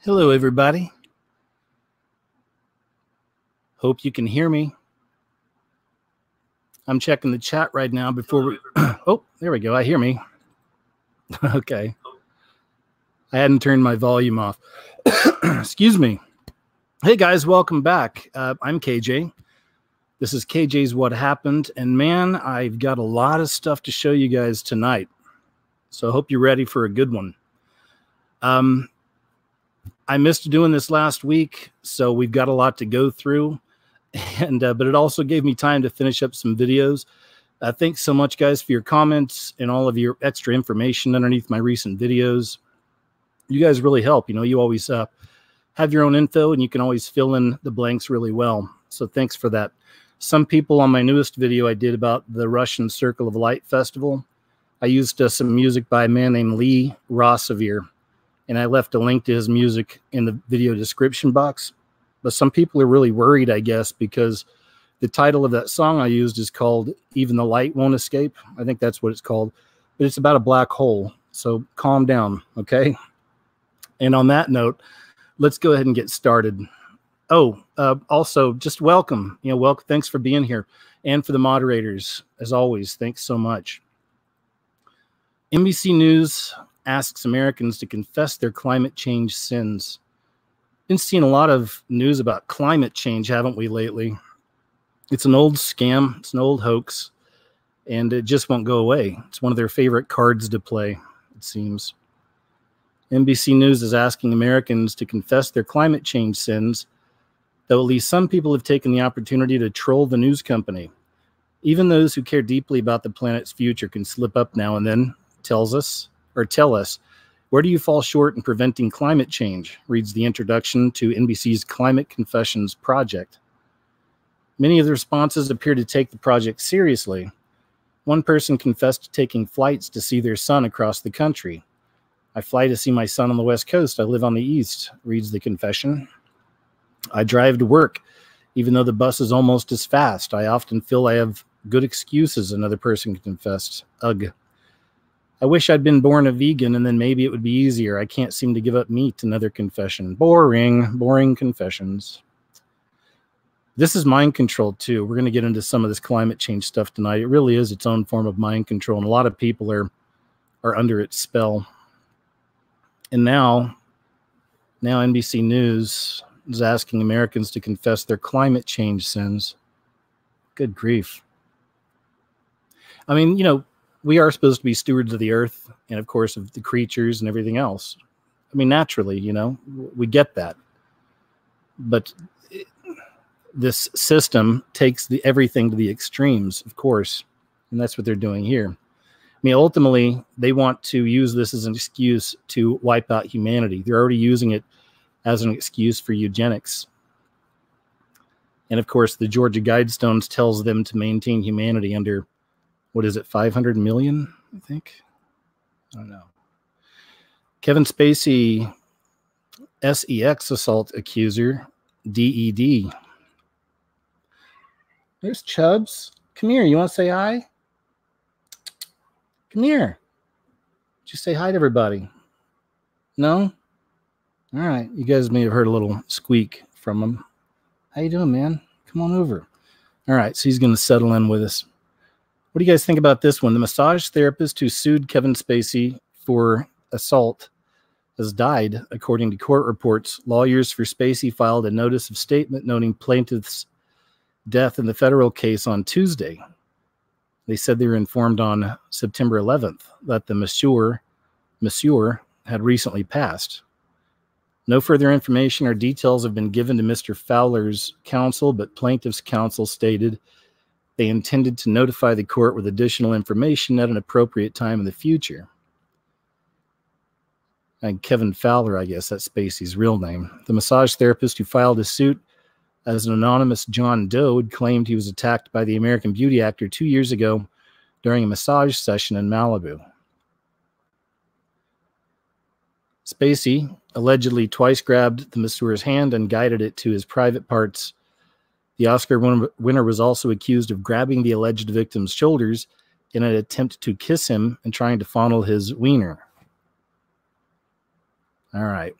Hello, everybody. Hope you can hear me. I'm checking the chat right now before we... Oh, there we go. I hear me. Okay. I hadn't turned my volume off. Excuse me. Hey, guys. Welcome back. I'm KJ. This is KJ's What Happened. And, man, I've got a lot of stuff to show you guys tonight. So I hope you're ready for a good one. I missed doing this last week, so we've got a lot to go through. And but it also gave me time to finish up some videos. Thanks so much, guys, for your comments and all of your extra information underneath my recent videos. You guys really help. You know, you always have your own info, and you can always fill in the blanks really well. So thanks for that. Some people on my newest video I did about the Russian Circle of Light Festival, I used some music by a man named Lee Rossevere, and I left a link to his music in the video description box. But some people are really worried, I guess, because the title of that song I used is called Even the Light Won't Escape. I think that's what it's called. But it's about a black hole. So calm down, okay? And on that note, let's go ahead and get started. Oh, also, just welcome. You know, welcome. Thanks for being here. And for the moderators, as always, thanks so much. NBC News asks Americans to confess their climate change sins. Been seeing a lot of news about climate change, haven't we, lately? It's an old scam. It's an old hoax, and it just won't go away. It's one of their favorite cards to play, it seems. NBC News is asking Americans to confess their climate change sins, though at least some people have taken the opportunity to troll the news company. Even those who care deeply about the planet's future can slip up now and then, tell us, where do you fall short in preventing climate change? Reads the introduction to NBC's Climate Confessions project. Many of the responses appear to take the project seriously. One person confessed to taking flights to see their son across the country. I fly to see my son on the West Coast. I live on the East, reads the confession. I drive to work, even though the bus is almost as fast. I often feel I have good excuses, another person confessed. Ugh. I wish I'd been born a vegan, and then maybe it would be easier. I can't seem to give up meat, another confession. Boring confessions. This is mind control, too. We're going to get into some of this climate change stuff tonight. It really is its own form of mind control, and a lot of people are under its spell. And now NBC News is asking Americans to confess their climate change sins. Good grief. I mean, you know, we are supposed to be stewards of the earth and, of course, of the creatures and everything else. I mean, naturally, you know, we get that. But this system takes everything to the extremes, of course, and that's what they're doing here. I mean, ultimately, they want to use this as an excuse to wipe out humanity. They're already using it as an excuse for eugenics. And, of course, the Georgia Guidestones tells them to maintain humanity under... what is it, 500 million, I think? I don't know. Kevin Spacey, SEX assault accuser, DED. There's Chubbs. Come here. You want to say hi? Come here. Just say hi to everybody. No? All right. You guys may have heard a little squeak from him. How you doing, man? Come on over. All right. So he's going to settle in with us. What do you guys think about this one? The massage therapist who sued Kevin Spacey for assault has died, according to court reports. Lawyers for Spacey filed a notice of statement noting plaintiff's death in the federal case on Tuesday. They said they were informed on September 11th that the monsieur had recently passed. No further information or details have been given to Mr. Fowler's counsel, but plaintiff's counsel stated they intended to notify the court with additional information at an appropriate time in the future. And Kevin Fowler, I guess that's Spacey's real name. The massage therapist who filed a suit as an anonymous John Doe claimed he was attacked by the American Beauty actor 2 years ago during a massage session in Malibu. Spacey allegedly twice grabbed the masseur's hand and guided it to his private parts. The Oscar winner was also accused of grabbing the alleged victim's shoulders in an attempt to kiss him and trying to fondle his wiener. All right.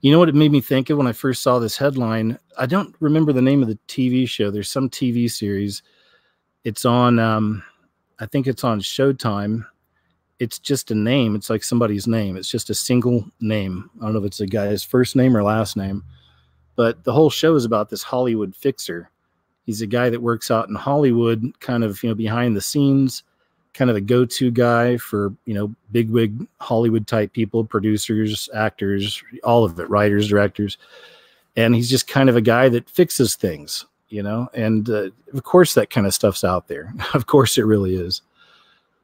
You know what it made me think of when I first saw this headline? I don't remember the name of the TV show. There's some TV series. It's on, I think it's on Showtime. It's just a name. It's like somebody's name. It's just a single name. I don't know if it's a guy's first name or last name. But the whole show is about this Hollywood fixer. He's a guy that works out in Hollywood, kind of, behind the scenes, kind of a go-to guy for, bigwig Hollywood type people, producers, actors, all of it, writers, directors. And he's just kind of a guy that fixes things, and of course that kind of stuff's out there. Of course it really is.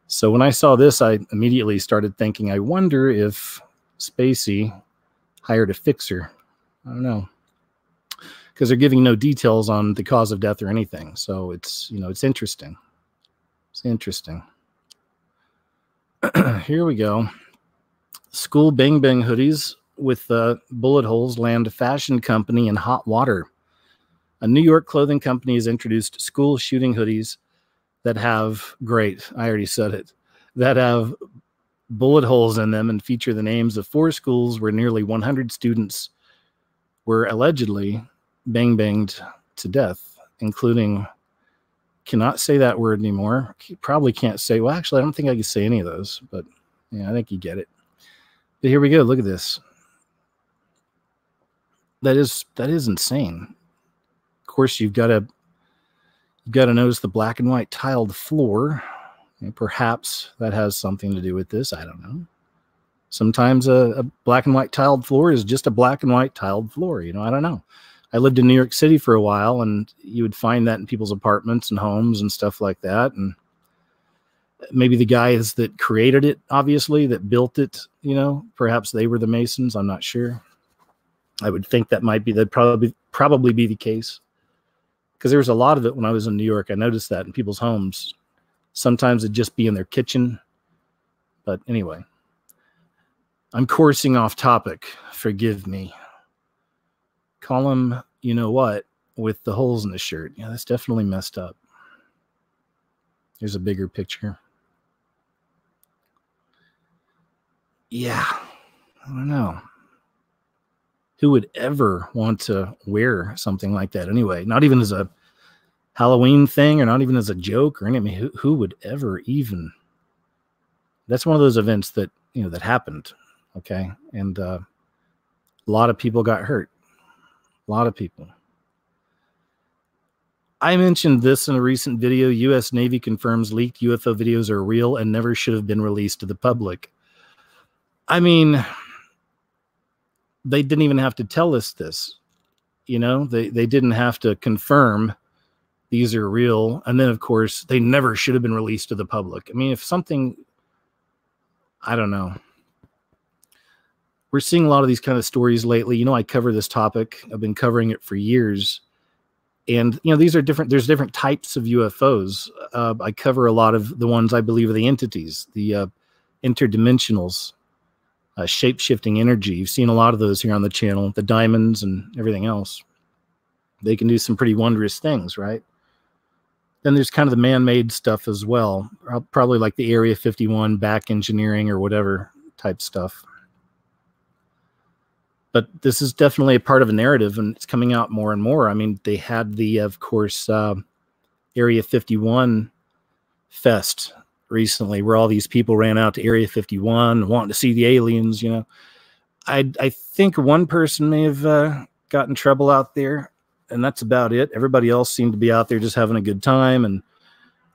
So when I saw this, I immediately started thinking, I wonder if Spacey hired a fixer. I don't know. Because they're giving no details on the cause of death or anything. So it's, it's interesting. It's interesting. Here we go. School bang bang hoodies with bullet holes land fashion company in hot water. A New York clothing company has introduced school shooting hoodies that have, great, I already said it, that have bullet holes in them and feature the names of 4 schools where nearly 100 students were allegedly bang-banged to death, including, cannot say that word anymore. Probably can't say, well, actually, I don't think I can say any of those, but yeah, I think you get it. But here we go. Look at this. That is insane. Of course, you've got to notice the black and white tiled floor. And perhaps that has something to do with this. I don't know. Sometimes a black and white tiled floor is just a black and white tiled floor. I don't know. I lived in New York City for a while, and you would find that in people's apartments and homes and stuff like that. And maybe the guys that created it, obviously, that built it, perhaps they were the Masons. I'm not sure. I would think that'd probably be the case. Because there was a lot of it when I was in New York. I noticed that in people's homes. Sometimes it'd just be in their kitchen. But anyway, I'm coursing off topic. Forgive me. Call him, you know what, with the holes in the shirt. Yeah, that's definitely messed up. Here's a bigger picture. Yeah, I don't know. Who would ever want to wear something like that anyway? Not even as a Halloween thing or not even as a joke or anything. I mean, who would ever even? That's one of those events that, that happened. Okay. And a lot of people got hurt. A lot of people. I mentioned this in a recent video. U.S. Navy confirms leaked UFO videos are real and never should have been released to the public. I mean, they didn't even have to tell us this. They didn't have to confirm these are real. And then, of course, they never should have been released to the public. I mean, if something, I don't know. We're seeing a lot of these kind of stories lately. I cover this topic. I've been covering it for years. And, these are different. There's different types of UFOs. I cover a lot of the ones I believe are the entities, the interdimensionals, shape-shifting energy. You've seen a lot of those here on the channel, the diamonds and everything else. They can do some pretty wondrous things, right? Then there's kind of the man-made stuff as well, probably like the Area 51 back engineering or whatever type stuff. But this is definitely a part of a narrative, and it's coming out more and more. I mean, they had the, of course, Area 51 fest recently, where all these people ran out to Area 51 wanting to see the aliens. I think one person may have got in trouble out there, and that's about it. Everybody else seemed to be out there just having a good time and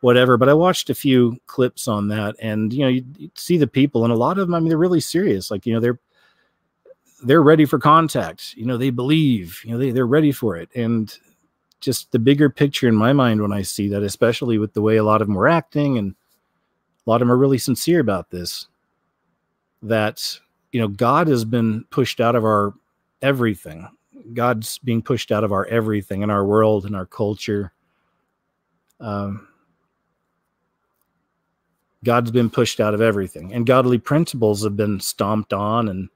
whatever. But I watched a few clips on that, and you see the people, and a lot of them, I mean, they're really serious. Like, they're ready for contact. They believe, they're ready for it. And just the bigger picture in my mind when I see that, especially with the way a lot of them were acting, and a lot of them are really sincere about this, that, God has been pushed out of our everything. God's being pushed out of our everything in our world, in our culture. God's been pushed out of everything, and godly principles have been stomped on and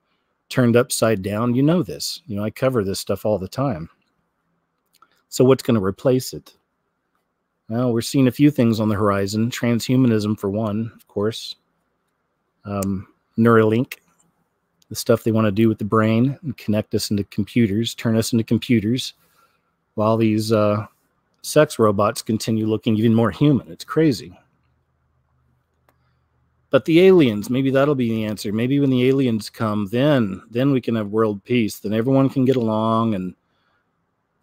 turned upside down. This. I cover this stuff all the time. So what's going to replace it? Well, we're seeing a few things on the horizon. Transhumanism, for one, of course. Neuralink. the stuff they want to do with the brain and connect us into computers, turn us into computers, while these sex robots continue looking even more human. It's crazy. But the aliens, maybe that'll be the answer. Maybe when the aliens come, then we can have world peace. Then everyone can get along, and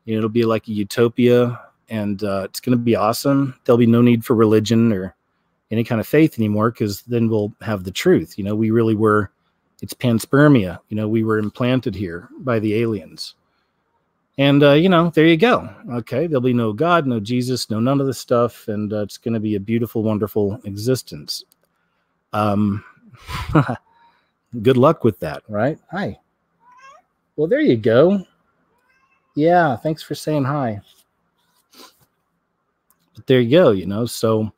it'll be like a utopia, and it's going to be awesome. There'll be no need for religion or any kind of faith anymore, because then we'll have the truth. We really were, it's panspermia. We were implanted here by the aliens. And, there you go. Okay, there'll be no God, no Jesus, no none of this stuff, and it's going to be a beautiful, wonderful existence. Good luck with that, right? Hi. Well, there you go. Yeah, thanks for saying hi. But there you go, so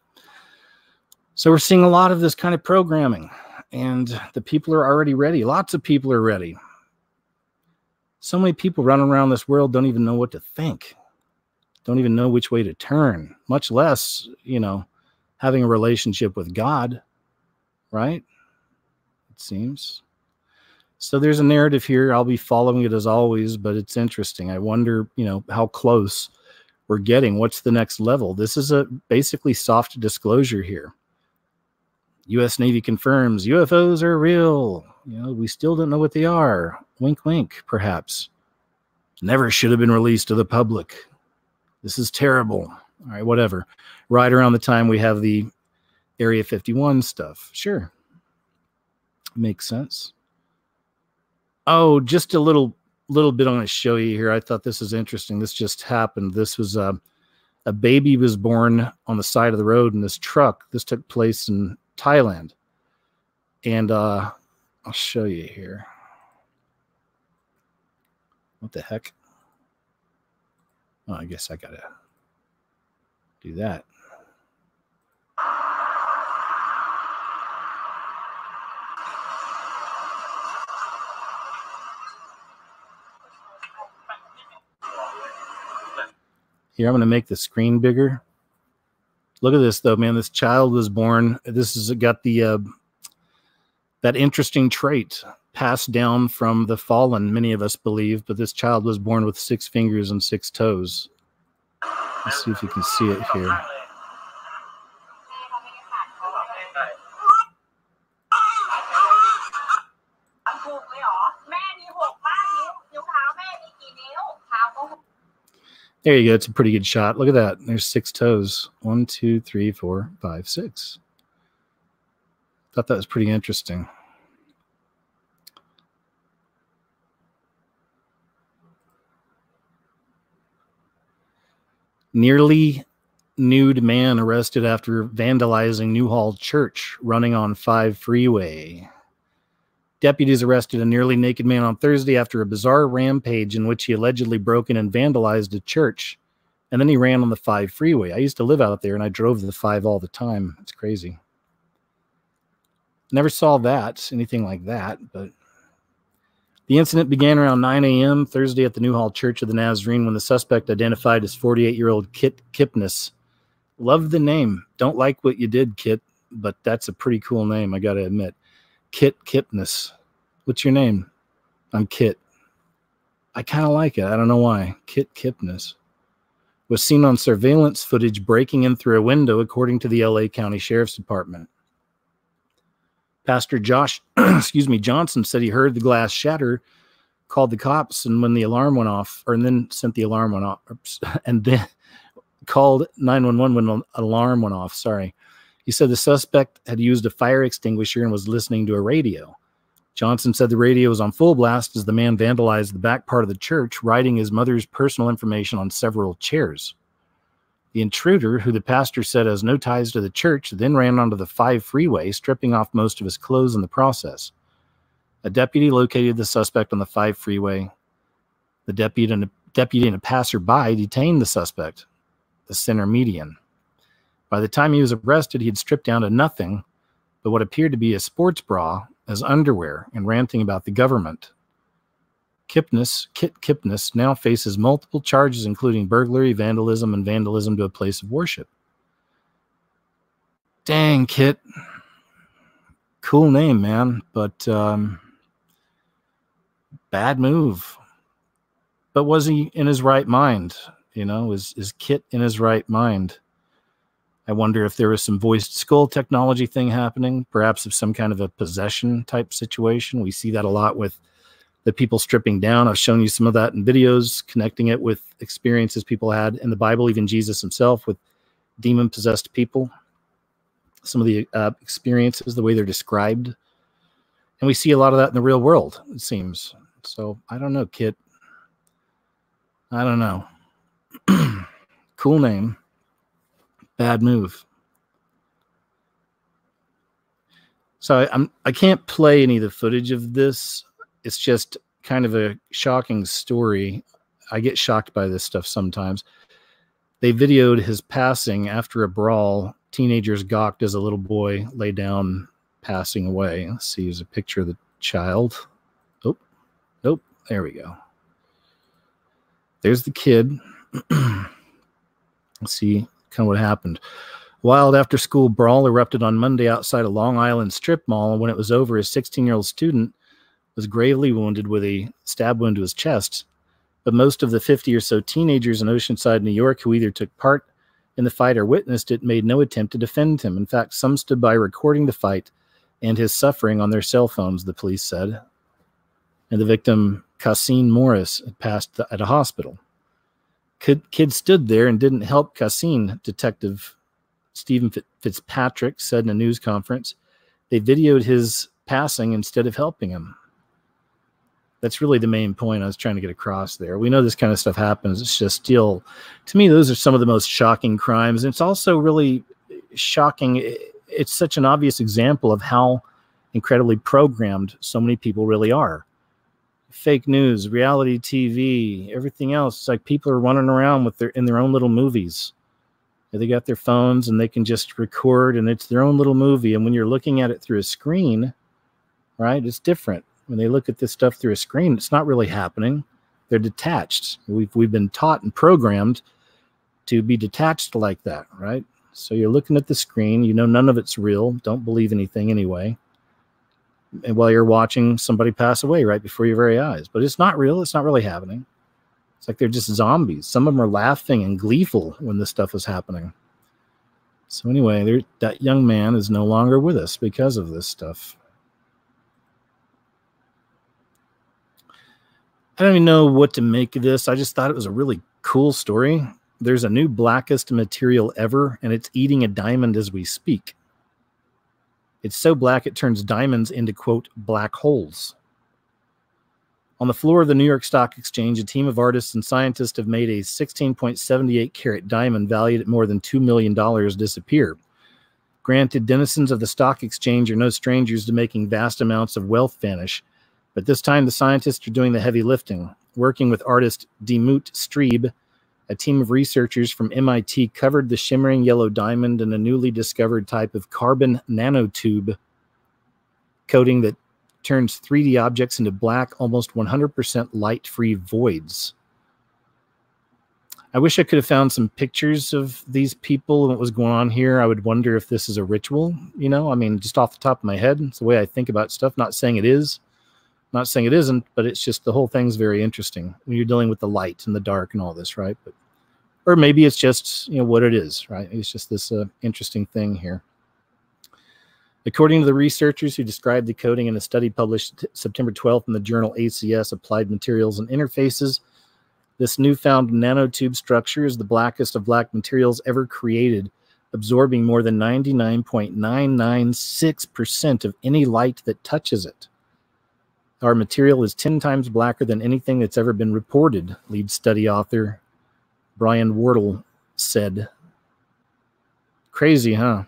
we're seeing a lot of this kind of programming, and the people are already ready. Lots of people are ready. So many people running around this world don't even know what to think, don't even know which way to turn, much less, having a relationship with God, right? It seems. So there's a narrative here. I'll be following it as always, but it's interesting. I wonder, how close we're getting. What's the next level? This is a basically soft disclosure here. U.S. Navy confirms UFOs are real. We still don't know what they are. Wink, wink, perhaps. Never should have been released to the public. This is terrible. All right, whatever. Right around the time we have the Area 51 stuff. Sure. Makes sense. Oh, just a little bit I'm going to show you here. I thought this was interesting. This just happened. This was a baby was born on the side of the road in this truck. This took place in Thailand. And I'll show you here. What the heck? Oh, I guess I got to do that. Here, I'm going to make the screen bigger. Look at this, though, man. This child was born. This has got the that interesting trait passed down from the fallen, many of us believe, but this child was born with 6 fingers and 6 toes. Let's see if you can see it here. There you go. It's a pretty good shot. Look at that. There's 6 toes. 1, 2, 3, 4, 5, 6. Thought that was pretty interesting. Nearly nude man arrested after vandalizing Newhall Church running on 5 freeway. Deputies arrested a nearly naked man on Thursday after a bizarre rampage in which he allegedly broke in and vandalized a church, and then he ran on the 5 freeway. I used to live out there, and I drove the 5 all the time. It's crazy. Never saw anything like that, but the incident began around 9 a.m. Thursday at the Newhall Church of the Nazarene when the suspect, identified as 48-year-old Kit Kipnis. Love the name. Don't like what you did, Kit, but that's a pretty cool name, I got to admit. Kit Kipnis. What's your name? I'm Kit. I kind of like it. I don't know why. Kit Kipnis was seen on surveillance footage breaking in through a window, according to the LA County Sheriff's Department. Pastor Josh Johnson said he heard the glass shatter, called the cops, and when the alarm went off, and then sent the alarm went off, and then called 911 when the alarm went off. Sorry. He said the suspect had used a fire extinguisher and was listening to a radio. Johnson said the radio was on full blast as the man vandalized the back part of the church, writing his mother's personal information on several chairs. The intruder, who the pastor said has no ties to the church, then ran onto the 5 freeway, stripping off most of his clothes in the process. A deputy located the suspect on the 5 freeway. The deputy and a passerby detained the suspect, the center median. By the time he was arrested, he had stripped down to nothing but what appeared to be a sports bra as underwear and ranting about the government. Kit Kipnis now faces multiple charges, including burglary, vandalism, and vandalism to a place of worship. Dang, Kit. Cool name, man. But Bad move. But was he in his right mind? You know, is Kit in his right mind? I wonder if there was some voiced skull technology thing happening, perhaps of some kind of a possession type situation. We see that a lot with the people stripping down. I've shown you some of that in videos, connecting it with experiences people had in the Bible, even Jesus himself with demon-possessed people. Some of the experiences, the way they're described. And we see a lot of that in the real world, it seems. So, I don't know, Kit. I don't know. Cool name. Bad move. So I can't play any of the footage of this. It's just kind of a shocking story. I get shocked by this stuff sometimes. They videoed his passing after a brawl. Teenagers gawked as a little boy lay down, passing away. Let's see, here's a picture of the child. Oh, nope. There we go. There's the kid. Let's see kind of what happened. Wild after-school brawl erupted on Monday outside a Long Island strip mall, and when it was over, a 16-year-old student was gravely wounded with a stab wound to his chest. But most of the 50 or so teenagers in Oceanside, New York, who either took part in the fight or witnessed it, made no attempt to defend him. In fact, some stood by recording the fight and his suffering on their cell phones, the police said. And the victim, Cassine Morris, had passed at a hospital. Kid stood there and didn't help Cassine, Detective Stephen Fitzpatrick said in a news conference. They videoed his passing instead of helping him. That's really the main point I was trying to get across there. We know this kind of stuff happens. It's just still, to me, those are some of the most shocking crimes. And it's also really shocking. It's such an obvious example of how incredibly programmed so many people really are. Fake news, reality TV, everything else. It's like people are running around with in their own little movies. They got their phones and they can just record, and it's their own little movie. And when you're looking at it through a screen, right, it's different. When they look at this stuff through a screen, it's not really happening. They're detached. We've been taught and programmed to be detached like that, right? So you're looking at the screen, you know none of it's real. Don't believe anything anyway. And while you're watching somebody pass away right before your very eyes. But it's not real. It's not really happening. It's like they're just zombies. Some of them are laughing and gleeful when this stuff is happening. So anyway, that young man is no longer with us because of this stuff. I don't even know what to make of this. I just thought it was a really cool story. There's a new blackest material ever, and it's eating a diamond as we speak. It's so black it turns diamonds into, quote, black holes. On the floor of the New York Stock Exchange, a team of artists and scientists have made a 16.78 carat diamond valued at more than $2 million disappear. Granted, denizens of the stock exchange are no strangers to making vast amounts of wealth vanish, but this time the scientists are doing the heavy lifting. Working with artist Demoot Streeb, a team of researchers from MIT covered the shimmering yellow diamond in a newly discovered type of carbon nanotube coating that turns 3D objects into black, almost 100% light-free voids. I wish I could have found some pictures of these people and what was going on here. I would wonder if this is a ritual, you know? I mean, just off the top of my head, it's the way I think about stuff. Not saying it is, not saying it isn't, but it's just the whole thing's very interesting when you're dealing with the light and the dark and all this, right? But, or maybe it's just, you know, what it is, right? It's just this interesting thing here. According to the researchers who described the coating in a study published September 12th in the journal ACS Applied Materials and Interfaces, this newfound nanotube structure is the blackest of black materials ever created, absorbing more than 99.996% of any light that touches it. Our material is 10 times blacker than anything that's ever been reported, lead study author Brian Wardle said. Crazy, huh?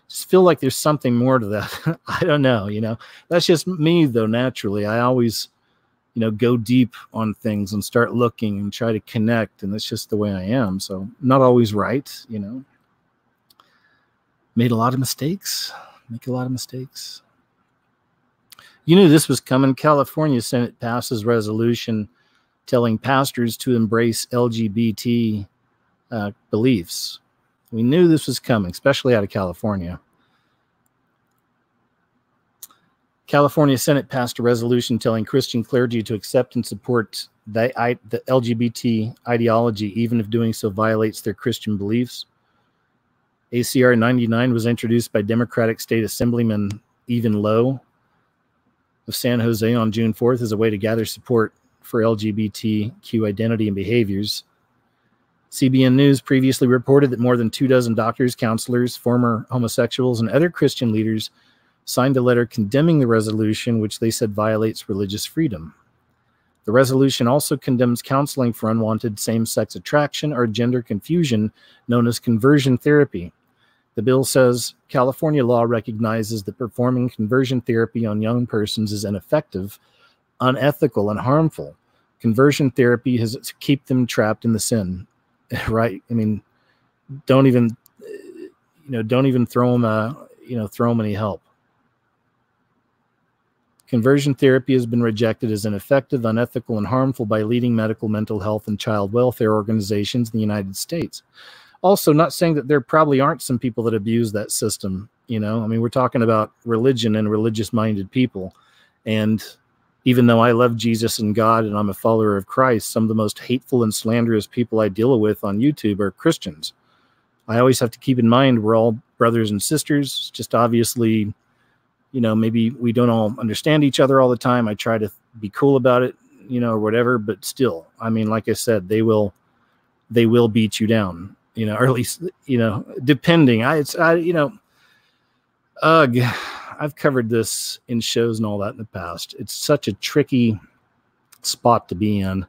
Just feel like there's something more to that. I don't know, you know. That's just me, though, naturally. I always, you know, go deep on things and start looking and try to connect, and that's just the way I am. So not always right, you know. Made a lot of mistakes. Make a lot of mistakes. You knew this was coming. California Senate passes resolution telling pastors to embrace LGBT beliefs. We knew this was coming, especially out of California. California Senate passed a resolution telling Christian clergy to accept and support the LGBT ideology, even if doing so violates their Christian beliefs. ACR 99 was introduced by Democratic State Assemblyman Even Lowe of San Jose on June 4th as a way to gather support for LGBTQ identity and behaviors. CBN News previously reported that more than 24 doctors, counselors, former homosexuals, and other Christian leaders signed a letter condemning the resolution, which they said violates religious freedom. The resolution also condemns counseling for unwanted same-sex attraction or gender confusion, known as conversion therapy. The bill says California law recognizes that performing conversion therapy on young persons is ineffective, unethical, and harmful. Conversion therapy has to keep them trapped in the sin, right? I mean, don't even throw them any help. Conversion therapy has been rejected as ineffective, unethical, and harmful by leading medical, mental health, and child welfare organizations in the United States. Also, not saying that there probably aren't some people that abuse that system. I mean, we're talking about religion and religious-minded people. And even though I love Jesus and God and I'm a follower of Christ, some of the most hateful and slanderous people I deal with on YouTube are Christians. I always have to keep in mind we're all brothers and sisters, just obviously, maybe we don't all understand each other all the time. I try to be cool about it, or whatever, but still, I mean, like I said, they will beat you down, or at least, depending. I've covered this in shows and all that in the past. It's such a tricky spot to be in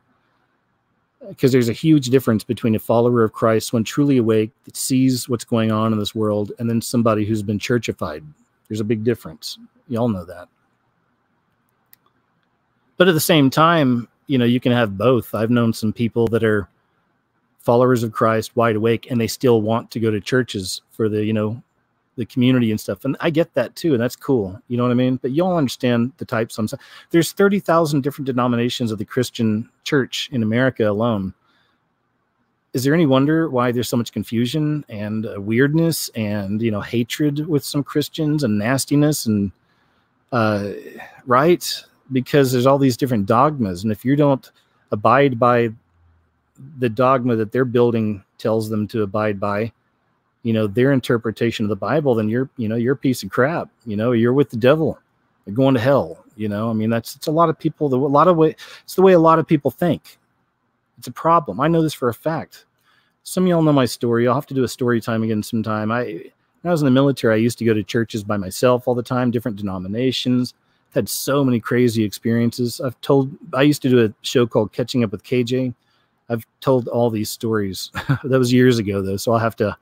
because there's a huge difference between a follower of Christ, one truly awake, that sees what's going on in this world, and then somebody who's been churchified. There's a big difference. You all know that. But at the same time, you can have both. I've known some people that are followers of Christ, wide awake, and they still want to go to churches for the, the community and stuff. And I get that too, and that's cool. You know what I mean? But you all understand the types. There's 30,000 different denominations of the Christian church in America alone. Is there any wonder why there's so much confusion and weirdness and, hatred with some Christians and nastiness and, right? Because there's all these different dogmas. And if you don't abide by the dogma that their building tells them to abide by, their interpretation of the Bible, then you're a piece of crap. You're with the devil. You're going to hell. I mean, it's a lot of people, it's the way a lot of people think. It's a problem. I know this for a fact. Some of y'all know my story. I'll have to do a story time again sometime. When I was in the military, I used to go to churches by myself all the time, different denominations. Had so many crazy experiences. I used to do a show called Catching Up with KJ. I've told all these stories. That was years ago, though, so I'll have to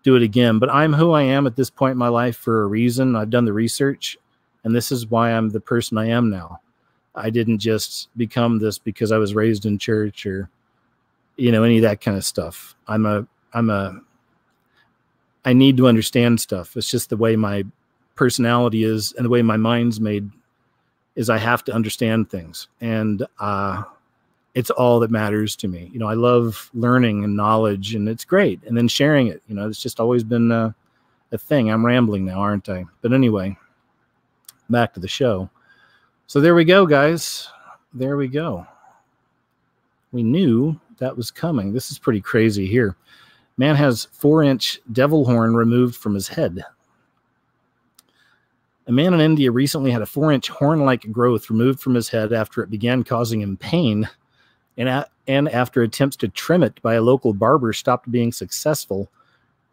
do it again. But I'm who I am at this point in my life for a reason. I've done the research, and this is why I'm the person I am now. I didn't just become this because I was raised in church or, any of that kind of stuff. I need to understand stuff. It's just the way my personality is and the way my mind's made is I have to understand things. And it's all that matters to me. I love learning and knowledge, and it's great. And then sharing it, it's just always been a thing. I'm rambling now, aren't I? But anyway, back to the show. So there we go, guys. There we go. We knew that was coming. This is pretty crazy here. Man has 4-inch devil horn removed from his head. A man in India recently had a 4-inch horn-like growth removed from his head after it began causing him pain, and after attempts to trim it by a local barber stopped being successful.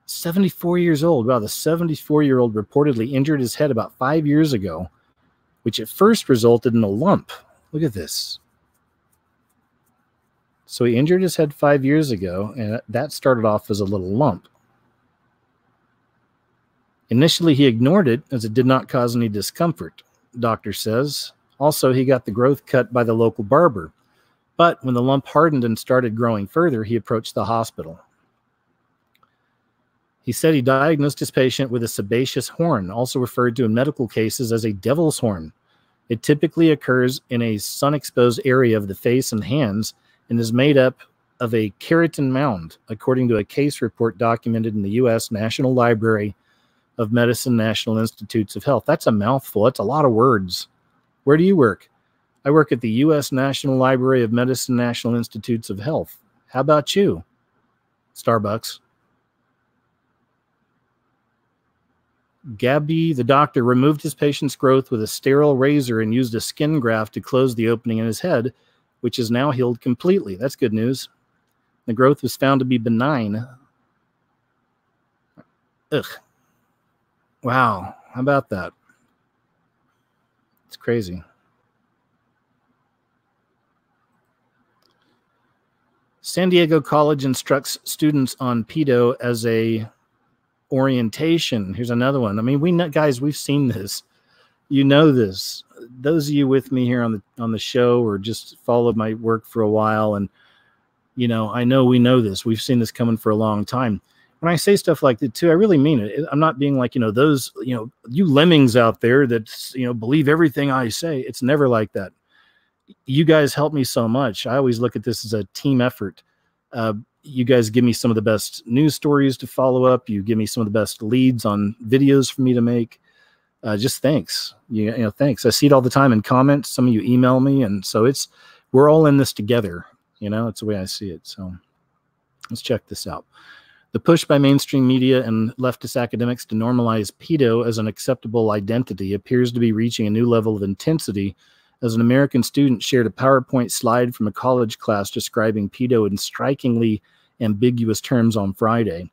74 years old. Wow, the 74-year-old reportedly injured his head about 5 years ago, which at first resulted in a lump. Look at this. So he injured his head 5 years ago, and that started off as a little lump. Initially, he ignored it as it did not cause any discomfort, doctor says. Also, he got the growth cut by the local barber. But when the lump hardened and started growing further, he approached the hospital. He said he diagnosed his patient with a sebaceous horn, also referred to in medical cases as a devil's horn. It typically occurs in a sun-exposed area of the face and hands and is made up of a keratin mound, according to a case report documented in the U.S. National Library of Medicine, National Institutes of Health. That's a mouthful. That's a lot of words. Where do you work? I work at the U.S. National Library of Medicine, National Institutes of Health. How about you? Starbucks. Gabby, the doctor, removed his patient's growth with a sterile razor and used a skin graft to close the opening in his head, which is now healed completely. That's good news. The growth was found to be benign. Ugh. Wow. How about that? It's crazy. San Diego College instructs students on pedo as a orientation. Here's another one. I mean, we know, guys, we've seen this. You know this. Those of you with me here on the show or just followed my work for a while, and you know, I know we know this. We've seen this coming for a long time. When I say stuff like that too, I really mean it. I'm not being like, you know, those, you know, you lemmings out there that, you know, believe everything I say. It's never like that. You guys help me so much. I always look at this as a team effort. You guys give me some of the best news stories to follow up. You give me some of the best leads on videos for me to make. Just thanks. You know, thanks. I see it all the time in comments. Some of you email me. And so we're all in this together. You know, it's the way I see it. So let's check this out. The push by mainstream media and leftist academics to normalize pedo as an acceptable identity appears to be reaching a new level of intensity as an American student shared a PowerPoint slide from a college class describing pedo in strikingly ambiguous terms on Friday.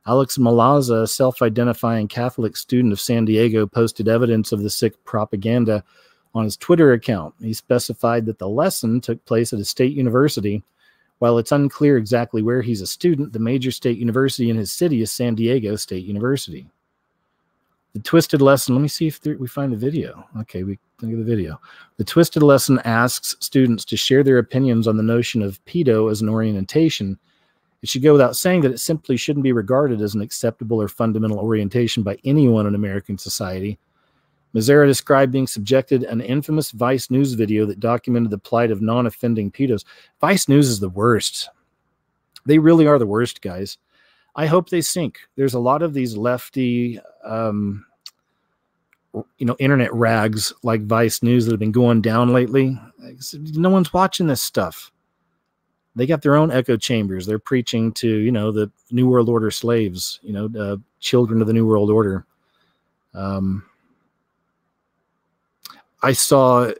Alex Malaza, a self-identifying Catholic student of San Diego, posted evidence of the sick propaganda on his Twitter account. He specified that the lesson took place at a state university. While it's unclear exactly where he's a student, the major state university in his city is San Diego State University. The twisted lesson, let me see if we find the video. Okay, we look at the video. The twisted lesson asks students to share their opinions on the notion of pedo as an orientation. It should go without saying that it simply shouldn't be regarded as an acceptable or fundamental orientation by anyone in American society. Mazzara described being subjected an infamous Vice News video that documented the plight of non-offending pedos. Vice News is the worst. They really are the worst, guys. I hope they sink. There's a lot of these lefty, internet rags like Vice News that have been going down lately. No one's watching this stuff. They got their own echo chambers. They're preaching to, you know, the New World Order slaves, you know, children of the New World Order. I still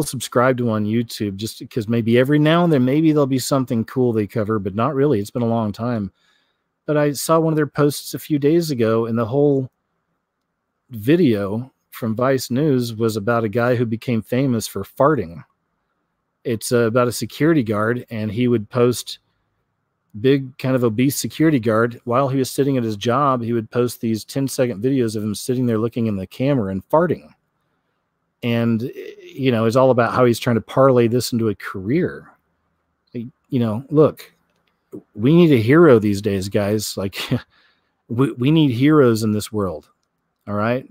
subscribe to on YouTube just because maybe every now and then, maybe there'll be something cool they cover, but not really. It's been a long time. But I saw one of their posts a few days ago, and the whole video from Vice News was about a guy who became famous for farting. It's about a security guard, and he would post big, kind of obese security guard. While he was sitting at his job, he would post these 10-second videos of him sitting there looking in the camera and farting. And, you know, it's all about how he's trying to parlay this into a career. You know, look, we need a hero these days, guys. Like, we need heroes in this world. All right.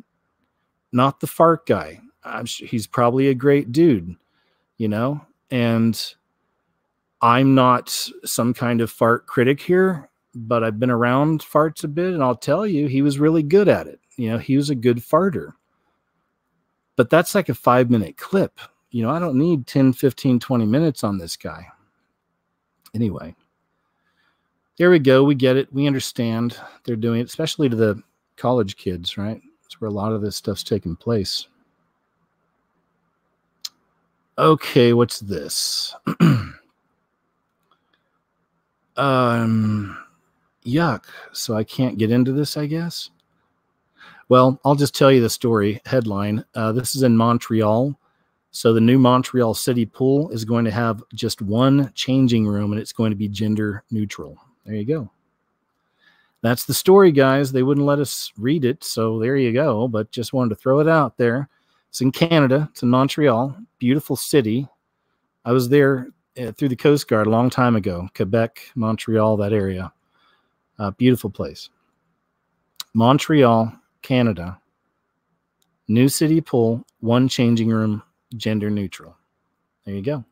Not the fart guy. He's probably a great dude, you know, and I'm not some kind of fart critic here, but I've been around farts a bit, and I'll tell you, he was really good at it. You know, he was a good farter. But that's like a 5-minute clip. You know, I don't need 10, 15, 20 minutes on this guy. Anyway, there we go. We get it. We understand they're doing it, especially to the college kids, right? That's where a lot of this stuff's taking place. Okay, what's this? Yuck. So I can't get into this, I guess. Well, I'll just tell you the story headline. This is in Montreal. So the new Montreal City Pool is going to have just one changing room, and it's going to be gender neutral. There you go. That's the story, guys. They wouldn't let us read it, so there you go. But just wanted to throw it out there. It's in Canada. It's in Montreal. Beautiful city. I was there through the Coast Guard a long time ago. Quebec, Montreal, that area. Beautiful place. Montreal, Canada. New city pool, one changing room, gender neutral. There you go.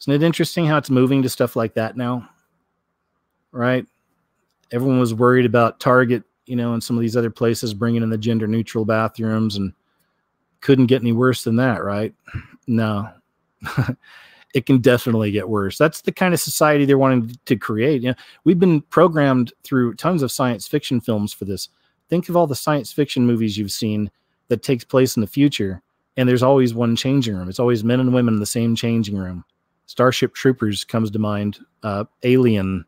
Isn't it interesting how it's moving to stuff like that now? Right? Everyone was worried about Target you know, in some of these other places, bringing in the gender neutral bathrooms, and couldn't get any worse than that, right? No, it can definitely get worse. That's the kind of society they're wanting to create. You know, we've been programmed through tons of science fiction films for this. Think of all the science fiction movies you've seen that takes place in the future, and there's always one changing room. It's always men and women in the same changing room. Starship Troopers comes to mind. Alien.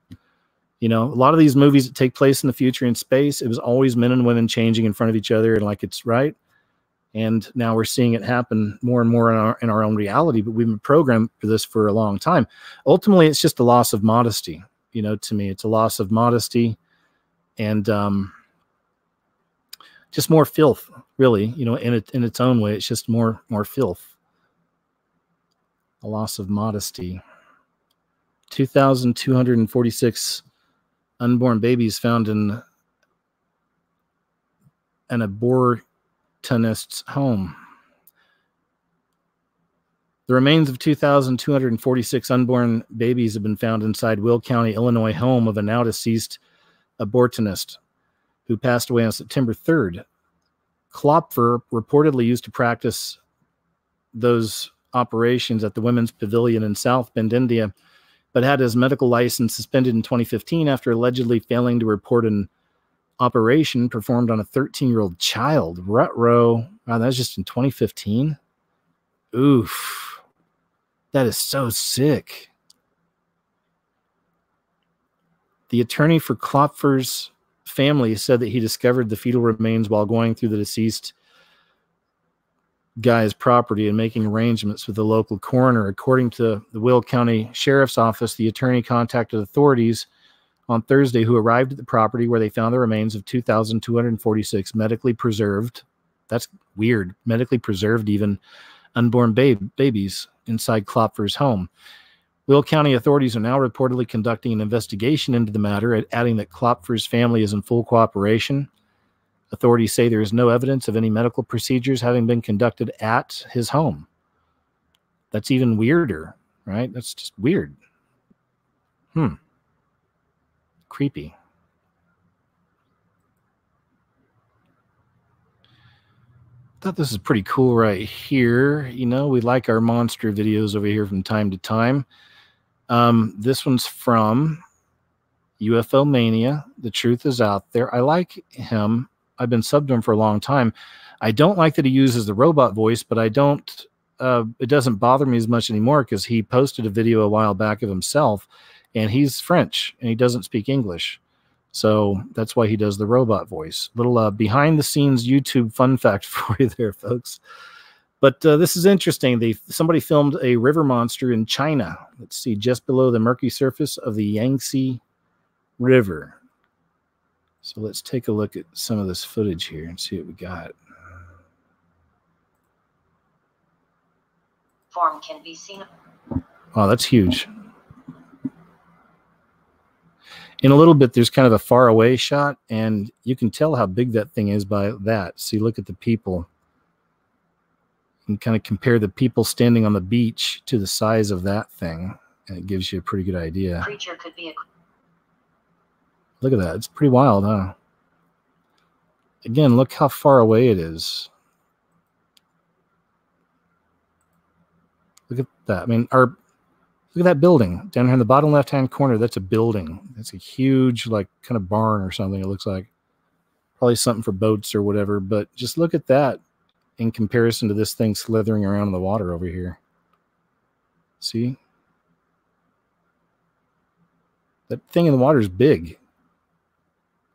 You know, a lot of these movies that take place in the future in space, it was always men and women changing in front of each other, and like it's right. And now we're seeing it happen more and more in our own reality, but we've been programmed for this for a long time. Ultimately, it's just a loss of modesty. You know, to me, it's a loss of modesty and just more filth, really, you know, in its own way. It's just more filth. A loss of modesty. 2,246 unborn babies found in an abortionist's home. The remains of 2,246 unborn babies have been found inside Will County, Illinois home of a now deceased abortionist who passed away on September 3rd. Klopfer reportedly used to practice those operations at the Women's Pavilion in South Bend, India, but had his medical license suspended in 2015 after allegedly failing to report an operation performed on a 13-year-old child. Ruh-roh. Wow, that was just in 2015? Oof. That is so sick. The attorney for Klopfer's family said that he discovered the fetal remains while going through the deceased guy's property and making arrangements with the local coroner. According to the Will County Sheriff's Office, the attorney contacted authorities on Thursday who arrived at the property where they found the remains of 2,246 medically preserved. That's weird. Medically preserved, even unborn babies inside Klopfer's home. Will County authorities are now reportedly conducting an investigation into the matter, adding that Klopfer's family is in full cooperation. Authorities say there is no evidence of any medical procedures having been conducted at his home. That's even weirder, right? That's just weird. Creepy. Thought this is pretty cool right here. You know, we like our monster videos over here from time to time. This one's from UFO Mania. The truth is out there. I like him. I've been subbed to him for a long time. I don't like that he uses the robot voice, but I don't, it doesn't bother me as much anymore because he posted a video a while back of himself, and he's French and he doesn't speak English. So that's why he does the robot voice. Little behind the scenes YouTube fun fact for you there, folks. But this is interesting. Somebody filmed a river monster in China. Let's see, just below the murky surface of the Yangtze River. So let's take a look at some of this footage here and see what we got. Form can be seen. Wow, that's huge. In a little bit, there's kind of a far away shot, and you can tell how big that thing is by that. See, look at the people. You can kind of compare the people standing on the beach to the size of that thing, and it gives you a pretty good idea. Creature could be a... Look at that. It's pretty wild, huh? Again, look how far away it is. Look at that. I mean, look at that building down here in the bottom left-hand corner. That's a building. That's a huge, like, kind of barn or something, it looks like. Probably something for boats or whatever. But just look at that in comparison to this thing slithering around in the water over here. See? That thing in the water is big.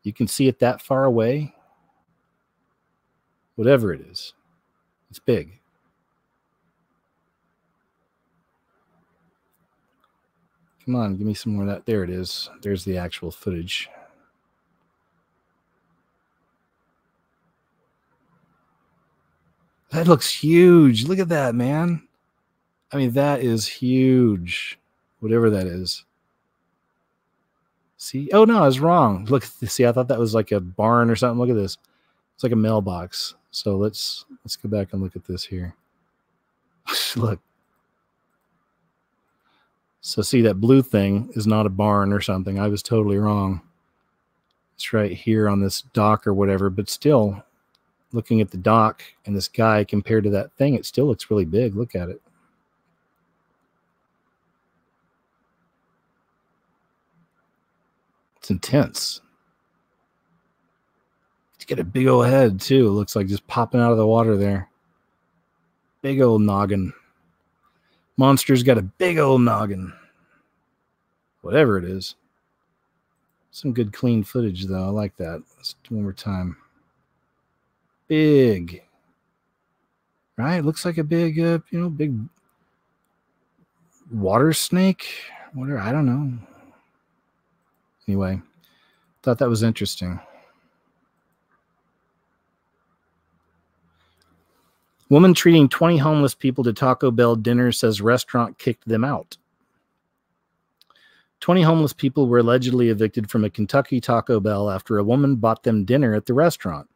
You can see it that far away. Whatever it is, it's big. Come on, give me some more of that. There it is. There's the actual footage. That looks huge. Look at that, man. I mean, that is huge. Whatever that is. See? Oh, no, I was wrong. Look, see, I thought that was like a barn or something. Look at this. It's like a mailbox. So let's go back and look at this here. Look. So see, that blue thing is not a barn or something. I was totally wrong. It's right here on this dock or whatever, but still, looking at the dock and this guy compared to that thing, it still looks really big. Look at it. It's intense. He's got a big old head, too. It looks like just popping out of the water there. Big old noggin. Monster's got a big old noggin. Whatever it is. Some good clean footage, though. I like that. Let's do one more time. Big. Right? Looks like a big, big water snake. Whatever. I don't know. Anyway, thought that was interesting. Woman treating 20 homeless people to Taco Bell dinner says restaurant kicked them out. 20 homeless people were allegedly evicted from a Kentucky Taco Bell after a woman bought them dinner at the restaurant.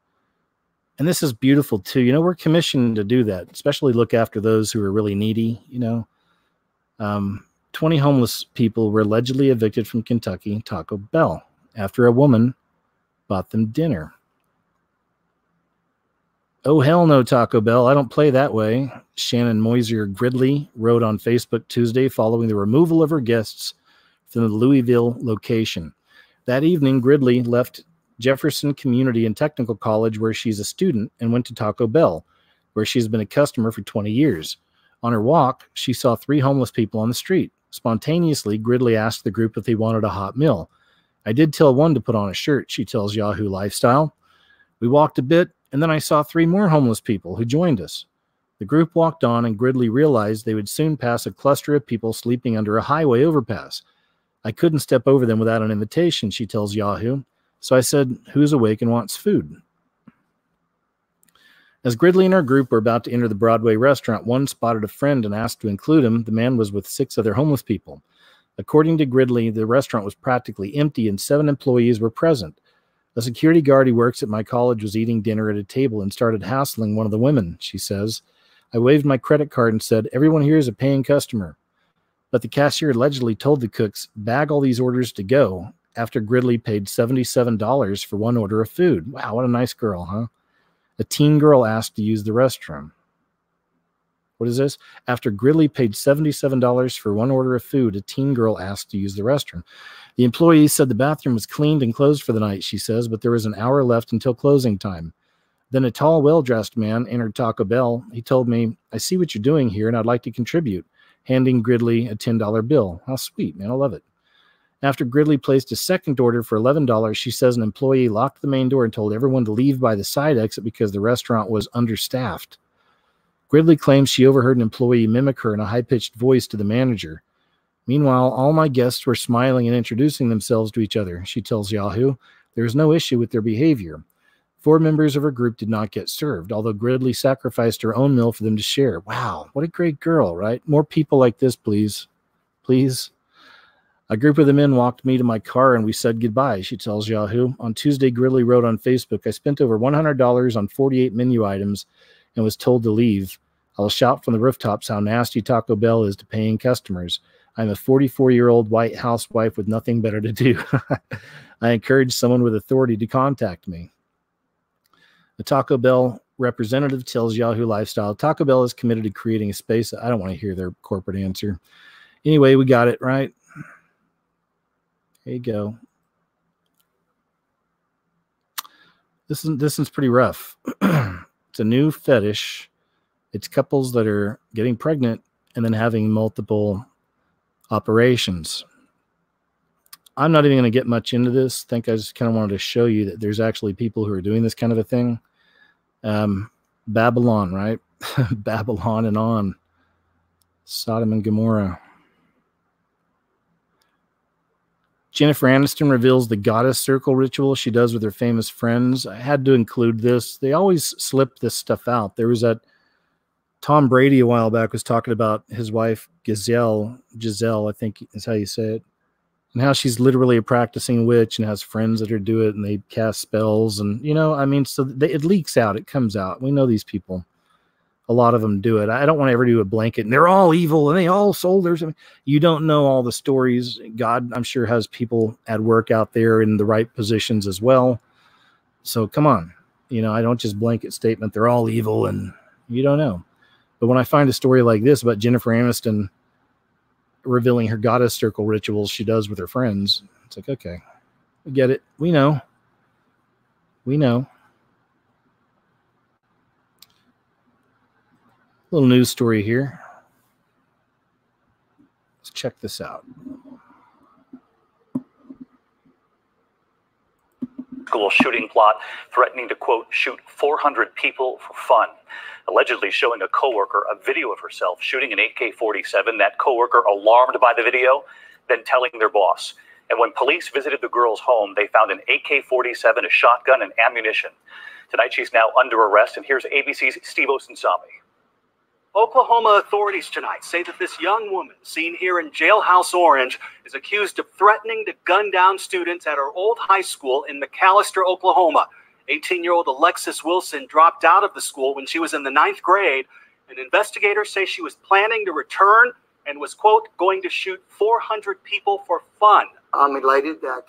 And this is beautiful, too. You know, we're commissioned to do that, especially look after those who are really needy, 20 homeless people were allegedly evicted from Kentucky Taco Bell after a woman bought them dinner. Oh, hell no, Taco Bell. I don't play that way. Shannon Moiser Gridley wrote on Facebook Tuesday following the removal of her guests from the Louisville location. That evening, Gridley left Jefferson Community and Technical College, where she's a student, and went to Taco Bell, where she's been a customer for 20 years. On her walk, she saw 3 homeless people on the street. Spontaneously, Gridley asked the group if they wanted a hot meal. I did tell one to put on a shirt, she tells Yahoo Lifestyle. We walked a bit, and then I saw 3 more homeless people who joined us. The group walked on, and Gridley realized they would soon pass a cluster of people sleeping under a highway overpass. I couldn't step over them without an invitation, she tells Yahoo. So I said, who's awake and wants food? As Gridley and her group were about to enter the Broadway restaurant, one spotted a friend and asked to include him. The man was with 6 other homeless people. According to Gridley, the restaurant was practically empty and 7 employees were present. A security guard who works at my college was eating dinner at a table and started hassling one of the women, she says. I waved my credit card and said, everyone here is a paying customer. But the cashier allegedly told the cooks, bag all these orders to go, after Gridley paid $77 for one order of food. Wow, what a nice girl, huh? A teen girl asked to use the restroom. What is this? After Gridley paid $77 for one order of food, a teen girl asked to use the restroom. The employee said the bathroom was cleaned and closed for the night, she says, but there was an hour left until closing time. Then a tall, well-dressed man entered Taco Bell. He told me, I see what you're doing here, and I'd like to contribute, handing Gridley a $10 bill. How sweet, man. I love it. After Gridley placed a second order for $11, she says an employee locked the main door and told everyone to leave by the side exit because the restaurant was understaffed. Gridley claims she overheard an employee mimic her in a high-pitched voice to the manager. Meanwhile, all my guests were smiling and introducing themselves to each other, she tells Yahoo. There is no issue with their behavior. 4 members of her group did not get served, although Gridley sacrificed her own meal for them to share. Wow, what a great girl, right? More people like this, please. Please. A group of the men walked me to my car and we said goodbye, she tells Yahoo. On Tuesday, Gridley wrote on Facebook, I spent over $100 on 48 menu items and was told to leave. I'll shout from the rooftops how nasty Taco Bell is to paying customers. I'm a 44-year-old white housewife with nothing better to do. I encourage someone with authority to contact me. The Taco Bell representative tells Yahoo Lifestyle, Taco Bell is committed to creating a space. I don't want to hear their corporate answer. Anyway, we got it, right? There you go. This is pretty rough. It's a new fetish. It's couples that are getting pregnant and then having multiple operations. I'm not even going to get much into this. I think I just kind of wanted to show you that there's actually people who are doing this kind of a thing. Babylon, right? Babylon and on. Sodom and Gomorrah. Jennifer Aniston reveals the goddess circle ritual she does with her famous friends. I had to include this. They always slip this stuff out. There was that Tom Brady a while back was talking about his wife, Giselle, I think is how you say it, and how she's literally a practicing witch and has friends that are do it and they cast spells. And, so it leaks out. It comes out. We know these people. a lot of them do it. I don't want to ever do a blanket and they're all evil and they all sold theirs. You don't know all the stories. God, I'm sure, has people at work out there in the right positions as well. So come on, you know, I don't just blanket statement they're all evil, and you don't know. But when I find a story like this about Jennifer Aniston revealing her goddess circle rituals she does with her friends, it's like, okay, we get it. We know. We know. Little news story here. Let's check this out. School shooting plot threatening to, quote, shoot 400 people for fun. Allegedly showing a coworker a video of herself shooting an AK-47. That coworker, alarmed by the video, then telling their boss. And when police visited the girl's home, they found an AK-47, a shotgun, and ammunition. Tonight, she's now under arrest, and here's ABC's Steve Osunsami. Oklahoma authorities tonight say that this young woman, seen here in Jailhouse Orange, is accused of threatening to gun down students at her old high school in McAlester, Oklahoma. 18-year-old Alexis Wilson dropped out of the school when she was in the 9th grade, and investigators say she was planning to return and was, quote, going to shoot 400 people for fun. I'm elated that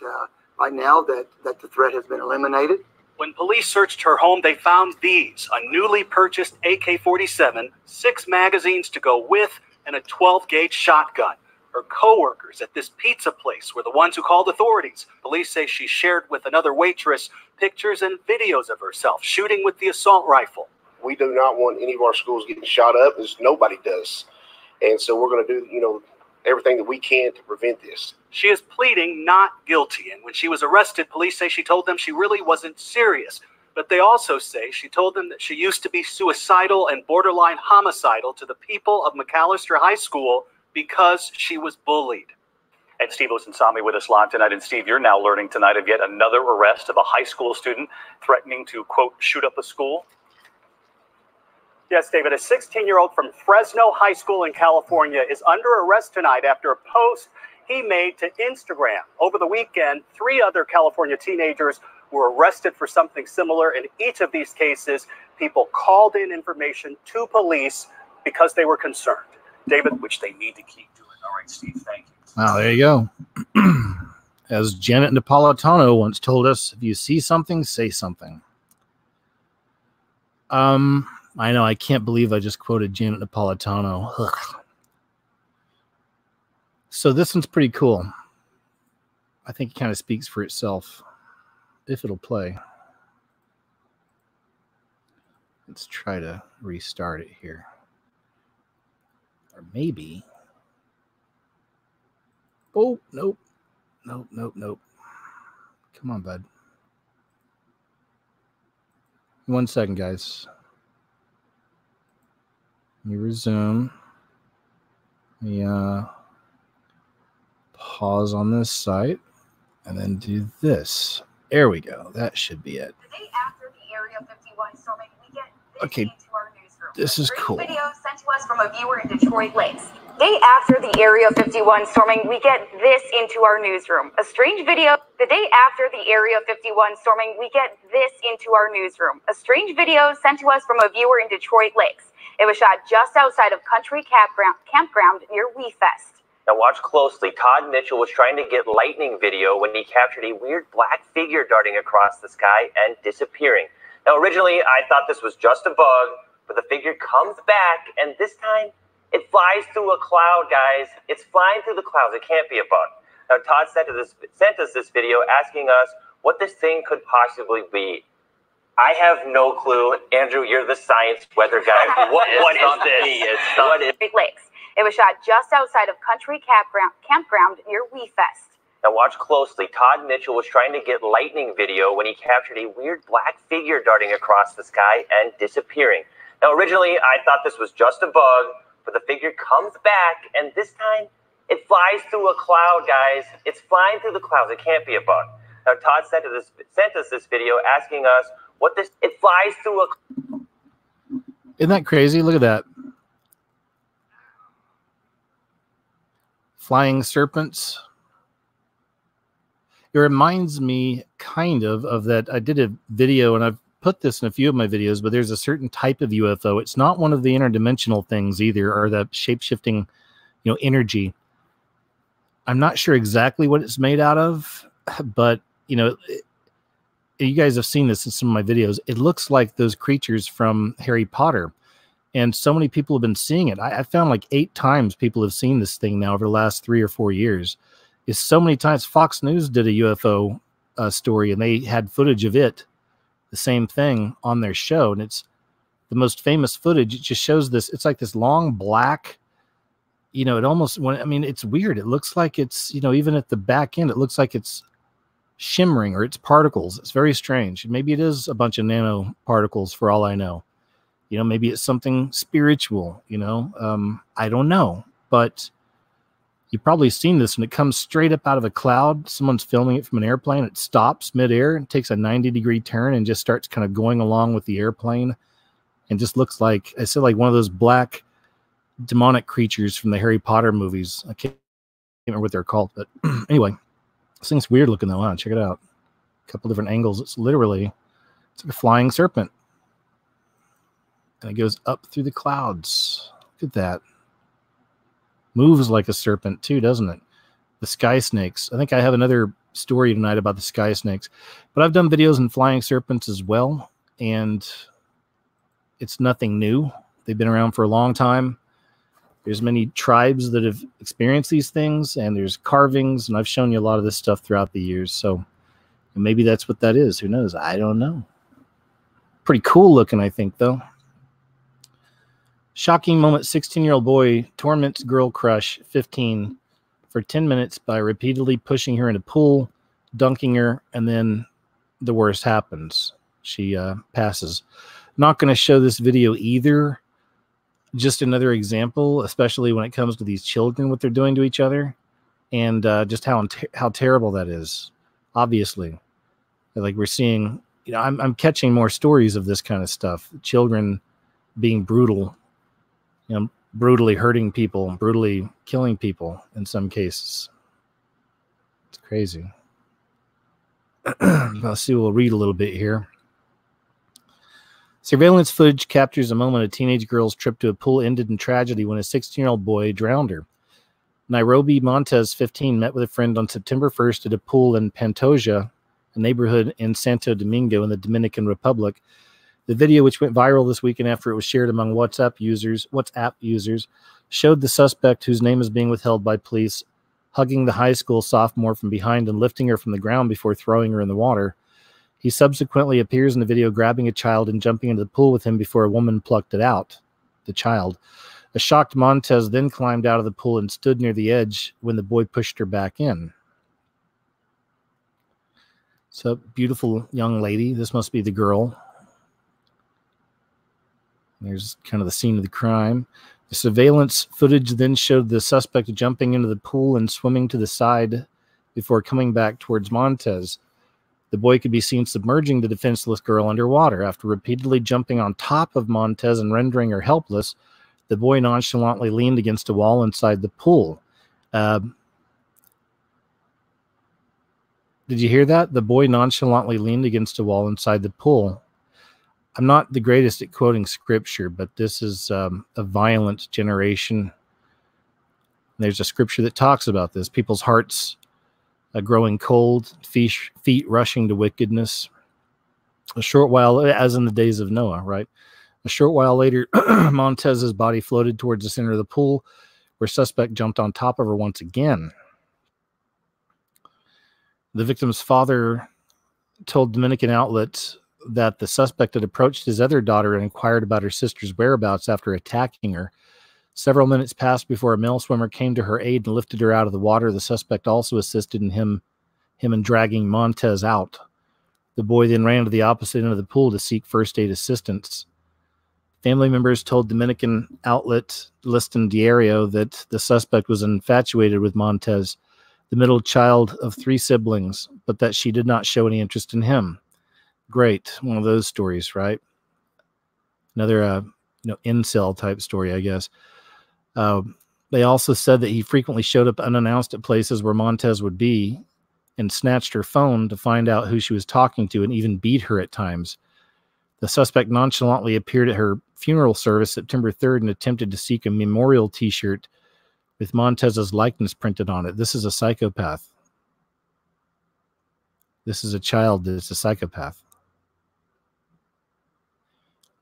right now that the threat has been eliminated. When police searched her home, they found these: a newly purchased AK-47, 6 magazines to go with, and a 12-gauge shotgun. Her co-workers at this pizza place were the ones who called authorities. Police say she shared with another waitress pictures and videos of herself shooting with the assault rifle. We do not want any of our schools getting shot up, as nobody does. And so we're going to do, you know, everything that we can to prevent this. She is pleading not guilty, and when she was arrested, police say she told them she really wasn't serious. But they also say she told them that she used to be suicidal and borderline homicidal to the people of McAlester High School because she was bullied. And Steve Osunsami with us live tonight. And Steve, you're now learning tonight of yet another arrest of a high school student threatening to, quote, shoot up a school. Yes, David, a 16-year-old from Fresno High School in California is under arrest tonight after a post he made to Instagram. Over the weekend, 3 other California teenagers were arrested for something similar. In each of these cases, people called in information to police because they were concerned. David, which they need to keep doing. All right, Steve, thank you. Well, there you go. As Janet Napolitano once told us, if you see something, say something. I know, I can't believe I just quoted Janet Napolitano. Ugh. So this one's pretty cool. I think it kind of speaks for itself, if it'll play. Let's try to restart it here. Or maybe. Oh, nope. Nope, nope, nope. Come on, bud. 1 second, guys. Let me resume. Let me pause on this site and then do this. There we go. That should be it. The day after the Area 51 storming, we get this Okay, into our newsroom. this is cool. Video sent to us from a viewer in Detroit Lakes. Day after the Area 51 storming, we get this into our newsroom. A strange video. The day after the Area 51 storming, we get this into our newsroom. A strange video sent to us from a viewer in Detroit Lakes. It was shot just outside of Country Campground near WeFest. Now watch closely. Todd Mitchell was trying to get lightning video when he captured a weird black figure darting across the sky and disappearing. Now originally I thought this was just a bug, but the figure comes back, and this time it flies through a cloud, guys. It's flying through the clouds. It can't be a bug. Now Todd sent us this video asking us what this thing could possibly be. I have no clue. Andrew, you're the science weather guy. What is this? What is Lakes. It was shot just outside of Country Campground near WeFest. Now watch closely. Todd Mitchell was trying to get lightning video when he captured a weird black figure darting across the sky and disappearing. Now originally I thought this was just a bug, but the figure comes back, and this time it flies through a cloud, guys. It's flying through the clouds. It can't be a bug. Now Todd sent us this video asking us what this. It flies through a. Isn't that crazy? Look at that. Flying serpents. It reminds me kind of that. I did a video and I've put this in a few of my videos, but there's a certain type of UFO. It's not one of the interdimensional things either, or the shape-shifting, energy. I'm not sure exactly what it's made out of, but, you guys have seen this in some of my videos. It looks like those creatures from Harry Potter. And so many people have been seeing it. I found like 8 times people have seen this thing now over the last 3 or 4 years. It's so many times. Fox News did a UFO story, and they had footage of it, the same thing, on their show. And it's the most famous footage. It just shows this. It's like this long black, it almost, it's weird. It looks like it's, even at the back end, it looks like it's shimmering, or it's particles. It's very strange. Maybe it is a bunch of nanoparticles for all I know. Maybe it's something spiritual, I don't know. But you've probably seen this, and it comes straight up out of a cloud. Someone's filming it from an airplane. It stops midair and takes a 90-degree turn and just starts kind of going along with the airplane, and just looks like, I said, like one of those black demonic creatures from the Harry Potter movies. I can't remember what they're called, but anyway, this thing's weird looking though. Check it out. A couple different angles. It's like a flying serpent, and it goes up through the clouds. Look at that. Moves like a serpent too, doesn't it? The sky snakes. I think I have another story tonight about the sky snakes, but I've done videos on flying serpents as well, and it's nothing new. They've been around for a long time. There's many tribes that have experienced these things, and there's carvings, and I've shown you a lot of this stuff throughout the years. So maybe that's what that is. Who knows? I don't know. Pretty cool looking, I think, though. Shocking moment. 16-year-old boy torments girl crush 15 for 10 minutes by repeatedly pushing her in a pool, dunking her, and then the worst happens. She passes. Not going to show this video either. Just another example, especially when it comes to these children, what they're doing to each other, and just how terrible that is. Obviously, like we're seeing, I'm catching more stories of this kind of stuff. Children being brutal, brutally hurting people, brutally killing people in some cases. It's crazy. Let's see. We'll read a little bit here. Surveillance footage captures a moment a teenage girl's trip to a pool ended in tragedy when a 16-year-old boy drowned her. Nairobi Montez, 15, met with a friend on September 1st at a pool in Pantoja, a neighborhood in Santo Domingo in the Dominican Republic. The video, which went viral this weekend after it was shared among WhatsApp users, showed the suspect, whose name is being withheld by police, hugging the high school sophomore from behind and lifting her from the ground before throwing her in the water. He subsequently appears in the video grabbing a child and jumping into the pool with him before a woman plucked it out, the child. A shocked Montez then climbed out of the pool and stood near the edge when the boy pushed her back in. So, beautiful young lady. This must be the girl. There's kind of the scene of the crime. The surveillance footage then showed the suspect jumping into the pool and swimming to the side before coming back towards Montez. The boy could be seen submerging the defenseless girl underwater. After repeatedly jumping on top of Montez and rendering her helpless, the boy nonchalantly leaned against a wall inside the pool. Did you hear that? The boy nonchalantly leaned against a wall inside the pool. I'm not the greatest at quoting scripture, but this is a violent generation. There's a scripture that talks about this. People's hearts growing cold, feet rushing to wickedness. A short while, as in the days of Noah, right? A short while later, Montez's body floated towards the center of the pool, where suspect jumped on top of her once again. The victim's father told Dominican outlets that the suspect had approached his other daughter and inquired about her sister's whereabouts after attacking her. Several minutes passed before a male swimmer came to her aid and lifted her out of the water. The suspect also assisted in him in dragging Montez out. The boy then ran to the opposite end of the pool to seek first aid assistance. Family members told Dominican outlet Liston Diario that the suspect was infatuated with Montez, the middle child of 3 siblings, but that she did not show any interest in him. Great. One of those stories, right? Another, incel type story, I guess. They also said that he frequently showed up unannounced at places where Montez would be and snatched her phone to find out who she was talking to and even beat her at times. The suspect nonchalantly appeared at her funeral service September 3rd and attempted to seek a memorial T-shirt with Montez's likeness printed on it. This is a psychopath. This is a child that's a psychopath.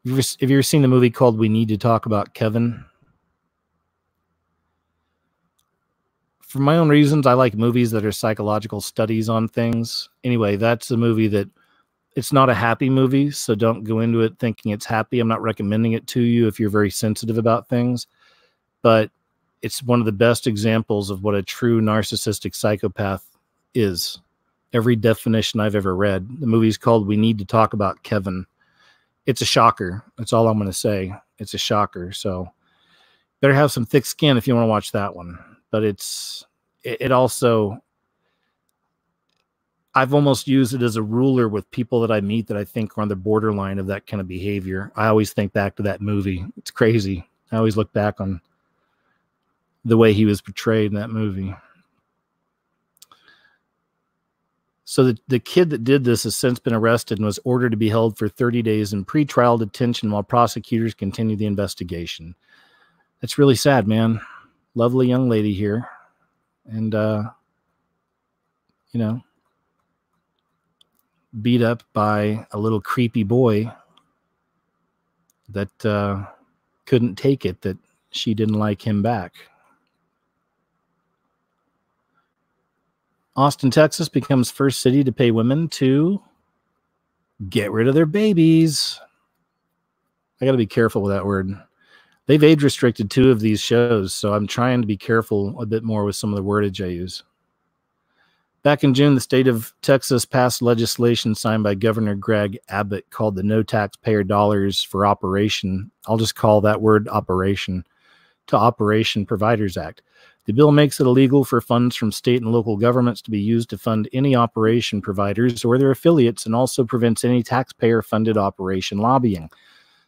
Have you ever seen the movie called We Need to Talk About Kevin? For my own reasons, I like movies that are psychological studies on things. Anyway, that's a movie that it's not a happy movie, so don't go into it thinking it's happy. I'm not recommending it to you if you're very sensitive about things, but it's one of the best examples of what a true narcissistic psychopath is. Every definition I've ever read. The movie's called We Need to Talk About Kevin. It's a shocker. That's all I'm going to say. It's a shocker. So better have some thick skin if you want to watch that one. But it also, I've almost used it as a ruler with people that I meet that I think are on the borderline of that kind of behavior. I always think back to that movie. It's crazy. I always look back on the way he was portrayed in that movie. So the kid that did this has since been arrested and was ordered to be held for 30 days in pretrial detention while prosecutors continue the investigation. That's really sad, man. Lovely young lady here. And, you know, beat up by a little creepy boy that couldn't take it, that she didn't like him back. Austin, Texas becomes first city to pay women to get rid of their babies. I got to be careful with that word. They've age restricted 2 of these shows, so I'm trying to be careful a bit more with some of the wordage I use. Back in June, the state of Texas passed legislation signed by Governor Greg Abbott called the No Taxpayer Dollars for Operation. I'll just call that word operation to Operation Providers Act. The bill makes it illegal for funds from state and local governments to be used to fund any operation providers or their affiliates, and also prevents any taxpayer-funded operation lobbying.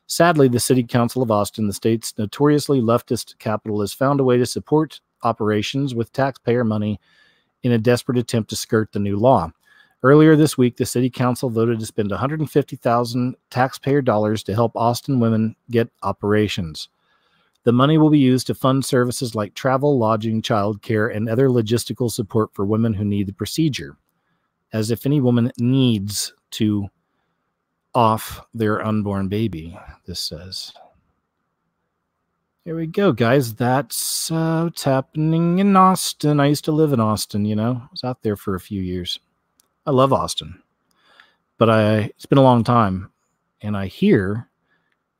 Sadly, the City Council of Austin, the state's notoriously leftist capital, has found a way to support operations with taxpayer money in a desperate attempt to skirt the new law. Earlier this week, the City Council voted to spend $150,000 taxpayer dollars to help Austin women get operations. The money will be used to fund services like travel, lodging, childcare, and other logistical support for women who need the procedure. As if any woman needs to off their unborn baby, this says. Here we go, guys. That's what's happening in Austin. I used to live in Austin, you know. I was out there for a few years. I love Austin. But it's been a long time. And I hear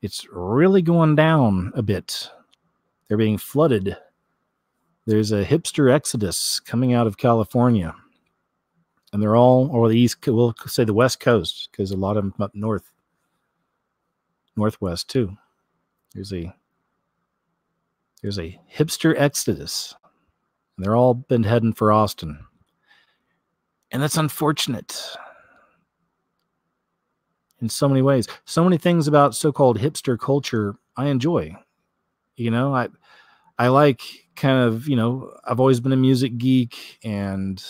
it's really going down a bit. They're being flooded. There's a hipster exodus coming out of California. And they're all, or the east, we'll say the West Coast, because a lot of them up north, northwest too. There's a hipster exodus. And they're all been heading for Austin. And that's unfortunate in so many ways. So many things about so-called hipster culture I enjoy. You know, I like kind of, you know, I've always been a music geek, and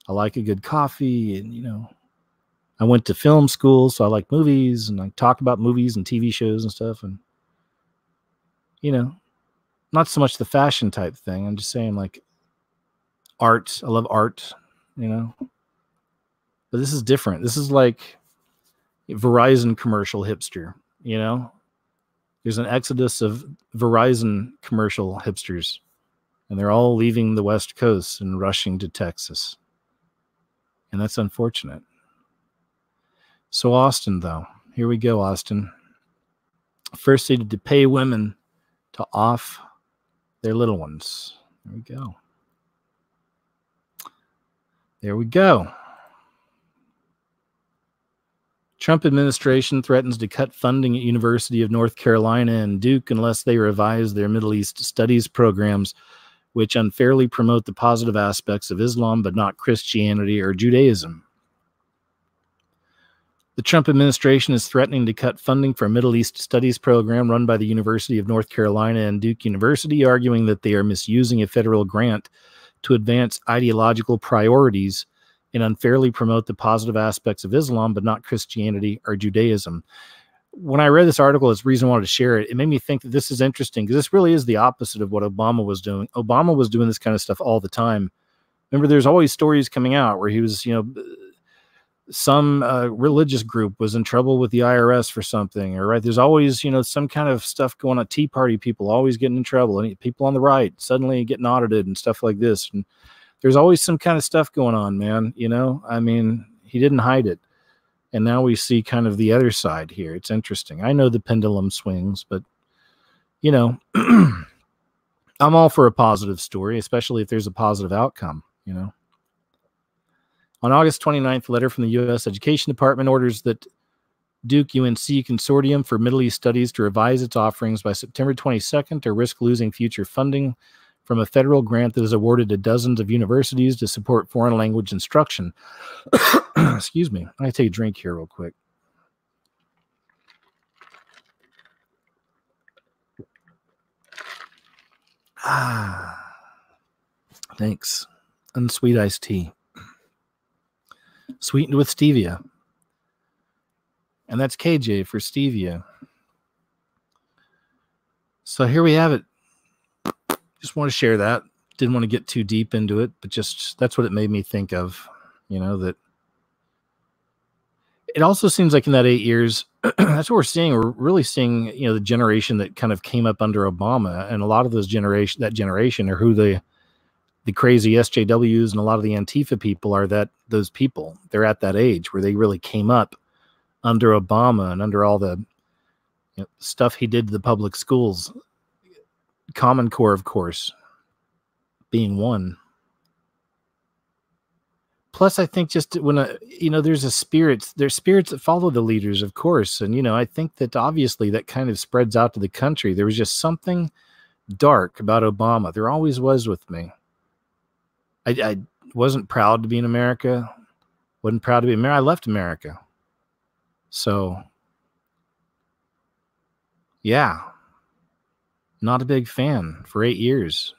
I like a good coffee, and, you know, I went to film school, so I like movies, and I talk about movies and TV shows and stuff. And, you know, not so much the fashion type thing. I'm just saying, like, art. I love art, you know. But this is different. This is like a Verizon commercial hipster, you know. There's an exodus of Verizon commercial hipsters, and they're all leaving the West Coast and rushing to Texas. And that's unfortunate. So Austin, though, here we go, Austin. First city to pay women to off their little ones. There we go. There we go. Trump administration threatens to cut funding at University of North Carolina and Duke unless they revise their Middle East studies programs, which unfairly promote the positive aspects of Islam but not Christianity or Judaism. The Trump administration is threatening to cut funding for a Middle East studies program run by the University of North Carolina and Duke University, arguing that they are misusing a federal grant to advance ideological priorities and unfairly promote the positive aspects of Islam, but not Christianity or Judaism. When I read this article, it's the reason I wanted to share it. It made me think that this is interesting because this really is the opposite of what Obama was doing. Obama was doing this kind of stuff all the time. Remember, there's always stories coming out where he was, some religious group was in trouble with the IRS for something, or right. There's always, some kind of stuff going on. Tea Party people always getting in trouble, and people on the right suddenly getting audited and stuff like this. And there's always some kind of stuff going on, man. I mean, he didn't hide it. And now we see kind of the other side here. It's interesting. I know the pendulum swings, but, I'm all for a positive story, especially if there's a positive outcome, On August 29th, a letter from the U.S. Education Department orders that Duke UNC Consortium for Middle East Studies to revise its offerings by September 22nd or risk losing future funding from a federal grant that is awarded to dozens of universities to support foreign language instruction. Excuse me. I take a drink here real quick. Thanks. Unsweet iced tea. Sweetened with stevia. And that's KJ for stevia. So here we have it. Just want to share that. Didn't want to get too deep into it, but just that's what it made me think of, that it also seems like in that 8 years, that's what we're seeing. We're really seeing, the generation that kind of came up under Obama, and a lot of that generation are who the crazy SJWs and a lot of the Antifa people are, those people. They're at that age where they really came up under Obama and under all the stuff he did to the public schools. Common Core, of course, being one. Plus, I think just when, there's spirits that follow the leaders, of course. And, I think that obviously that kind of spreads out to the country. There was just something dark about Obama. There always was with me. I wasn't proud to be in America. Wasn't proud to be America. I left America. So, yeah. Not a big fan for 8 years.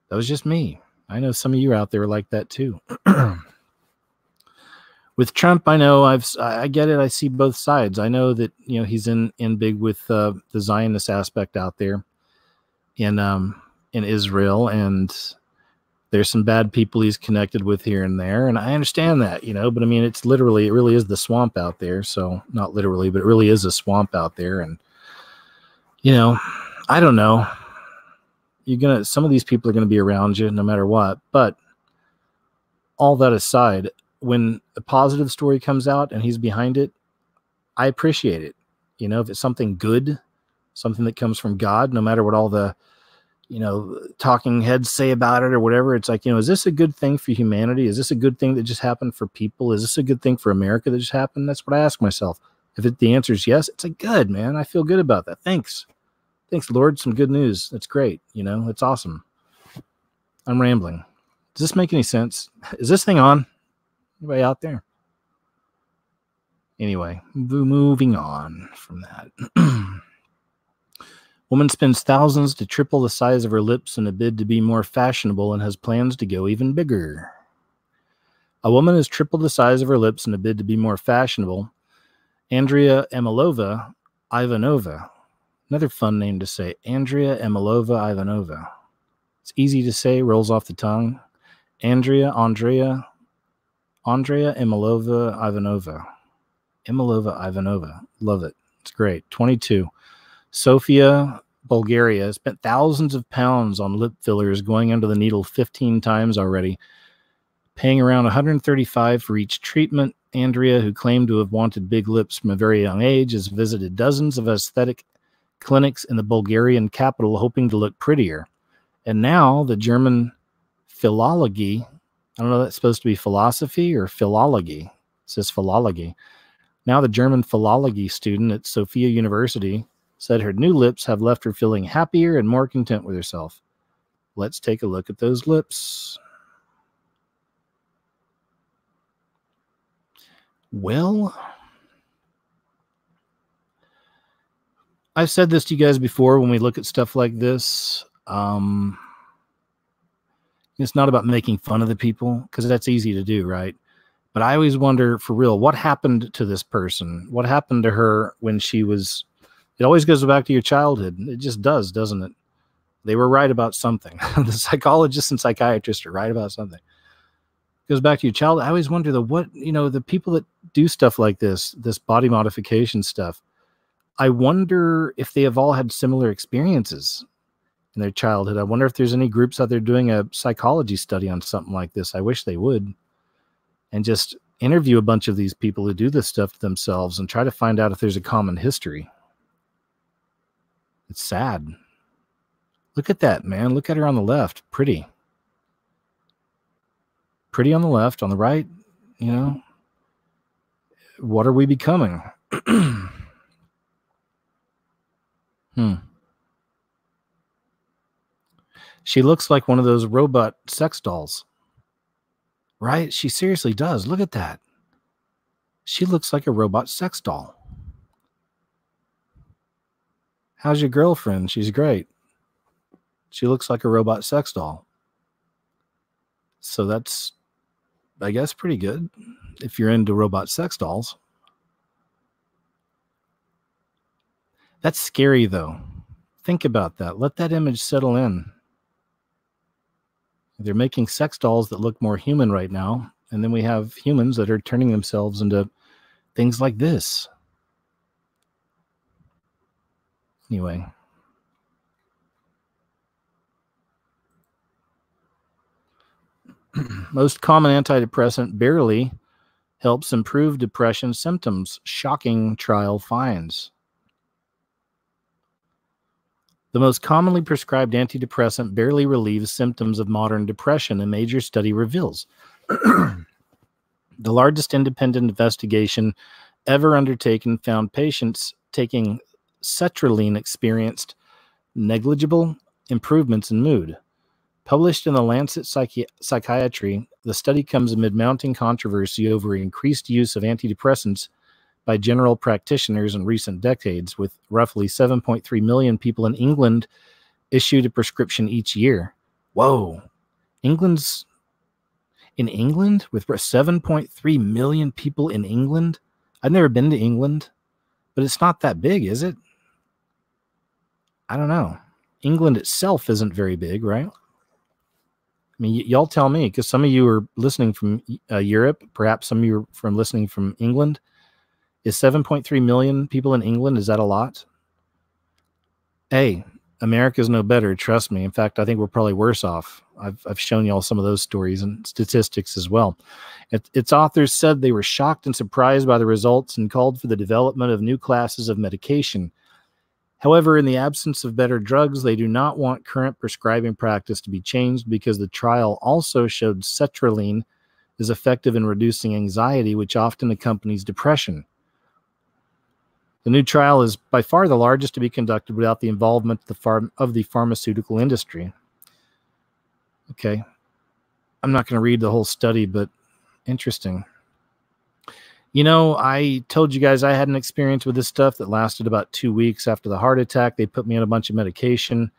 That was just me. I know some of you out there like that too. With Trump, I know I get it. I see both sides. I know that, he's in big with the Zionist aspect out there in Israel, and there's some bad people he's connected with here and there. And I understand that, but I mean, it really is the swamp out there. So not literally, but it really is a swamp out there. And, I don't know. Some of these people are going to be around you no matter what. But all that aside, when a positive story comes out and he's behind it, I appreciate it. If it's something good, something that comes from God, no matter what all the, talking heads say about it or whatever, it's like, is this a good thing for humanity? Is this a good thing that just happened for people? Is this a good thing for America that just happened? That's what I ask myself. If the answer is yes, it's like, good, man. I feel good about that. Thanks. Thanks, Lord. Some good news. That's great. It's awesome. I'm rambling. Does this make any sense? Is this thing on? Anybody out there? Anyway, moving on from that. Woman spends thousands to triple the size of her lips in a bid to be more fashionable and has plans to go even bigger. A woman has tripled the size of her lips in a bid to be more fashionable. Andrea Emilova Ivanova. Another fun name to say. Andrea Emilova Ivanova. It's easy to say, rolls off the tongue. Andrea Emilova Ivanova. Emilova Ivanova. Love it. It's great. 22. Sofia, Bulgaria, spent thousands of pounds on lip fillers, going under the needle 15 times already, paying around $135 for each treatment. Andrea, who claimed to have wanted big lips from a very young age, has visited dozens of aesthetic clinics in the Bulgarian capital hoping to look prettier. And now the German philology, I don't know if that's supposed to be philosophy or philology. It says philology. Now the German philology student at Sofia University said her new lips have left her feeling happier and more content with herself. Let's take a look at those lips. Well, I've said this to you guys before when we look at stuff like this. It's not about making fun of the people, because that's easy to do, right? But I always wonder, for real, what happened to this person? What happened to her when she was... It always goes back to your childhood. It just does, doesn't it? They were right about something. The psychologists and psychiatrists are right about something. It goes back to your childhood. I always wonder, the people that do stuff like this body modification stuff, I wonder if they have all had similar experiences in their childhood. I wonder if there's any groups out there doing a psychology study on something like this. I wish they would. And just interview a bunch of these people who do this stuff to themselves and try to find out if there's a common history. It's sad. Look at that, man. Look at her on the left. Pretty. Pretty on the left. On the right, what are we becoming? She looks like one of those robot sex dolls. Right? She seriously does. Look at that. She looks like a robot sex doll. How's your girlfriend? She's great. She looks like a robot sex doll. So that's, I guess, pretty good if you're into robot sex dolls. That's scary, though. Think about that. Let that image settle in. They're making sex dolls that look more human right now, and then we have humans that are turning themselves into things like this. Anyway. Most common antidepressant barely helps improve depression symptoms. Shocking trial finds. The most commonly prescribed antidepressant barely relieves symptoms of modern depression, a major study reveals. The largest independent investigation ever undertaken found patients taking sertraline experienced negligible improvements in mood. Published in the Lancet Psychiatry, the study comes amid mounting controversy over increased use of antidepressants by general practitioners in recent decades, with roughly 7.3 million people in England issued a prescription each year. Whoa. England's in England with 7.3 million people in England? I've never been to England, but it's not that big, is it? I don't know. England itself isn't very big, right? I mean, y'all tell me, because some of you are listening from Europe, perhaps some of you are from listening from England. Is 7.3 million people in England, is that a lot? Hey, America's no better, trust me. In fact, I think we're probably worse off. I've shown y'all some of those stories and statistics as well. Its authors said they were shocked and surprised by the results and called for the development of new classes of medication. However, in the absence of better drugs, they do not want current prescribing practice to be changed because the trial also showed sertraline is effective in reducing anxiety, which often accompanies depression. The new trial is by far the largest to be conducted without the involvement of the pharmaceutical industry. Okay. I'm not going to read the whole study, but interesting. I told you guys I had an experience with this stuff that lasted about 2 weeks after the heart attack. They put me on a bunch of medication.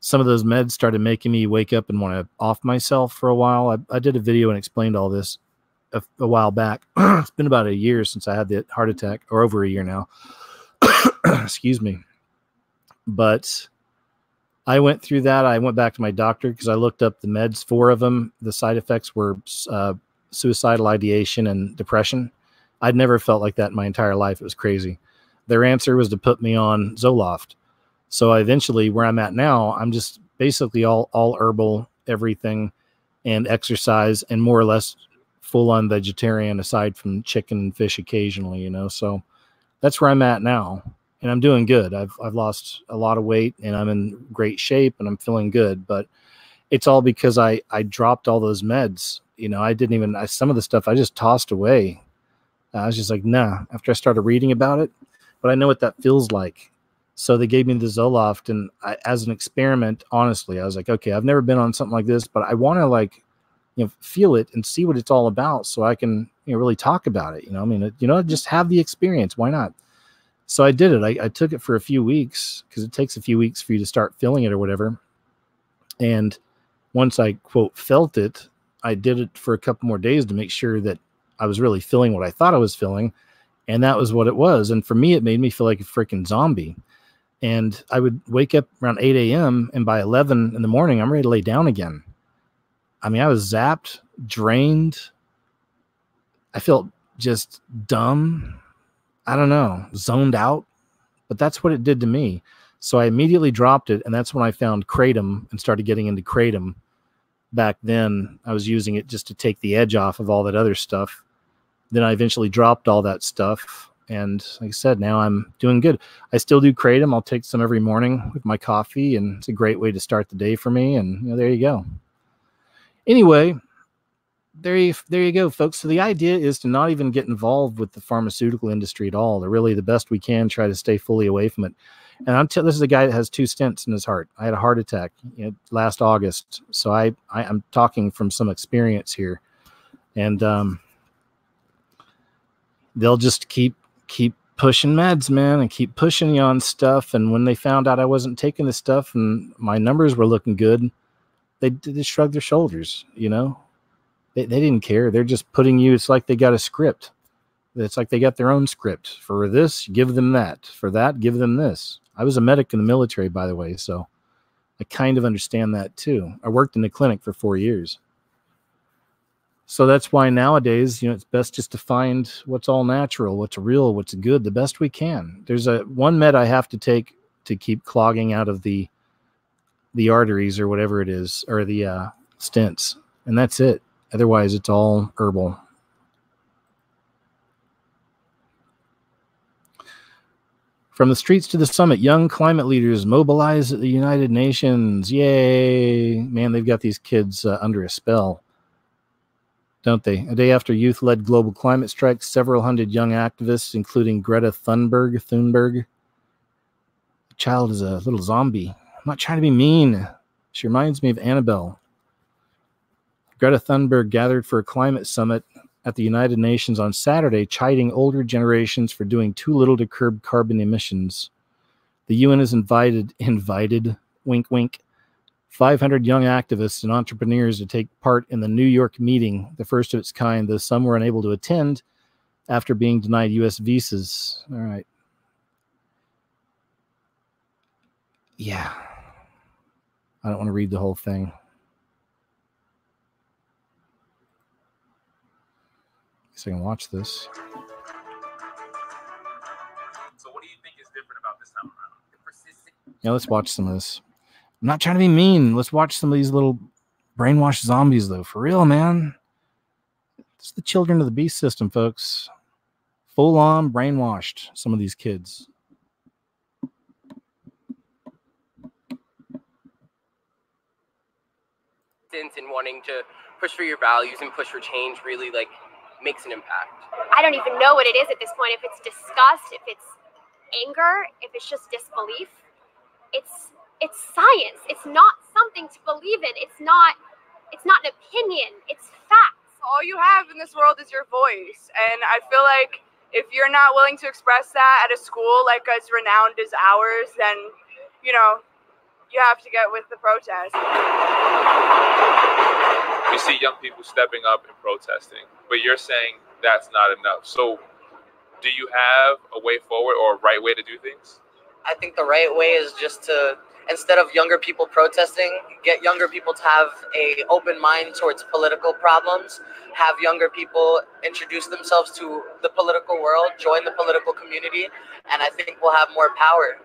Some of those meds started making me wake up and want to off myself for a while. I did a video and explained all this a while back. It's been about a year since I had the heart attack, or over a year now. Excuse me. But I went through that. I went back to my doctor because I looked up the meds, 4 of them. The side effects were suicidal ideation and depression. I'd never felt like that in my entire life. It was crazy. Their answer was to put me on Zoloft. So I eventually, where I'm at now, I'm just basically all herbal, everything, and exercise, and more or less full-on vegetarian aside from chicken and fish occasionally, So that's where I'm at now, and I'm doing good. I've lost a lot of weight, and I'm in great shape, and I'm feeling good. But it's all because I dropped all those meds. I didn't even, some of the stuff I just tossed away. I was just like, nah, after I started reading about it. But I know what that feels like. So they gave me the Zoloft, and as an experiment, honestly, I was like, okay, I've never been on something like this, but I want to feel it and see what it's all about so I can really talk about it. Just have the experience. Why not? So I did it. I took it for a few weeks because it takes a few weeks for you to start feeling it or whatever. And once I, quote, felt it, I did it for a couple more days to make sure that I was really feeling what I thought I was feeling. And that was what it was. And for me, it made me feel like a freaking zombie. And I would wake up around 8 a.m. and by 11 in the morning, I'm ready to lay down again. I mean, I was zapped, drained. I felt just dumb. I don't know, zoned out. But that's what it did to me. So I immediately dropped it. And that's when I found Kratom and started getting into Kratom. Back then, I was using it just to take the edge off of all that other stuff. Then I eventually dropped all that stuff. And like I said, now I'm doing good. I still do Kratom. I'll take some every morning with my coffee. And it's a great way to start the day for me. And there you go. Anyway, there you go, folks. So the idea is to not even get involved with the pharmaceutical industry at all. They're really the best we can, try to stay fully away from it. And this is a guy that has 2 stents in his heart. I had a heart attack last August. So I'm talking from some experience here. And they'll just keep pushing meds, man, and keep pushing you on stuff. And when they found out I wasn't taking this stuff and my numbers were looking good, they shrugged their shoulders, you know. They didn't care. They're just putting you, it's like they got a script. It's like they got their own script. For this, give them that. For that, give them this. I was a medic in the military, by the way, so I kind of understand that too. I worked in the clinic for 4 years. So that's why nowadays, it's best just to find what's all natural, what's real, what's good, the best we can. There's one med I have to take to keep clogging out of the arteries or whatever it is, or the stents, and that's it. Otherwise, it's all herbal. From the streets to the summit, young climate leaders mobilize at the United Nations. Yay! Man, they've got these kids under a spell, don't they? A day after youth-led global climate strikes, several hundred young activists, including Greta Thunberg. The child is a little zombie. I'm not trying to be mean. She reminds me of Annabelle. Greta Thunberg gathered for a climate summit at the United Nations on Saturday, chiding older generations for doing too little to curb carbon emissions. The UN has invited, wink, wink, 500 young activists and entrepreneurs to take part in the New York meeting, the first of its kind, though some were unable to attend after being denied U.S. visas. All right. Yeah. I don't want to read the whole thing. So I can watch this. So what do you think is different about this time around? Yeah, let's watch some of this. I'm not trying to be mean. Let's watch some of these little brainwashed zombies, though. For real, man. It's the children of the beast system, folks. Full on brainwashed, some of these kids. And wanting to push for your values and push for change really makes an impact. I don't even know what it is at this point. If it's disgust, if it's anger, if it's just disbelief, it's science. It's not something to believe in. It's not an opinion. It's facts. All you have in this world is your voice, and I feel like if you're not willing to express that at a school like as renowned as ours, then you have to get with the protest. We see young people stepping up and protesting, but you're saying that's not enough. So do you have a way forward or a right way to do things? I think the right way is just to, instead of younger people protesting, get younger people to have an open mind towards political problems, have younger people introduce themselves to the political world, join the political community, and I think we'll have more power.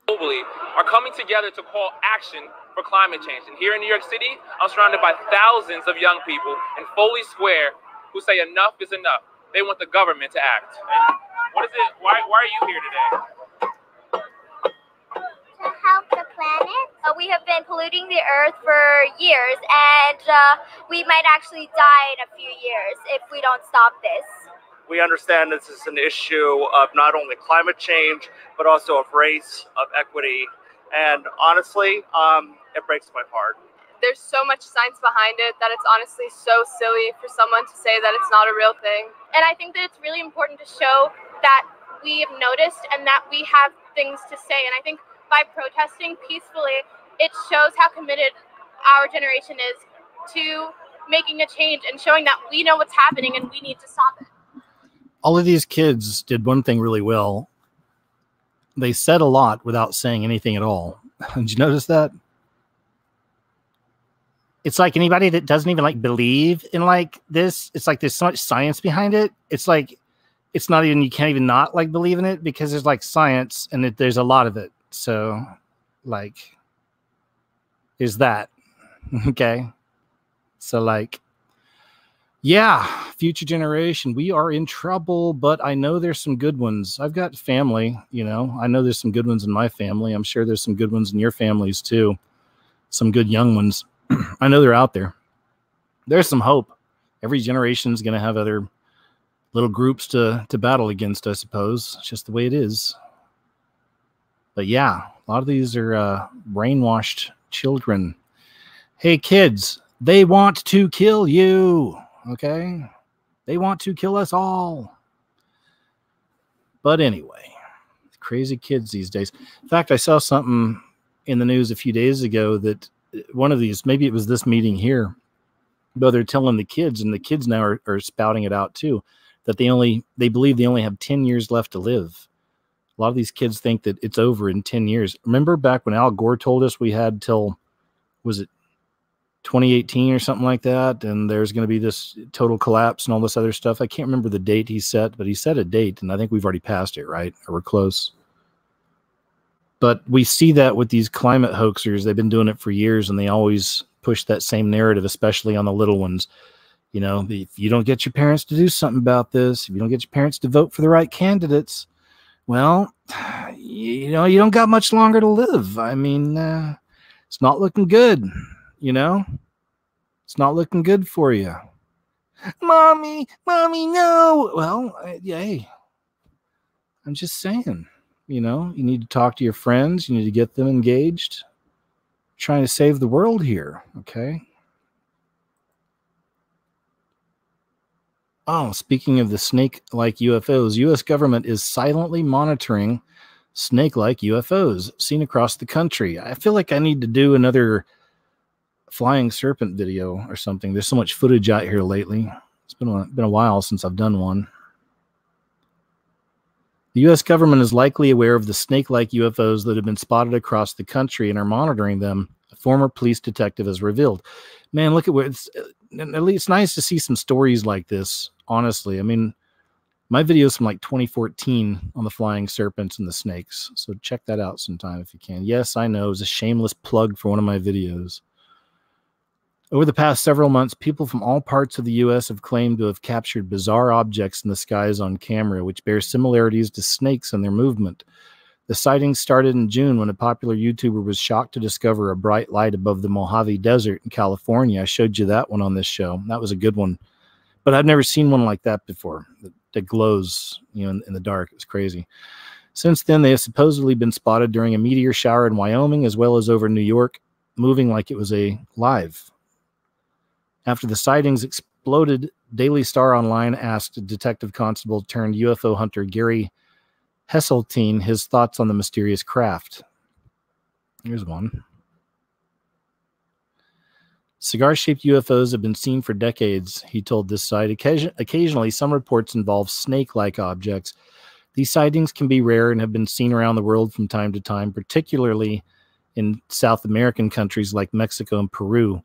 Globally are coming together to call action for climate change. And here in New York City, I'm surrounded by thousands of young people in Foley Square who say enough is enough. They want the government to act. And what is it? Why are you here today? To help the planet. We have been polluting the earth for years, and we might actually die in a few years if we don't stop this. We understand this is an issue of not only climate change, but also of race, of equity. And honestly, it breaks my heart. there's so much science behind it that it's honestly so silly for someone to say that it's not a real thing. And I think that it's really important to show that we've noticed and that we have things to say. And I think by protesting peacefully, it shows how committed our generation is to making a change and showing that we know what's happening and we need to stop it. All of these kids did one thing really well. They said a lot without saying anything at all. Did you notice that? It's like anybody that doesn't even like believe in like this, it's like there's so much science behind it. It's like, it's not even, you can't even not like believe in it because there's like science and there's a lot of it. So like, is that okay? So like, yeah, future generation, we are in trouble, but I know there's some good ones. I've got family, you know, I know there's some good ones in my family. I'm sure there's some good ones in your families too. Some good young ones. I know they're out there. There's some hope. Every generation is going to have other little groups to battle against, I suppose. It's just the way it is. But yeah, a lot of these are brainwashed children. Hey, kids, they want to kill you. Okay? They want to kill us all. But anyway, crazy kids these days. In fact, I saw something in the news a few days ago that one of these, maybe it was this meeting here, but they're telling the kids, and the kids now are spouting it out too, that they believe they only have 10 years left to live. A lot of these kids think that it's over in 10 years. Remember back when Al Gore told us we had till, was it 2018 or something like that, and there's going to be this total collapse and all this other stuff? I can't remember the date he set, but he set a date, and I think we've already passed it, right? Or we're close. But we see that with these climate hoaxers. They've been doing it for years, and they always push that same narrative, especially on the little ones. You know, if you don't get your parents to do something about this, if you don't get your parents to vote for the right candidates, well, you know, you don't got much longer to live. I mean, it's not looking good, you know? It's not looking good for you. Mommy, no. Well, hey, I'm just saying. You know, you need to talk to your friends. You need to get them engaged. Trying to save the world here, okay? Oh, speaking of the snake-like UFOs, U.S. government is silently monitoring snake-like UFOs seen across the country. I feel like I need to do another flying serpent video or something. There's so much footage out here lately. It's been a while since I've done one. The U.S. government is likely aware of the snake-like UFOs that have been spotted across the country and are monitoring them, a former police detective has revealed. Man, look at where it's nice to see some stories like this, honestly. I mean, my video's from like 2014 on the flying serpents and the snakes, so check that out sometime if you can. Yes, I know, it was a shameless plug for one of my videos. Over the past several months, people from all parts of the U.S. have claimed to have captured bizarre objects in the skies on camera, which bear similarities to snakes and their movement. The sightings started in June when a popular YouTuber was shocked to discover a bright light above the Mojave Desert in California. I showed you that one on this show. That was a good one. But I've never seen one like that before, that glows, you know, in the dark. It's crazy. Since then, they have supposedly been spotted during a meteor shower in Wyoming, as well as over New York, moving like it was live. After the sightings exploded, Daily Star Online asked Detective Constable turned UFO hunter Gary Hesseltine his thoughts on the mysterious craft. Here's one. Cigar-shaped UFOs have been seen for decades, he told this site. Occasionally, some reports involve snake-like objects. These sightings can be rare and have been seen around the world from time to time, particularly in South American countries like Mexico and Peru.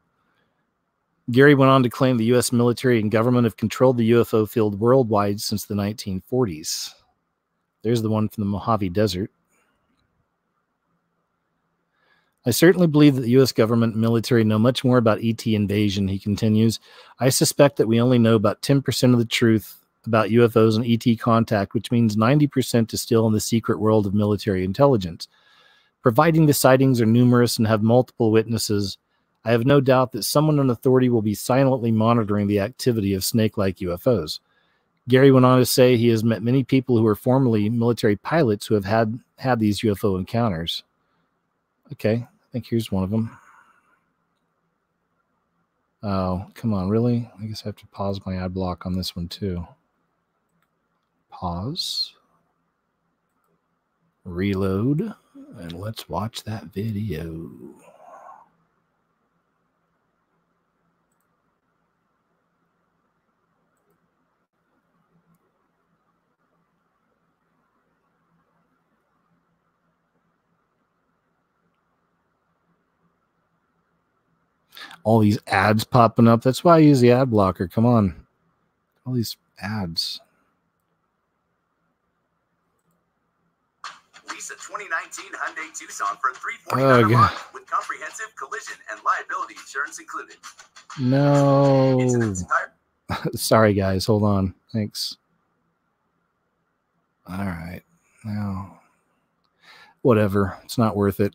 Gary went on to claim the U.S. military and government have controlled the UFO field worldwide since the 1940s. There's the one from the Mojave Desert. I certainly believe that the U.S. government and military know much more about ET invasion, he continues. I suspect that we only know about 10% of the truth about UFOs and ET contact, which means 90% is still in the secret world of military intelligence. Providing the sightings are numerous and have multiple witnesses, I have no doubt that someone in authority will be silently monitoring the activity of snake-like UFOs. Gary went on to say he has met many people who are formerly military pilots who have had these UFO encounters. Okay, I think here's one of them. Oh, come on, really? I guess I have to pause my ad block on this one too. Pause. Reload. And let's watch that video. All these ads popping up. That's why I use the ad blocker. Come on. All these ads. Lease a 2019 Hyundai Tucson for $349 a month with comprehensive collision and liability insurance included. No. Sorry, guys. Hold on. Thanks. All right. Now, whatever. It's not worth it.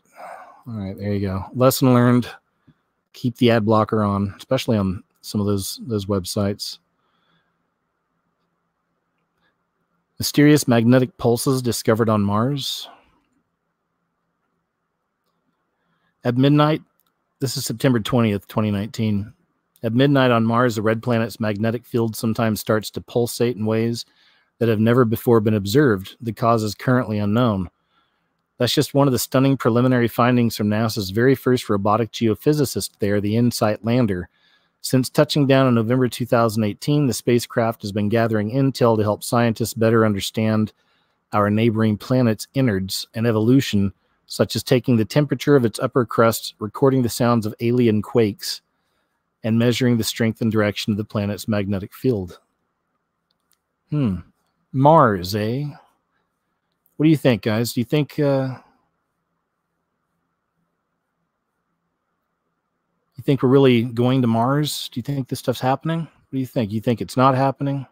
All right. There you go. Lesson learned. Keep the ad blocker on, especially on some of those websites. Mysterious magnetic pulses discovered on Mars. At midnight, this is September 20th, 2019. At midnight on Mars, the red planet's magnetic field sometimes starts to pulsate in ways that have never before been observed. The cause is currently unknown. That's just one of the stunning preliminary findings from NASA's very first robotic geophysicist there, the InSight lander. Since touching down in November 2018, the spacecraft has been gathering intel to help scientists better understand our neighboring planet's innards and evolution, such as taking the temperature of its upper crust, recording the sounds of alien quakes, and measuring the strength and direction of the planet's magnetic field. Mars, eh? What do you think, guys? Do you think we're really going to Mars? Do you think this stuff's happening? What do you think? You think it's not happening?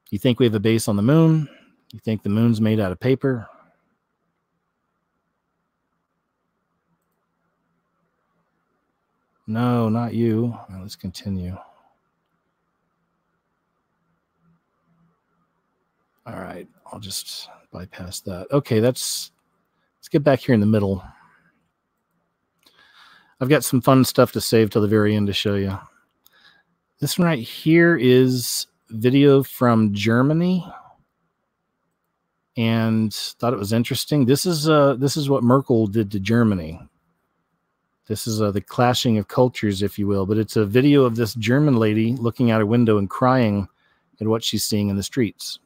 You think we have a base on the moon? You think the moon's made out of paper? No, not you. Well, let's continue. All right, I'll just bypass that. Okay, let's get back here in the middle. I've got some fun stuff to save till the very end to show you. This one right here is video from Germany, and thought it was interesting. This is what Merkel did to Germany. This is the clashing of cultures, if you will. But it's a video of this German lady looking out her window and crying at what she's seeing in the streets.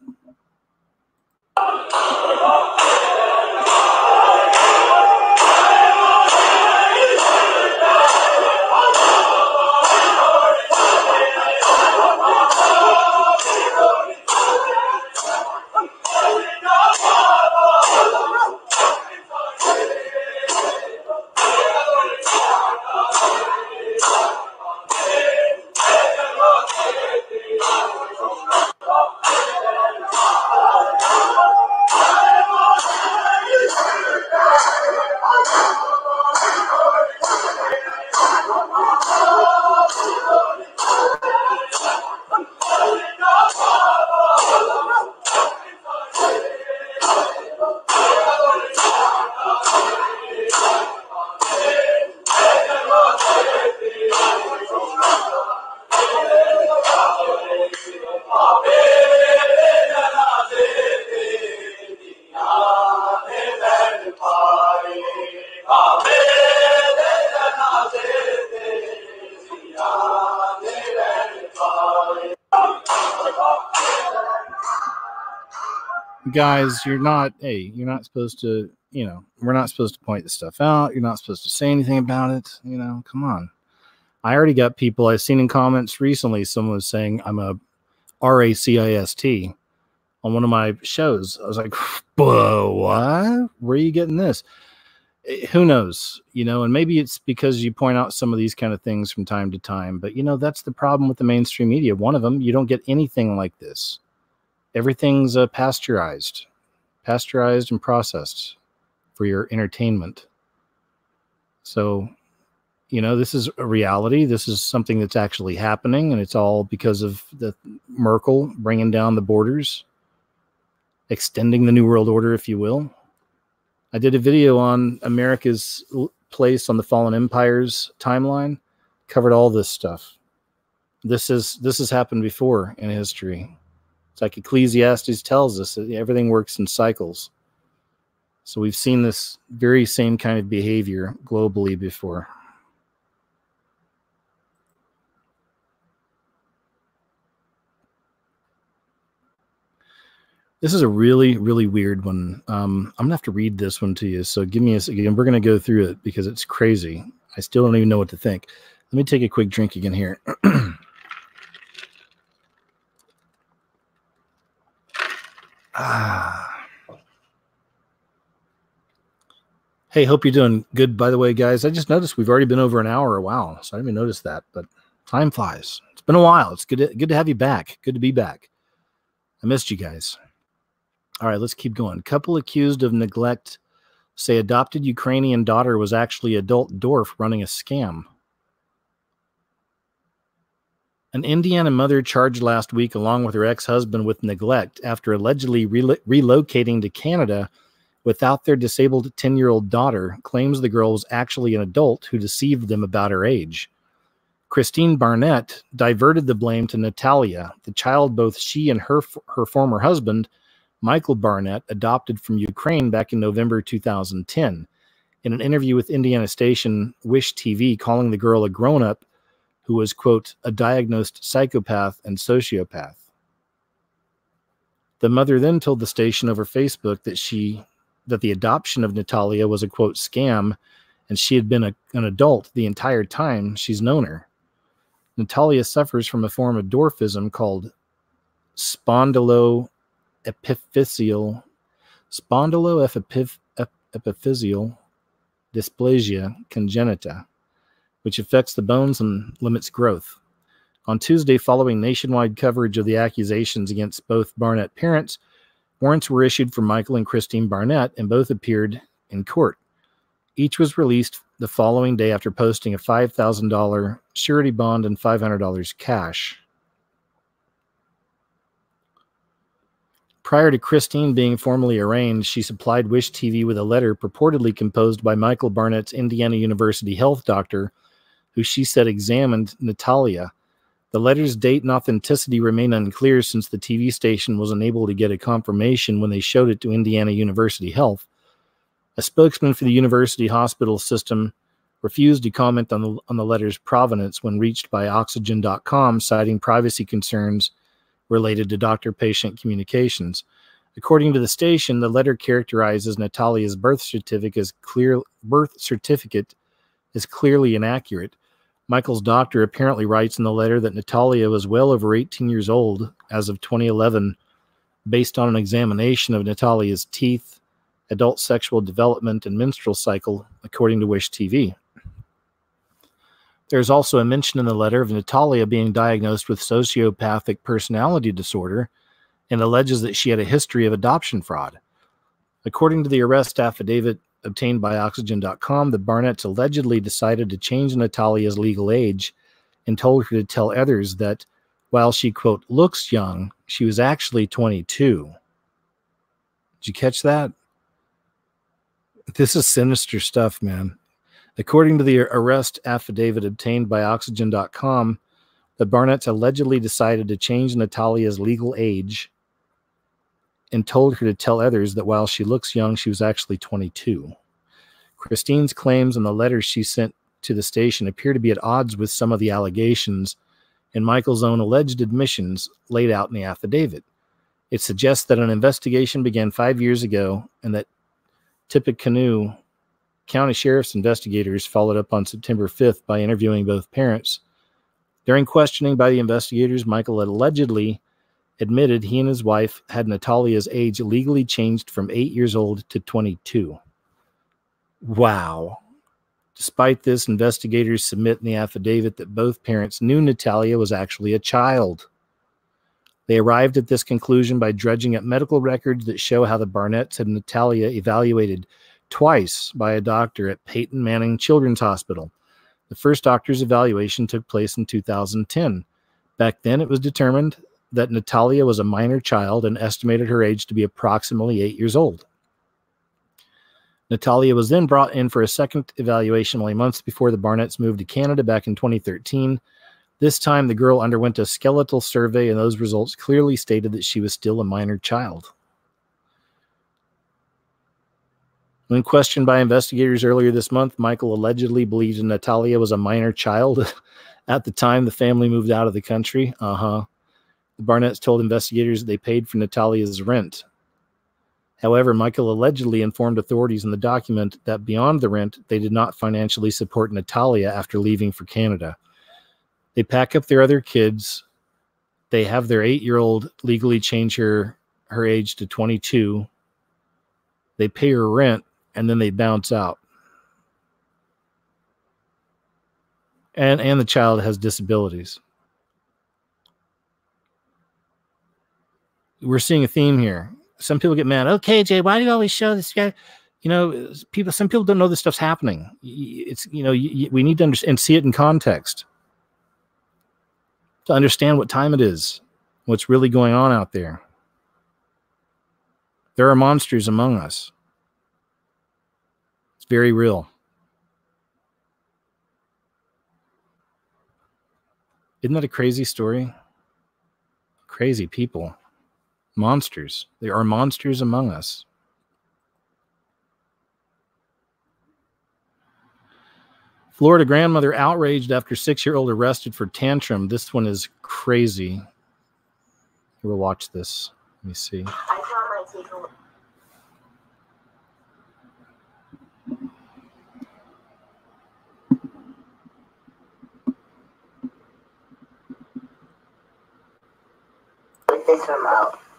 Guys, you're not supposed to, we're not supposed to point this stuff out. You're not supposed to say anything about it. Come on. I already got people I've seen in comments recently. Someone was saying I'm a racist on one of my shows. I was like, whoa, what? Where are you getting this? Who knows? And maybe it's because you point out some of these kind of things from time to time. But, that's the problem with the mainstream media. One of them, you don't get anything like this. Everything's pasteurized and processed for your entertainment. So, this is a reality. This is something that's actually happening, and it's all because of the Merkel bringing down the borders, extending the New World Order, if you will. I did a video on America's place on the fallen empires timeline. Covered all this stuff. This has happened before in history. It's like Ecclesiastes tells us that everything works in cycles. So we've seen this very same kind of behavior globally before. This is a really, really weird one. I'm going to have to read this one to you. So give me a second. We're going to go through it because it's crazy. I still don't even know what to think. Let me take a quick drink again here. Hey, hope you're doing good, by the way, guys. I just noticed we've already been over an hour. Wow. So I didn't even notice that, but time flies. It's been a while. It's good to have you back. Good to be back. I missed you guys. All right, let's keep going. Couple accused of neglect say adopted Ukrainian daughter was actually adult dwarf running a scam. An Indiana mother charged last week along with her ex-husband with neglect after allegedly relocating to Canada without their disabled 10-year-old daughter claims the girl was actually an adult who deceived them about her age. Christine Barnett diverted the blame to Natalia, the child both she and her former husband, Michael Barnett, adopted from Ukraine back in November 2010. In an interview with Indiana station Wish TV, calling the girl a grown-up who was, quote, a diagnosed psychopath and sociopath. The mother then told the station over Facebook that the adoption of Natalia was a, quote, scam, and she had been an adult the entire time she's known her. Natalia suffers from a form of dwarfism called spondyloepiphyseal dysplasia congenita, which affects the bones and limits growth. On Tuesday, following nationwide coverage of the accusations against both Barnett parents, warrants were issued for Michael and Christine Barnett, and both appeared in court. Each was released the following day after posting a $5,000 surety bond and $500 cash. Prior to Christine being formally arraigned, she supplied Wish TV with a letter purportedly composed by Michael Barnett's Indiana University health doctor, who she said examined Natalia. The letter's date and authenticity remain unclear since the TV station was unable to get a confirmation when they showed it to Indiana University Health. A spokesman for the university hospital system refused to comment on the letter's provenance when reached by Oxygen.com, citing privacy concerns related to doctor-patient communications. According to the station, the letter characterizes Natalia's birth certificate as clearly inaccurate. Michael's doctor apparently writes in the letter that Natalia was well over 18 years old as of 2011, based on an examination of Natalia's teeth, adult sexual development, and menstrual cycle, according to Wish TV. There's also a mention in the letter of Natalia being diagnosed with sociopathic personality disorder and alleges that she had a history of adoption fraud. According to the arrest affidavit obtained by Oxygen.com, the Barnetts allegedly decided to change Natalia's legal age and told her to tell others that while she, quote, looks young, she was actually 22. Did you catch that? This is sinister stuff, man. According to the arrest affidavit obtained by Oxygen.com, the Barnetts allegedly decided to change Natalia's legal age and told her to tell others that while she looks young, she was actually 22. Christine's claims and the letters she sent to the station appear to be at odds with some of the allegations and Michael's own alleged admissions laid out in the affidavit. It suggests that an investigation began 5 years ago and that Tippecanoe County Sheriff's investigators followed up on September 5th by interviewing both parents. During questioning by the investigators, Michael had allegedly admitted he and his wife had Natalia's age legally changed from 8 years old to 22. Wow. Despite this, investigators submit in the affidavit that both parents knew Natalia was actually a child. They arrived at this conclusion by dredging up medical records that show how the Barnetts had Natalia evaluated twice by a doctor at Peyton Manning Children's Hospital. The first doctor's evaluation took place in 2010. Back then, it was determined that Natalia was a minor child and estimated her age to be approximately 8 years old. Natalia was then brought in for a second evaluation only months before the Barnetts moved to Canada back in 2013. This time, the girl underwent a skeletal survey, and those results clearly stated that she was still a minor child. When questioned by investigators earlier this month, Michael allegedly believed Natalia was a minor child at the time the family moved out of the country. The Barnetts told investigators that they paid for Natalia's rent. However, Michael allegedly informed authorities in the document that beyond the rent, they did not financially support Natalia after leaving for Canada. They pack up their other kids. They have their 8-year-old legally change her age to 22. They pay her rent, and then they bounce out. And the child has disabilities. We're seeing a theme here. Some people get mad. Okay, Jay, why do you always show this guy? You know, some people don't know this stuff's happening. It's, you know, we need to understand and see it in context to understand what time it is, what's really going on out there. There are monsters among us. It's very real. Isn't that a crazy story? Crazy people. Monsters. There are monsters among us. Florida grandmother outraged after 6-year-old arrested for tantrum. This one is crazy. We'll watch this. Let me see.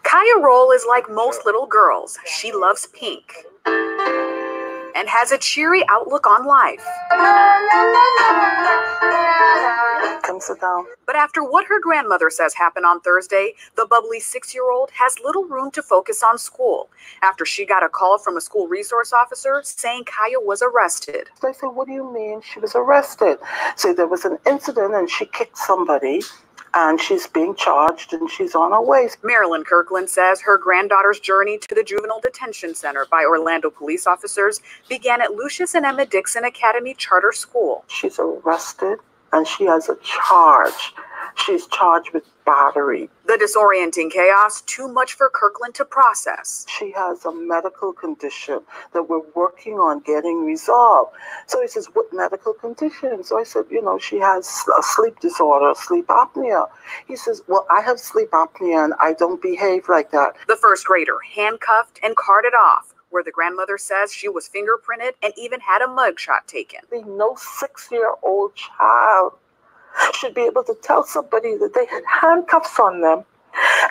Kaya Roll is like most little girls. She loves pink and has a cheery outlook on life. Come sit down. But after what her grandmother says happened on Thursday, the bubbly 6-year-old has little room to focus on school after she got a call from a school resource officer saying Kaya was arrested. I said, what do you mean she was arrested? So there was an incident and she kicked somebody. And she's being charged and she's on her way. Marilyn Kirkland says her granddaughter's journey to the Juvenile Detention Center by Orlando police officers began at Lucius and Emma Dixon Academy Charter School. She's arrested and she has a charge. She's charged with battery. The disorienting chaos, too much for Kirkland to process. She has a medical condition that we're working on getting resolved. So he says, what medical condition? So I said, you know, she has a sleep disorder, sleep apnea. He says, well, I have sleep apnea and I don't behave like that. The first grader handcuffed and carted off, where the grandmother says she was fingerprinted and even had a mugshot taken. No 6-year-old child should be able to tell somebody that they had handcuffs on them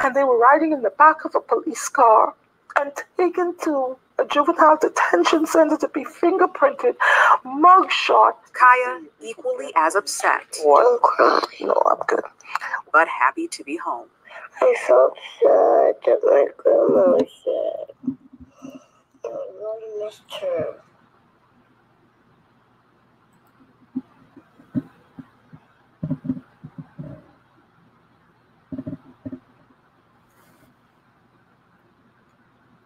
and they were riding in the back of a police car and taken to a juvenile detention center to be fingerprinted, mugshot. Kaya equally as upset. Well, no, I'm good. But happy to be home. I felt sad that my grandma was sad. I really missed her.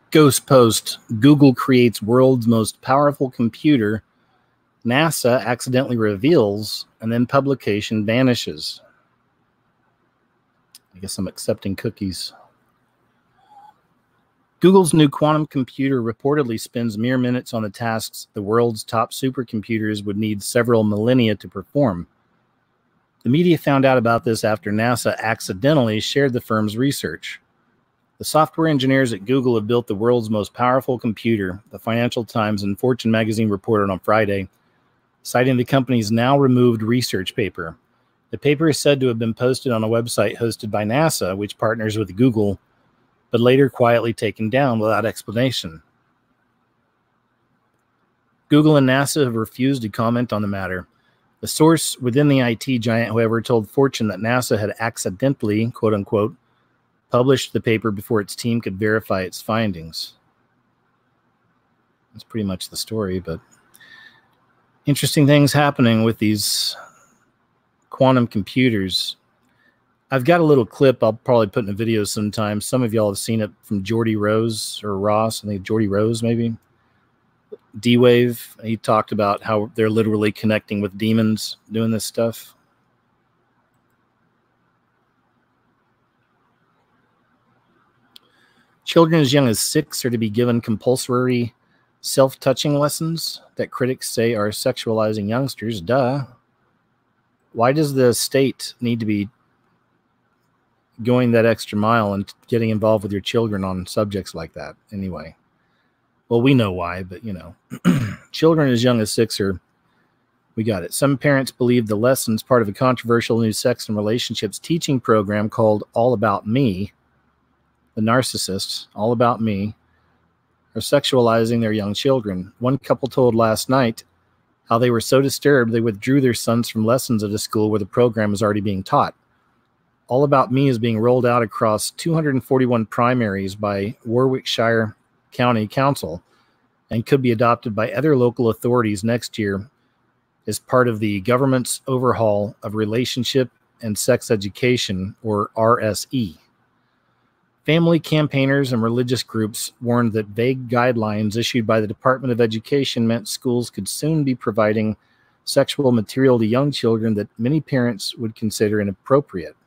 Ghost post. Google creates world's most powerful computer. NASA accidentally reveals, and then publication vanishes. I guess I'm accepting cookies. Google's new quantum computer reportedly spends mere minutes on the tasks the world's top supercomputers would need several millennia to perform. The media found out about this after NASA accidentally shared the firm's research. The software engineers at Google have built the world's most powerful computer, the Financial Times and Fortune magazine reported on Friday, citing the company's now removed research paper. The paper is said to have been posted on a website hosted by NASA, which partners with Google, but later quietly taken down without explanation. Google and NASA have refused to comment on the matter. The source within the IT giant, however, told Fortune that NASA had accidentally, quote-unquote, published the paper before its team could verify its findings. That's pretty much the story, but interesting things happening with these quantum computers. I've got a little clip I'll probably put in a video sometime. Some of y'all have seen it from Geordie Rose or Ross. I think Geordie Rose, maybe. D-Wave, he talked about how they're literally connecting with demons doing this stuff. Children as young as 6 are to be given compulsory self-touching lessons that critics say are sexualizing youngsters. Duh. Why does the state need to be going that extra mile and getting involved with your children on subjects like that anyway? Well, we know why, but you know, children as young as 6 are, we got it. Some parents believe the lessons, part of a controversial new sex and relationships teaching program called All About Me, the narcissists, All About Me, are sexualizing their young children. One couple told last night how they were so disturbed they withdrew their sons from lessons at a school where the program is already being taught. All About Me is being rolled out across 241 primaries by Warwickshire County Council and could be adopted by other local authorities next year as part of the government's overhaul of relationship and sex education, or RSE. Family campaigners and religious groups warned that vague guidelines issued by the Department of Education meant schools could soon be providing sexual material to young children that many parents would consider inappropriate.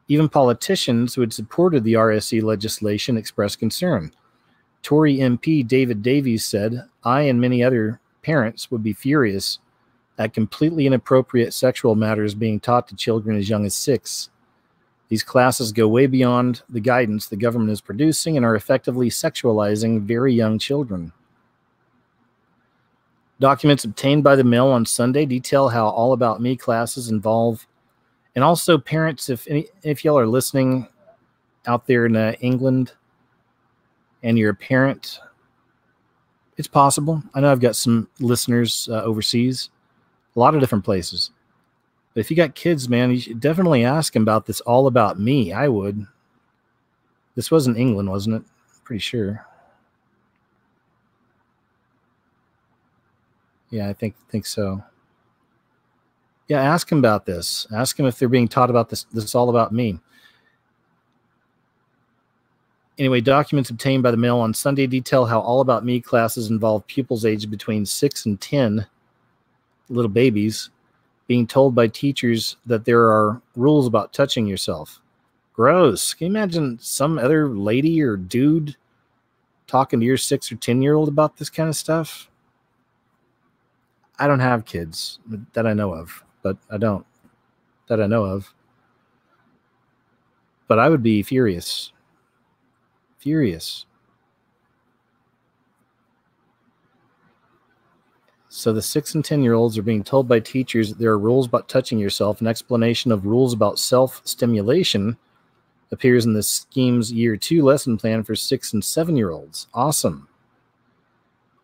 Even politicians who had supported the RSE legislation expressed concern. Tory MP David Davies said, "I and many other parents would be furious at completely inappropriate sexual matters being taught to children as young as 6. These classes go way beyond the guidance the government is producing and are effectively sexualizing very young children." Documents obtained by the mail on Sunday detail how All About Me classes involve, and also parents, if y'all are listening out there in England and you're a parent, it's possible. I know I've got some listeners overseas, a lot of different places. But if you got kids, man, you should definitely ask them about this All About Me. I would. This was in England, wasn't it? Pretty sure. Yeah, I think so. Yeah, ask them about this. Ask them if they're being taught about this All About Me. Anyway, documents obtained by the mail on Sunday detail how All About Me classes involve pupils aged between 6 and 10, little babies, being told by teachers that there are rules about touching yourself. Gross. Can you imagine some other lady or dude talking to your 6 or 10-year-old about this kind of stuff? I don't have kids that I know of, but I don't. That I know of. But I would be furious. Furious. So the 6 and 10-year-olds are being told by teachers that there are rules about touching yourself. An explanation of rules about self-stimulation appears in the scheme's Year 2 lesson plan for 6 and 7-year-olds. Awesome.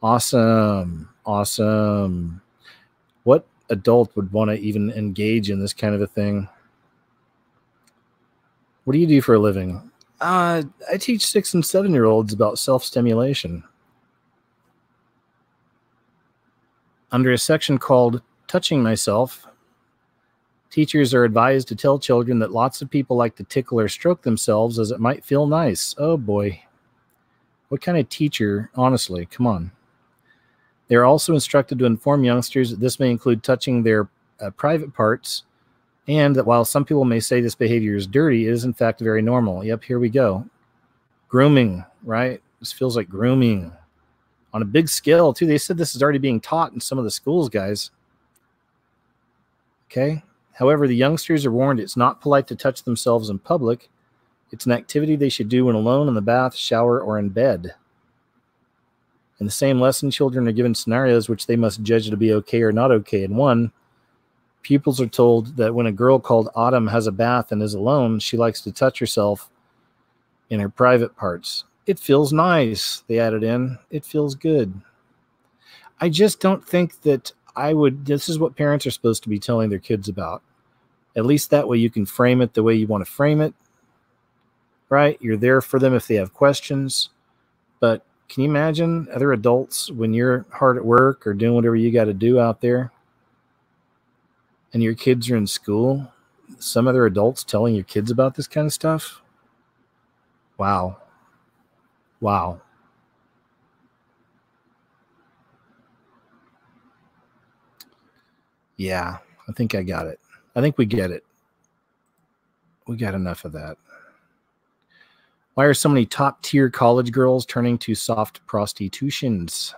Awesome. Awesome. What adult would want to even engage in this kind of a thing? What do you do for a living? I teach 6 and 7-year-olds about self-stimulation. Under a section called Touching Myself, teachers are advised to tell children that lots of people like to tickle or stroke themselves as it might feel nice. Oh boy. What kind of teacher, honestly, come on. They are also instructed to inform youngsters that this may include touching their private parts, and that while some people may say this behavior is dirty, it is in fact very normal. Yep, here we go. Grooming, right? This feels like grooming. On a big scale, too. They said this is already being taught in some of the schools, guys. Okay? However, the youngsters are warned it's not polite to touch themselves in public. It's an activity they should do when alone in the bath, shower, or in bed. In the same lesson, children are given scenarios which they must judge to be okay or not okay. In one, pupils are told that when a girl called Autumn has a bath and is alone, she likes to touch herself in her private parts. It feels nice, they added in. It feels good. I just don't think that I would. This is what parents are supposed to be telling their kids about. At least that way you can frame it the way you want to frame it. Right? You're there for them if they have questions. But can you imagine other adults when you're hard at work or doing whatever you got to do out there and your kids are in school? Some other adults telling your kids about this kind of stuff? Wow. Wow. Yeah, I think I got it. I think we get it. We got enough of that. Why are so many top-tier college girls turning to soft prostitutions?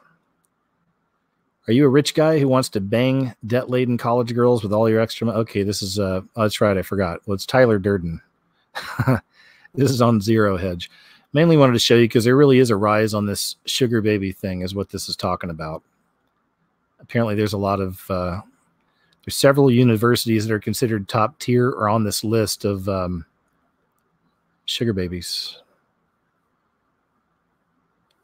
Are you a rich guy who wants to bang debt-laden college girls with all your extra money? Okay, this is, oh, that's right, I forgot. Well, it's Tyler Durden. This is on Zero Hedge. Mainly wanted to show you because there really is a rise on this sugar baby thing is what this is talking about. Apparently there's a lot of, there's several universities that are considered top tier or on this list of sugar babies.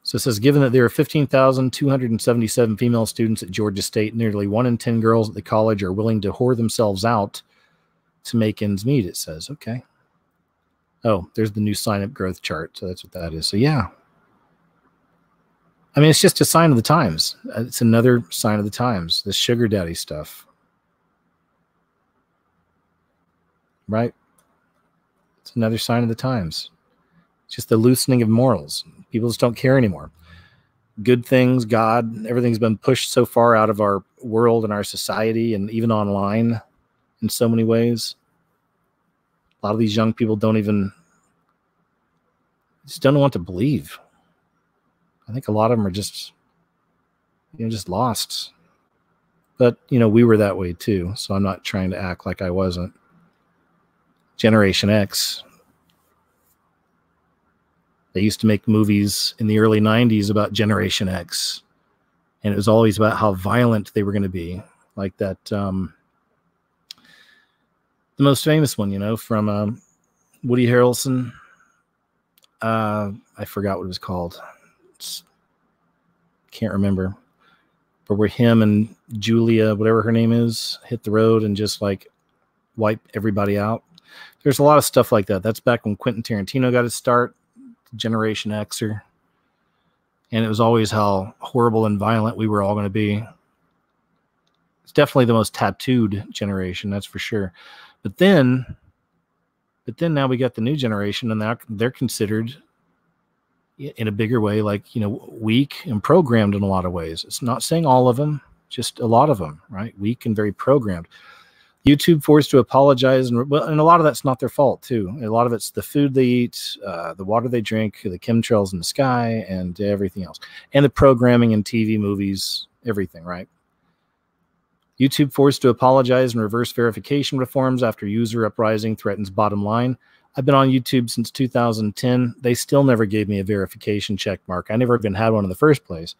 So it says, given that there are 15,277 female students at Georgia State, nearly 1 in 10 girls at the college are willing to whore themselves out to make ends meet, it says. Okay. Oh, there's the new sign-up growth chart. So that's what that is. So, yeah. I mean, it's just a sign of the times. It's another sign of the times, this sugar daddy stuff. Right? It's another sign of the times. It's just the loosening of morals. People just don't care anymore. Good things, God, everything's been pushed so far out of our world and our society and even online in so many ways. A lot of these young people just don't know what to believe. I think a lot of them are just, just lost. But, we were that way too. So I'm not trying to act like I wasn't. Generation X. They used to make movies in the early 90s about Generation X. And it was always about how violent they were going to be. Like that, the most famous one, from Woody Harrelson. I forgot what it was called. Can't remember. But where him and Julia, whatever her name is, hit the road and just like wipe everybody out. There's a lot of stuff like that. That's back when Quentin Tarantino got his start. Generation Xer, and it was always how horrible and violent we were all going to be. It's definitely the most tattooed generation, that's for sure. But then now we got the new generation, and they're considered in a bigger way, like weak and programmed in a lot of ways. It's not saying all of them, just a lot of them, right? Weak and very programmed. YouTube forced to apologize, and a lot of that's not their fault too. A lot of it's the food they eat, the water they drink, the chemtrails in the sky, and everything else, and the programming in TV, movies, everything. Right? YouTube forced to apologize and reverse verification reforms after user uprising threatens bottom line. I've been on YouTube since 2010. They still never gave me a verification check mark. I never even had one in the first place.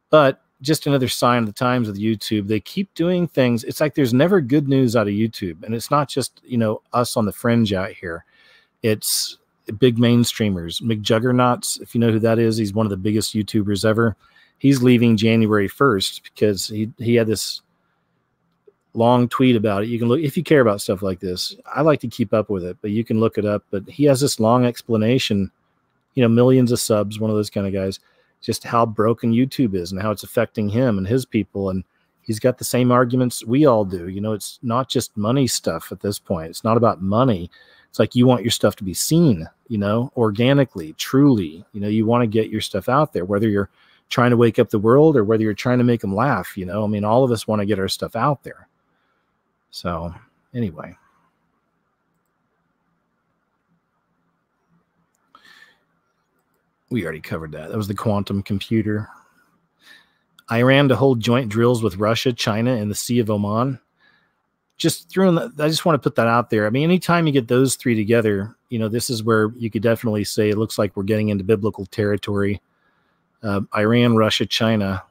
But just another sign of the times with YouTube. They keep doing things. It's like there's never good news out of YouTube. And it's not just, us on the fringe out here. It's big mainstreamers. McJuggernauts, if you know who that is, he's one of the biggest YouTubers ever. He's leaving January 1st because he had this long tweet about it. You can look, if you care about stuff like this. I like to keep up with it, but you can look it up. But he has this long explanation, millions of subs, one of those kind of guys, just how broken YouTube is and how it's affecting him and his people. And he's got the same arguments we all do. It's not just money stuff at this point. It's not about money. It's like you want your stuff to be seen, organically, truly. You want to get your stuff out there, whether you're trying to wake up the world or whether you're trying to make them laugh. All of us want to get our stuff out there. So anyway. We already covered that. That was the quantum computer. Iran to hold joint drills with Russia, China, and the Sea of Oman. I just want to put that out there. I mean, anytime you get those three together, this is where you could definitely say it looks like we're getting into biblical territory. Iran, Russia, China.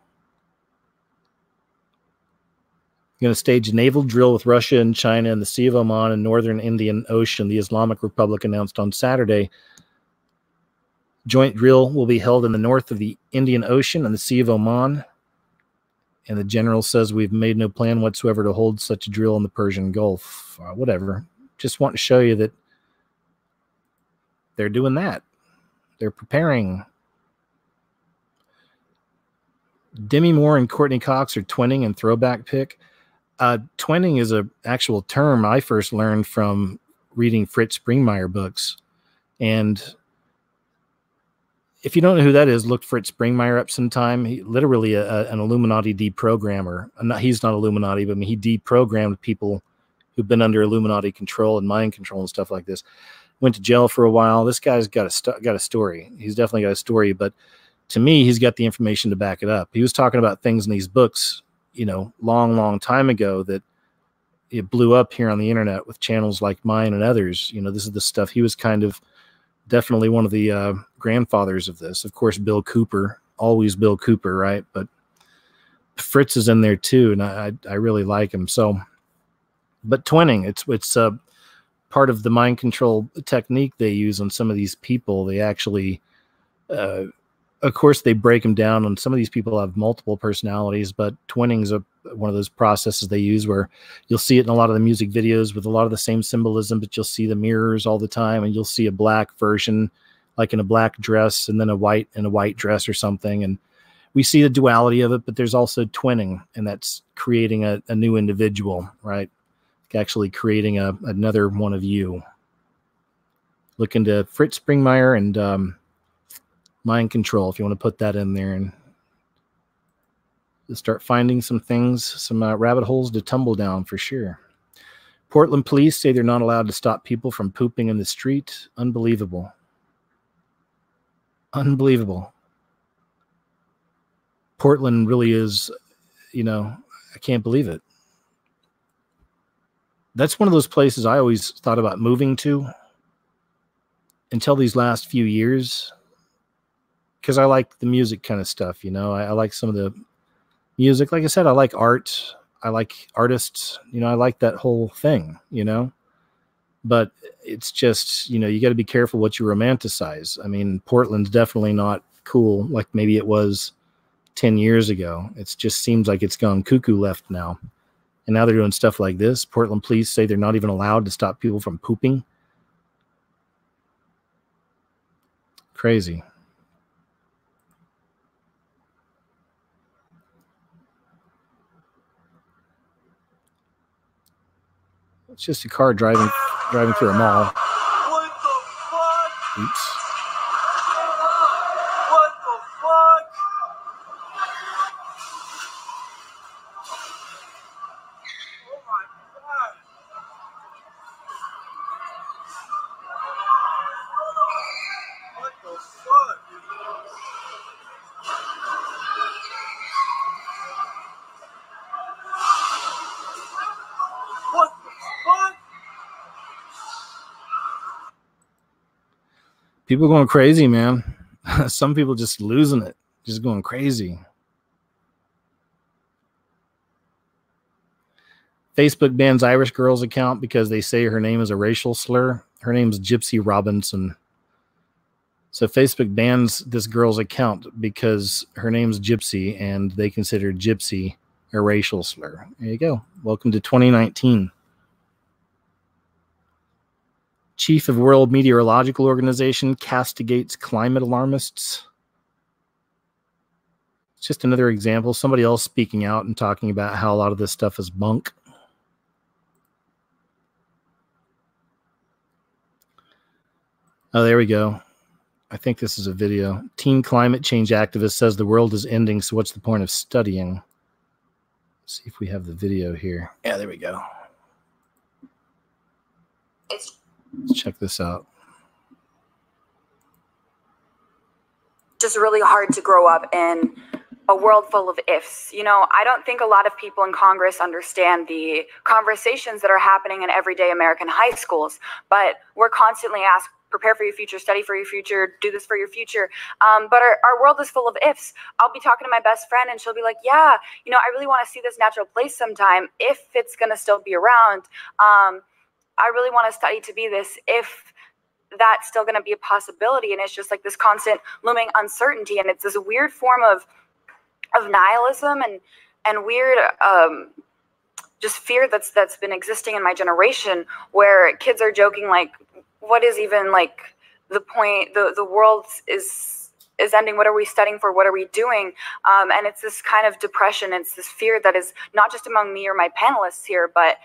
Going to stage a naval drill with Russia and China in the Sea of Oman and northern Indian Ocean, the Islamic Republic announced on Saturday. Joint drill will be held in the north of the Indian Ocean and the Sea of Oman. And the general says we've made no plan whatsoever to hold such a drill in the Persian Gulf. Whatever. Just want to show you that they're doing that. They're preparing. Demi Moore and Courtney Cox are twinning and throwback pick. Twinning is an actual term I first learned from reading Fritz Springmeier books. And if you don't know who that is, look Fritz Springmeier up sometime. He literally an Illuminati deprogrammer. He's not Illuminati, but I mean, he deprogrammed people who've been under Illuminati control and mind control and stuff like this. Went to jail for a while. This guy's got a story. He's definitely got a story, but to me, he's got the information to back it up. He was talking about things in these books, you know, long time ago that it blew up here on the internet with channels like mine and others. You know, this is the stuff. He was kind of definitely one of the grandfathers of this. Of course, Bill Cooper, always Bill Cooper, right? But Fritz is in there too, and I really like him. So, but twinning, it's part of the mind control technique they use on some of these people. They actually, of course, they break them down, and some of these people have multiple personalities, but twinning is one of those processes they use where you'll see it in a lot of the music videos with a lot of the same symbolism, but you'll see the mirrors all the time, and you'll see a black version, like in a black dress, and then a white dress or something. And we see the duality of it, but there's also twinning, and that's creating a new individual, right? Actually creating another one of you. Look into Fritz Springmeier and mind control if you want to put that in there, and start finding some things, some rabbit holes to tumble down for sure. Portland police say they're not allowed to stop people from pooping in the street. Unbelievable. Unbelievable. Portland really is, you know, I can't believe it. That's one of those places I always thought about moving to until these last few years, because I like the music kind of stuff, you know. I like some of the music. Like I said, I like art. I like artists. You know, I like that whole thing, you know. But it's just, you know, you got to be careful what you romanticize. I mean, Portland's definitely not cool like maybe it was 10 years ago. It just seems like it's gone cuckoo left now. And now they're doing stuff like this. Portland police say they're not even allowed to stop people from pooping. Crazy. It's just a car driving through a mall. What the fuck? Oops. What the fuck? Oh my god. What the fuck? What the fuck? People going crazy, man. Some people just losing it, just going crazy. Facebook bans Irish girl's account because they say her name is a racial slur. Her name's Gypsy Robinson. So Facebook bans this girl's account because her name's Gypsy, and they consider Gypsy a racial slur. There you go. Welcome to 2019. Chief of World Meteorological Organization castigates climate alarmists. It's just another example. Somebody else speaking out and talking about how a lot of this stuff is bunk. Oh, there we go. I think this is a video. Teen climate change activist says the world is ending, so what's the point of studying? Let's see if we have the video here. Yeah, there we go. Let's check this out. Just really hard to grow up in a world full of ifs. You know, I don't think a lot of people in Congress understand the conversations that are happening in everyday American high schools, but we're constantly asked, prepare for your future, study for your future, do this for your future. But our world is full of ifs. I'll be talking to my best friend and she'll be like, yeah, you know, I really want to see this natural place sometime if it's going to still be around. I really want to study to be this if that's still going to be a possibility. And it's just like this constant looming uncertainty. And it's this weird form of nihilism and weird just fear that's been existing in my generation, where kids are joking like, what is even like the point? The world is ending. What are we studying for? What are we doing? And it's this kind of depression. It's this fear that is not just among me or my panelists here, but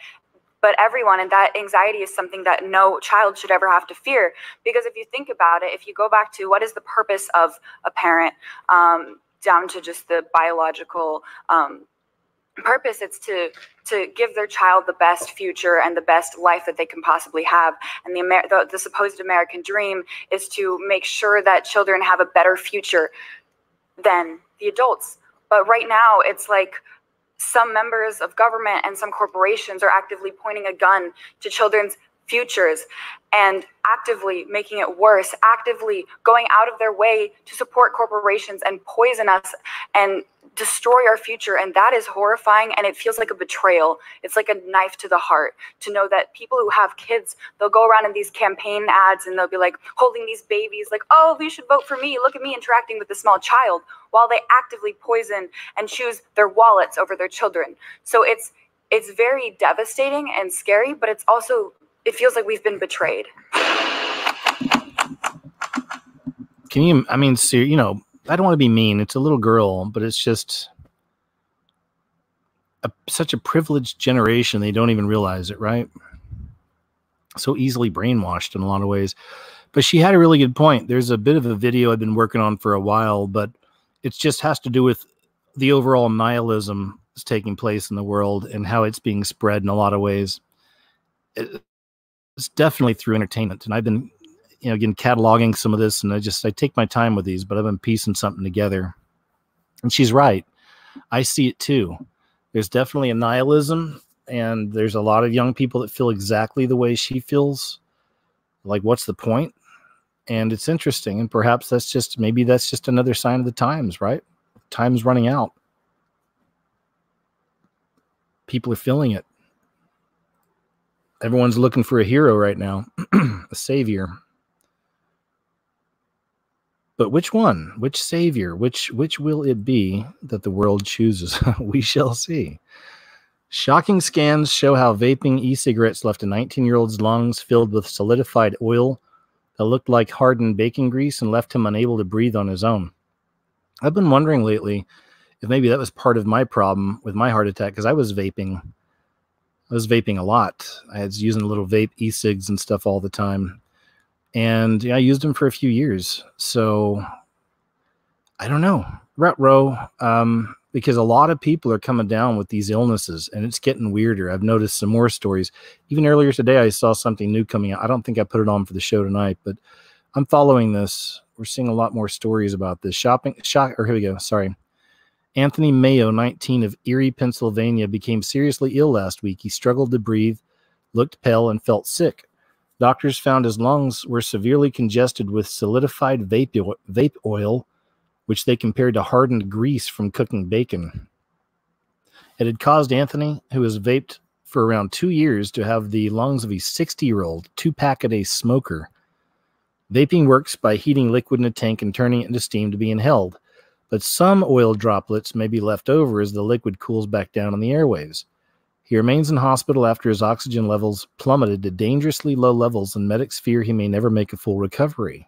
but everyone. And that anxiety is something that no child should ever have to fear. Because if you think about it, if you go back to what is the purpose of a parent, down to just the biological purpose, it's to give their child the best future and the best life that they can possibly have. And the supposed American dream is to make sure that children have a better future than the adults. But right now, it's like some members of government and some corporations are actively pointing a gun to children's futures and actively making it worse, actively going out of their way to support corporations and poison us and destroy our future. And that is horrifying, and it feels like a betrayal. It's like a knife to the heart to know that people who have kids, they'll go around in these campaign ads and they'll be like holding these babies like, oh, you should vote for me, look at me interacting with a small child, while they actively poison and choose their wallets over their children. So it's very devastating and scary, but it's also, it feels like we've been betrayed. Can you, I mean, so, you know, I don't want to be mean. It's a little girl, but it's just such a privileged generation. They don't even realize it, right? So easily brainwashed in a lot of ways. But she had a really good point. There's a bit of a video I've been working on for a while, but it just has to do with the overall nihilism that's taking place in the world and how it's being spread in a lot of ways. It's definitely through entertainment. And I've been, you know, again, cataloging some of this, and I take my time with these, but I've been piecing something together. And she's right. I see it too. There's definitely a nihilism, and there's a lot of young people that feel exactly the way she feels. Like, what's the point? And it's interesting. And perhaps that's just, maybe that's just another sign of the times, right? Time's running out. People are feeling it. Everyone's looking for a hero right now, a savior. But which one? Which savior? Which will it be that the world chooses? We shall see. Shocking scans show how vaping e-cigarettes left a 19-year-old's lungs filled with solidified oil that looked like hardened baking grease and left him unable to breathe on his own. I've been wondering lately if maybe that was part of my problem with my heart attack, because I was vaping. I was vaping a lot. I was using little vape e-cigs and stuff all the time. And yeah, I used them for a few years. So I don't know. Because a lot of people are coming down with these illnesses, and it's getting weirder. I've noticed some more stories. Even earlier today, I saw something new coming out. I don't think I put it on for the show tonight, but I'm following this. We're seeing a lot more stories about this. Here we go. Sorry. Anthony Mayo, 19, of Erie, Pennsylvania, became seriously ill last week. He struggled to breathe, looked pale, and felt sick. Doctors found his lungs were severely congested with solidified vape oil, which they compared to hardened grease from cooking bacon. It had caused Anthony, who has vaped for around 2 years, to have the lungs of a 60-year-old, 2-pack-a-day smoker. Vaping works by heating liquid in a tank and turning it into steam to be inhaled. But some oil droplets may be left over as the liquid cools back down in the airwaves. He remains in hospital after his oxygen levels plummeted to dangerously low levels, and medics fear he may never make a full recovery.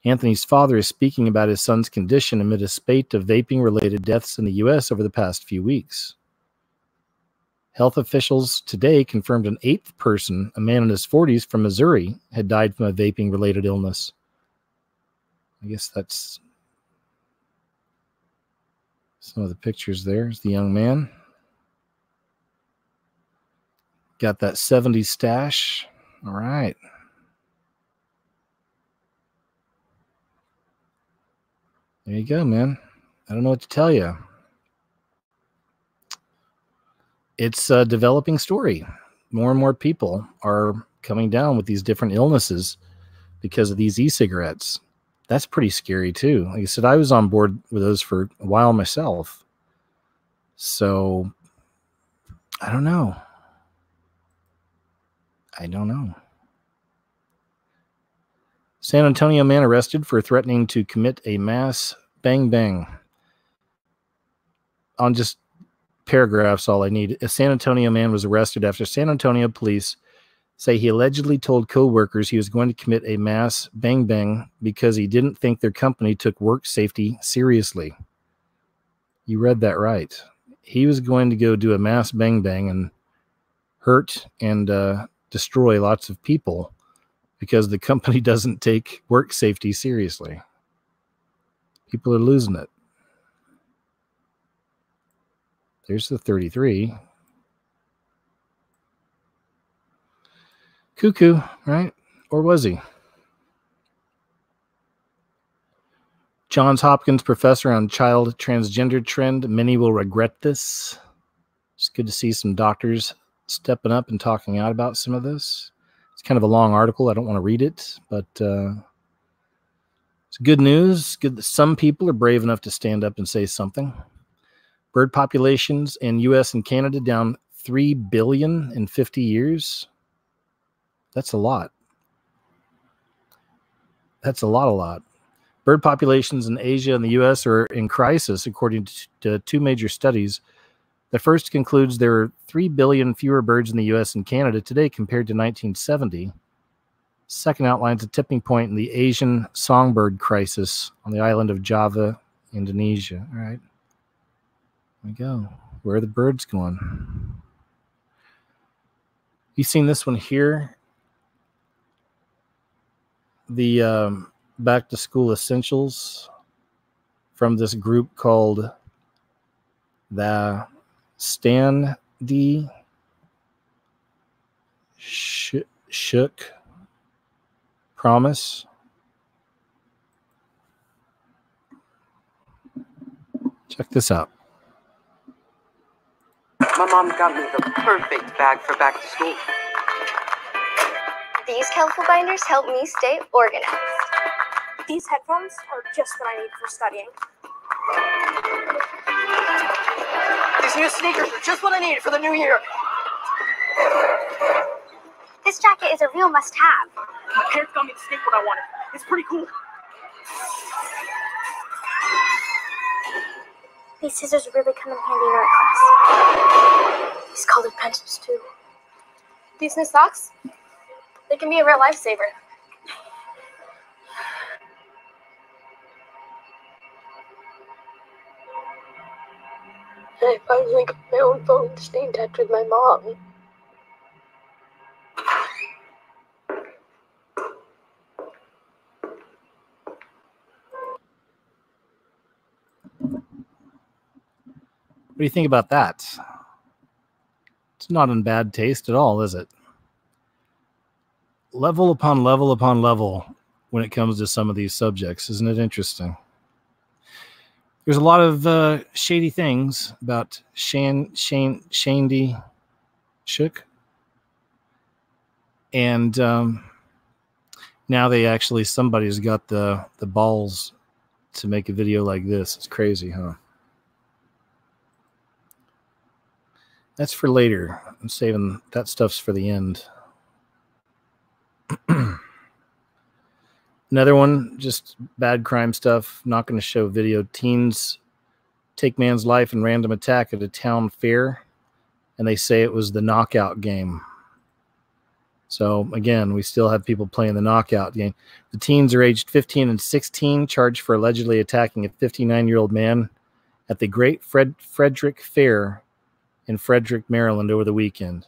Anthony's father is speaking about his son's condition amid a spate of vaping-related deaths in the U.S. over the past few weeks. Health officials today confirmed an 8th person, a man in his 40s from Missouri, had died from a vaping-related illness. I guess that's some of the pictures there. There's the young man. Got that 70s stash. All right. There you go, man. I don't know what to tell you. It's a developing story. More and more people are coming down with these different illnesses because of these e-cigarettes. That's pretty scary too. Like I said, I was on board with those for a while myself. So I don't know. San Antonio man arrested for threatening to commit a mass bang. On just paragraphs, all I need. A San Antonio man was arrested after San Antonio police say he allegedly told co-workers he was going to commit a mass bang because he didn't think their company took work safety seriously. You read that right. He was going to go do a mass bang, and hurt and destroy lots of people because the company doesn't take work safety seriously. People are losing it. There's the 33. Cuckoo, right? Or was he? Johns Hopkins professor on child transgender trend. Many will regret this. It's good to see some doctors stepping up and talking out about some of this. It's kind of a long article. I don't want to read it, but it's good news. Good that some people are brave enough to stand up and say something. Bird populations in U.S. and Canada down 3 billion in 50 years. That's a lot. That's a lot. Bird populations in Asia and the U.S. are in crisis, according to two major studies. The first concludes there are 3 billion fewer birds in the U.S. and Canada today compared to 1970. Second outlines a tipping point in the Asian songbird crisis on the island of Java, Indonesia. All right. There we go. Where are the birds going? You seen this one here? The back to school essentials from this group called the Standy Shook Promise. Check this out. My mom got me the perfect bag for back to school. These colorful binders help me stay organized. These headphones are just what I need for studying. These new sneakers are just what I need for the new year. This jacket is a real must-have. My parents got me the skateboard I wanted. It's pretty cool. These scissors really come in handy in art class. These colored pencils, too. These new socks, they can be a real lifesaver. I finally got my own phone to stay in touch with my mom. What do you think about that? It's not in bad taste at all, is it? Level upon level upon level when it comes to some of these subjects. Isn't it interesting? There's a lot of shady things about Shandy Shook. And now they actually, somebody's got the balls to make a video like this. It's crazy, huh? That's for later. I'm saving that stuff's for the end. Another one, just bad crime stuff. Not going to show video. Teens take man's life in random attack at a town fair, and they say it was the knockout game. So, again, we still have people playing the knockout game. The teens are aged 15 and 16, charged for allegedly attacking a 59-year-old man at the Great Frederick Fair in Frederick, Maryland over the weekend.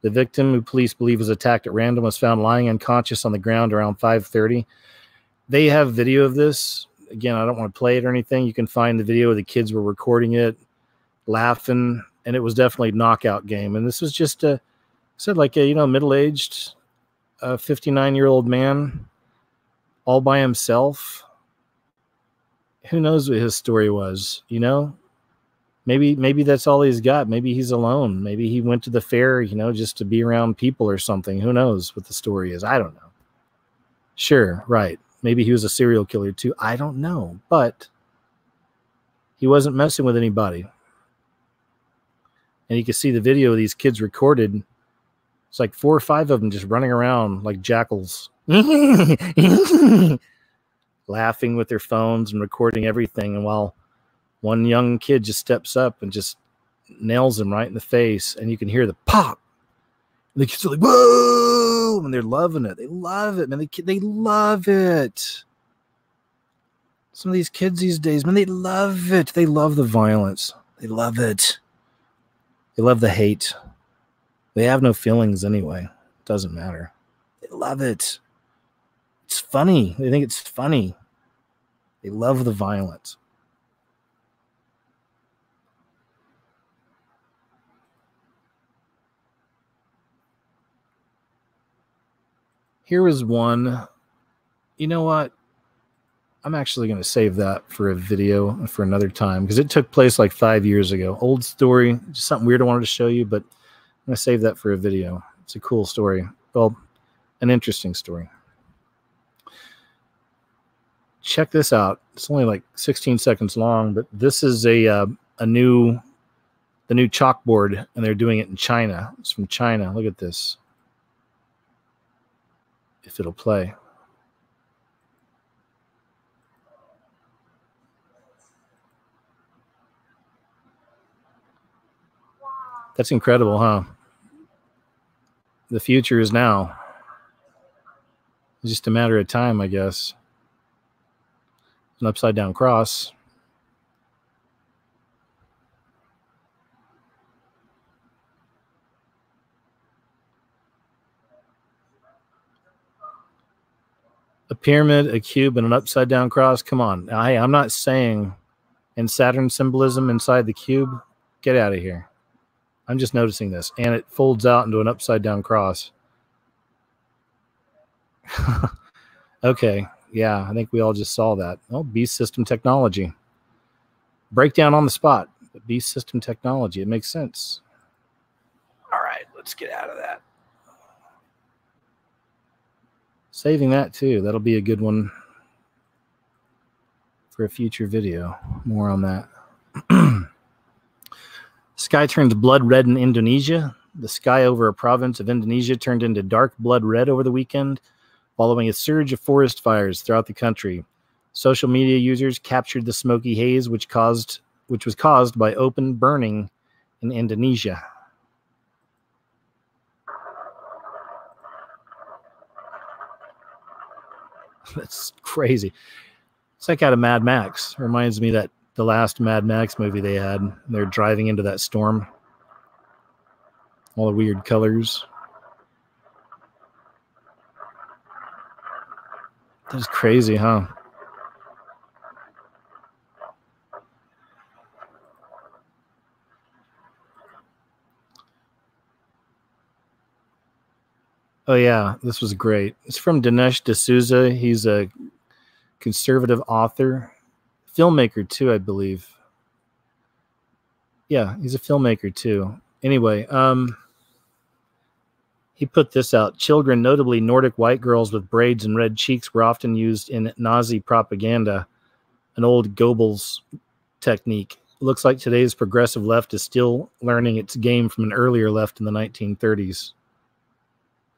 The victim, who police believe was attacked at random, was found lying unconscious on the ground around 5:30. They have video of this. Again, I don't want to play it or anything. You can find the video. The kids were recording it, laughing, and it was definitely a knockout game. And this was just a middle-aged 59-year-old man all by himself. Who knows what his story was, you know? Maybe that's all he's got. Maybe he's alone. Maybe he went to the fair, just to be around people or something. Who knows what the story is? I don't know. Sure, right. Maybe he was a serial killer too. I don't know. But he wasn't messing with anybody. And you can see the video of these kids recorded. It's like 4 or 5 of them just running around like jackals. Laughing with their phones and recording everything. And while one young kid just steps up and just nails him right in the face, and you can hear the pop. And the kids are like, whoa! And they're loving it. They love it, man. They love it. Some of these kids these days, man, they love it. They love the violence. They love it. They love the hate. They have no feelings anyway. Doesn't matter. They love it. It's funny. They think it's funny. They love the violence. Here is one. You know what? I'm actually going to save that for a video for another time because it took place like 5 years ago. Old story, just something weird I wanted to show you, but I'm going to save that for a video. It's a cool story. Well, an interesting story. Check this out. It's only like 16 seconds long, but this is the new chalkboard, and they're doing it in China. It's from China. Look at this. If it'll play. That's incredible, huh? The future is now. It's just a matter of time, I guess. An upside down cross. A pyramid, a cube, and an upside down cross. Come on. I'm not saying in Saturn symbolism inside the cube. Get out of here. I'm just noticing this. And it folds out into an upside down cross. Okay. Yeah, I think we all just saw that. Oh, beast system technology. Breakdown on the spot. But beast system technology. It makes sense. All right, let's get out of that. Saving that too. That'll be a good one for a future video. More on that. Sky turns blood red in Indonesia. The sky over a province of Indonesia turned into dark blood red over the weekend, following a surge of forest fires throughout the country. Social media users captured the smoky haze, which was caused by open burning in Indonesia. That's crazy. It's like out of Mad Max. Reminds me that the last Mad Max movie they had. They're driving into that storm. All the weird colors. That's crazy, huh? Oh, yeah, this was great. It's from Dinesh D'Souza. He's a conservative author, filmmaker, too, I believe. Yeah, he's a filmmaker, too. Anyway, he put this out. Children, notably Nordic white girls with braids and red cheeks, were often used in Nazi propaganda, an old Goebbels technique. It looks like today's progressive left is still learning its game from an earlier left in the 1930s.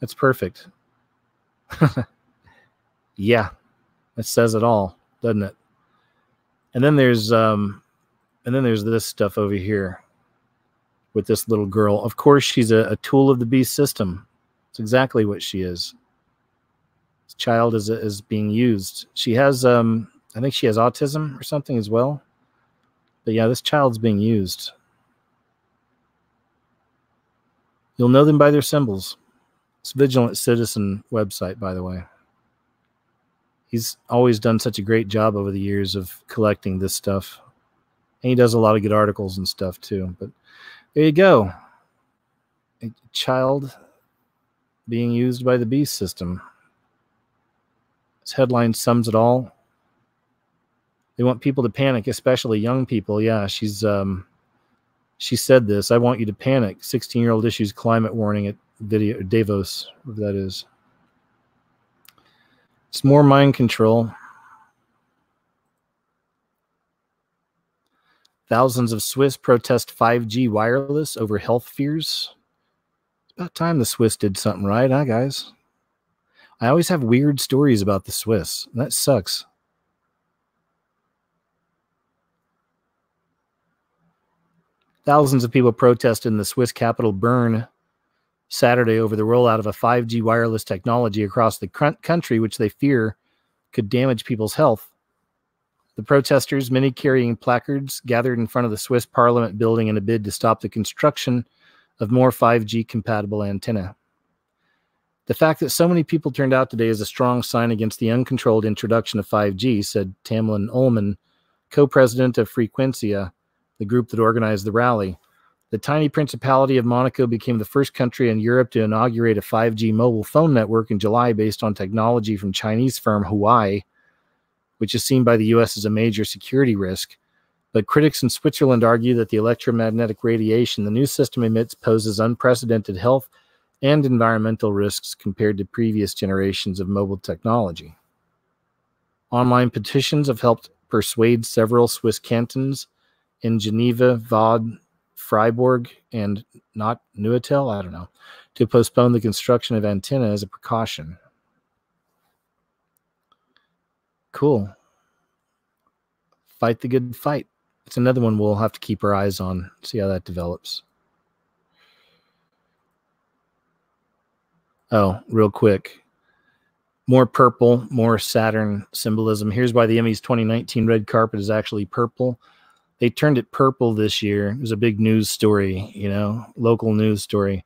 That's perfect. Yeah, that says it all, doesn't it? And then there's this stuff over here with this little girl. Of course, she's a tool of the beast system. It's exactly what she is. This child is being used. She has, I think she has autism or something as well. But yeah, this child's being used. You'll know them by their symbols. It's Vigilant Citizen website, by the way. He's always done such a great job over the years of collecting this stuff. And he does a lot of good articles and stuff too. But there you go. A child being used by the beast system. This headline sums it all. They want people to panic, especially young people. Yeah, she said this. I want you to panic. 16-year-old issues climate warning at video Davos, whatever that is. It's more mind control. Thousands of Swiss protest 5G wireless over health fears. It's about time the Swiss did something right, huh, guys? I always have weird stories about the Swiss. That sucks. Thousands of people protested in the Swiss capital Bern Saturday over the rollout of a 5G wireless technology across the country, which they fear could damage people's health. The protesters, many carrying placards, gathered in front of the Swiss Parliament building in a bid to stop the construction of more 5G compatible antenna. The fact that so many people turned out today is a strong sign against the uncontrolled introduction of 5G, said Tamlin Ullman, co-president of Frequencia, the group that organized the rally. The tiny Principality of Monaco became the first country in Europe to inaugurate a 5G mobile phone network in July based on technology from Chinese firm Huawei, which is seen by the U.S. as a major security risk. But critics in Switzerland argue that the electromagnetic radiation the new system emits poses unprecedented health and environmental risks compared to previous generations of mobile technology. Online petitions have helped persuade several Swiss cantons in Geneva, Vaud, Freiburg, and not Neuchâtel, I don't know, to postpone the construction of antenna as a precaution. Cool. Fight the good fight. It's another one we'll have to keep our eyes on, see how that develops. Oh, real quick. More purple, more Saturn symbolism. Here's why the Emmys 2019 red carpet is actually purple. They turned it purple this year. It was a big news story, you know, local news story.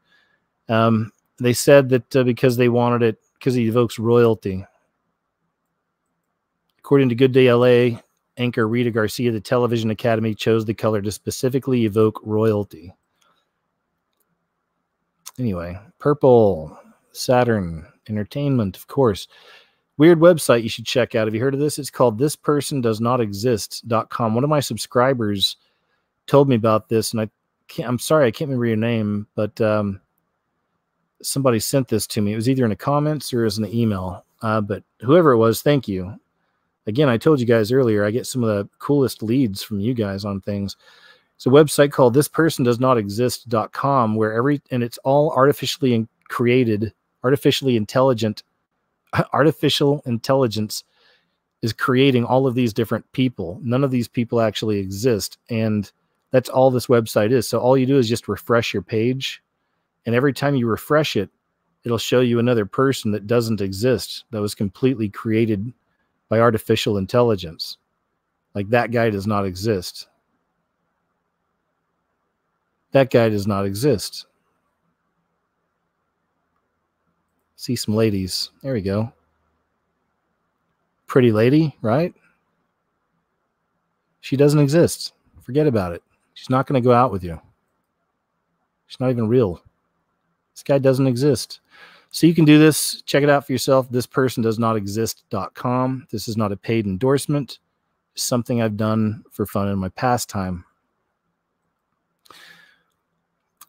They said that because they wanted it, because it evokes royalty. According to Good Day LA, anchor Rita Garcia, the Television Academy chose the color to specifically evoke royalty. Anyway, purple, Saturn, entertainment, of course. Weird website you should check out. Have you heard of this? It's called thispersondoesnotexist.com. One of my subscribers told me about this, and I'm sorry, I can't remember your name, but somebody sent this to me. It was either in the comments or as an email. But whoever it was, thank you. Again, I told you guys earlier, I get some of the coolest leads from you guys on things. It's a website called thispersondoesnotexist.com and it's all artificially created, artificial intelligence is creating all of these different people. None of these people actually exist. And that's all this website is. So all you do is just refresh your page. And every time you refresh it, it'll show you another person that doesn't exist, that was completely created by artificial intelligence. Like that guy does not exist. That guy does not exist. See some ladies. There we go. Pretty lady, right? She doesn't exist. Forget about it. She's not going to go out with you. She's not even real. This guy doesn't exist. So you can do this. Check it out for yourself. Thispersondoesnotexist.com. This is not a paid endorsement. It's something I've done for fun in my pastime.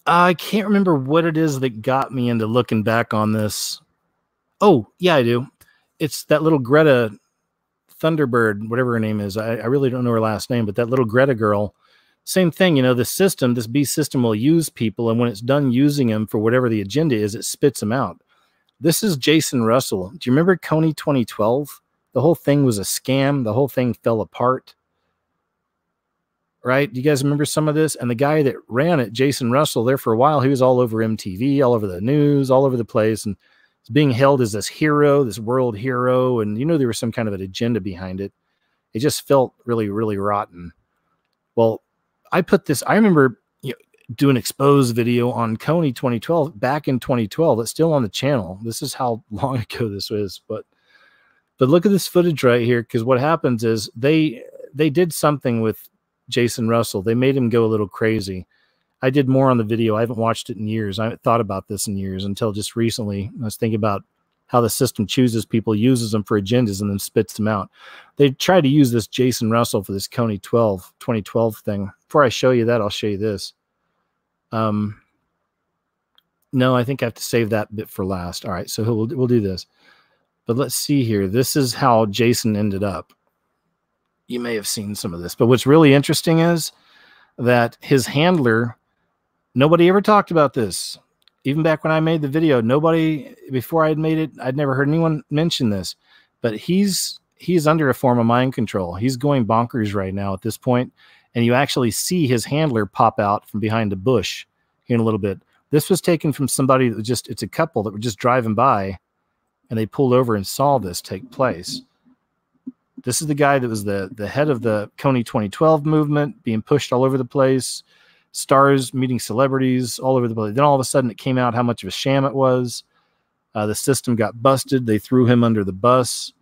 I can't remember what it is that got me into looking back on this. Oh, yeah, I do. It's that little Greta Thunderbird, whatever her name is. I really don't know her last name, but that little Greta girl, same thing. You know, the system, this beast system will use people, and when it's done using them for whatever the agenda is, it spits them out. This is Jason Russell. Do you remember Kony 2012? The whole thing was a scam. The whole thing fell apart. Right? Do you guys remember some of this? And the guy that ran it, Jason Russell, there for a while, he was all over MTV, all over the news, all over the place, and it's being held as this hero, this world hero, and you know there was some kind of an agenda behind it. It just felt really, really rotten. Well, I remember doing an exposed video on Kony 2012 back in 2012. It's still on the channel. This is how long ago this was, but look at this footage right here, because what happens is they did something with Jason Russell. They made him go a little crazy. I did more on the video. I haven't watched it in years. I haven't thought about this in years until just recently. I was thinking about how the system chooses people, uses them for agendas, and then spits them out. They tried to use this Jason Russell for this Kony 2012 thing. Before I show you that, I'll show you this. No, I think I have to save that bit for last. All right, so we'll do this. But let's see here. This is how Jason ended up. You may have seen some of this. But what's really interesting is that his handler, nobody ever talked about this. Even back when I made the video, nobody, before I had made it, I'd never heard anyone mention this. But he's under a form of mind control. He's going bonkers right now at this point. And you actually see his handler pop out from behind a bush here in a little bit. This was taken from somebody that was just, it's a couple that were just driving by, and they pulled over and saw this take place. This is the guy that was the head of the Kony 2012 movement, being pushed all over the place. stars meeting celebrities all over the place. Then all of a sudden it came out how much of a sham it was. The system got busted. They threw him under the bus,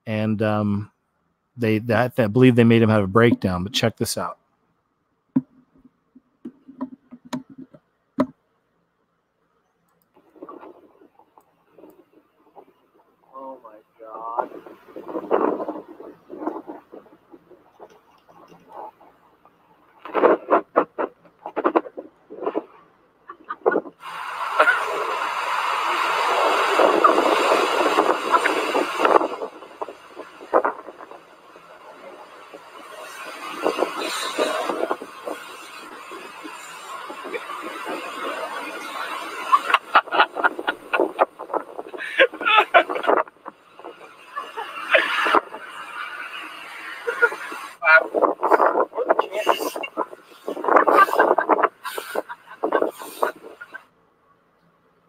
and I believe they made him have a breakdown. But check this out. Oh my God.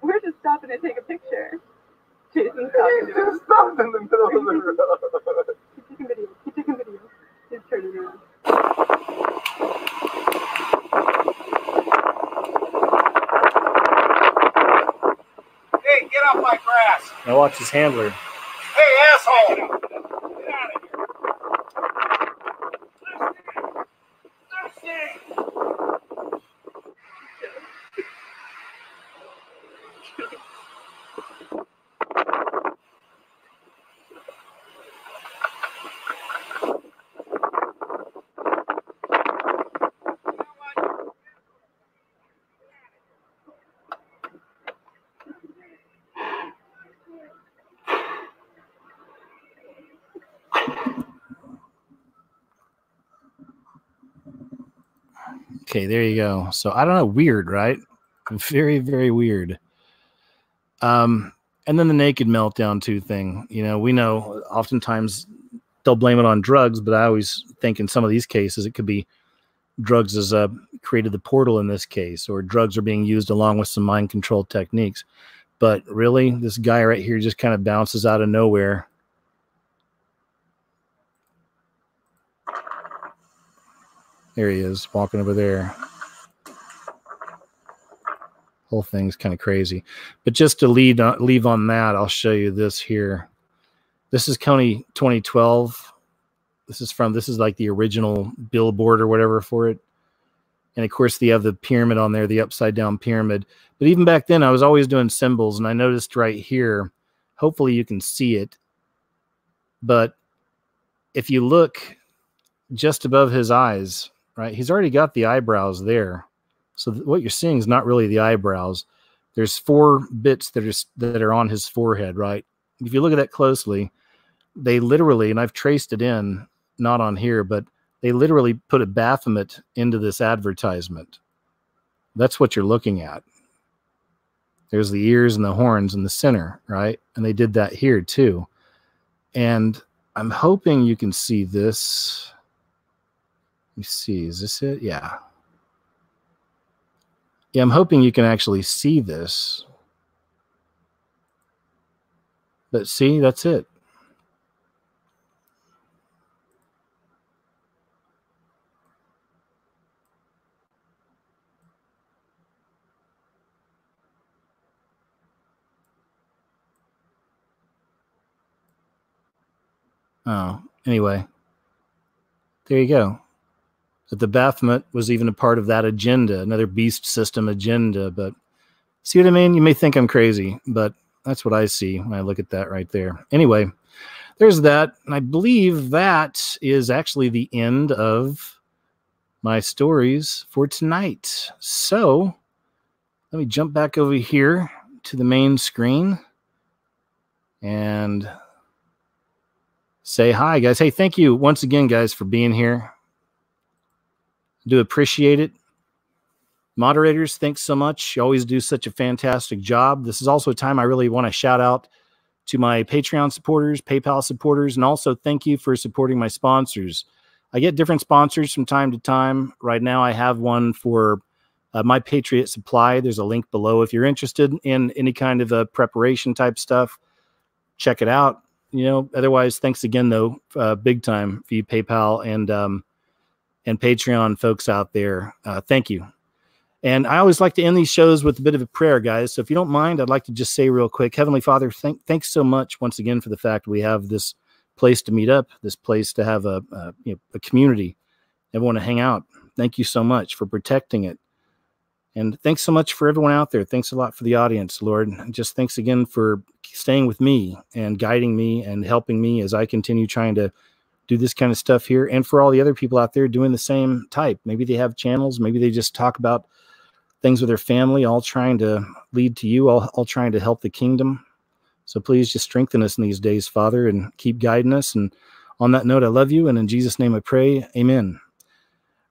We're just stopping to take a picture. Jason's talking to us. Just stopped in the middle of the road. Keep taking video. Keep taking video. He's turning around. Hey, get off my grass. Now watch his handler. Hey, asshole. Get out of here. Okay, there you go. So I don't know, weird, right? Very, very weird. And then the naked meltdown too thing. You know, we know oftentimes they'll blame it on drugs, but I always think in some of these cases it could be drugs as created the portal in this case, or drugs are being used along with some mind control techniques. But really, this guy right here just kind of bounces out of nowhere. There he is, walking over there. Whole thing's kind of crazy. But just to leave on that, I'll show you this here. This is Kony 2012. This is like the original billboard or whatever for it. And of course, they have the pyramid on there, the upside down pyramid. But even back then, I was always doing symbols, and I noticed right here, hopefully you can see it. But if you look just above his eyes, right, he's already got the eyebrows there. So what you're seeing is not really the eyebrows. There's 4 bits that are on his forehead, right? If you look at that closely, they literally, and I've traced it in, not on here, but they literally put a Baphomet into this advertisement. That's what you're looking at. There's the ears and the horns in the center, right? And they did that here too. And I'm hoping you can see this. Let me see, is this it? Yeah. Yeah, I'm hoping you can actually see this. But see, that's it. Oh, anyway, there you go. That the Baphomet was even a part of that agenda, another beast system agenda. But see what I mean? You may think I'm crazy, but that's what I see when I look at that right there. Anyway, there's that. And I believe that is actually the end of my stories for tonight. So let me jump back over here to the main screen and say hi, guys. Hey, thank you once again, guys, for being here. Do appreciate it. Moderators, thanks so much. You always do such a fantastic job. This is also a time I really want to shout out to my Patreon supporters, PayPal supporters, and also thank you for supporting my sponsors. I get different sponsors from time to time. Right now, I have one for My Patriot Supply. There's a link below. If you're interested in any kind of preparation type stuff, check it out. You know, otherwise, thanks again, though, big time for you PayPal and Patreon folks out there. Thank you. And I always like to end these shows with a bit of a prayer, guys. So if you don't mind, I'd like to just say real quick, Heavenly Father, thanks so much once again for the fact we have this place to meet up, this place to have a community, everyone to hang out. Thank you so much for protecting it. And thanks so much for everyone out there. Thanks a lot for the audience, Lord. And just thanks again for staying with me and guiding me and helping me as I continue trying to do this kind of stuff here. And for all the other people out there doing the same type. Maybe they have channels. Maybe they just talk about things with their family, all trying to lead to you, all trying to help the kingdom. So please just strengthen us in these days, Father, and keep guiding us. And on that note, I love you. And in Jesus' name I pray, amen.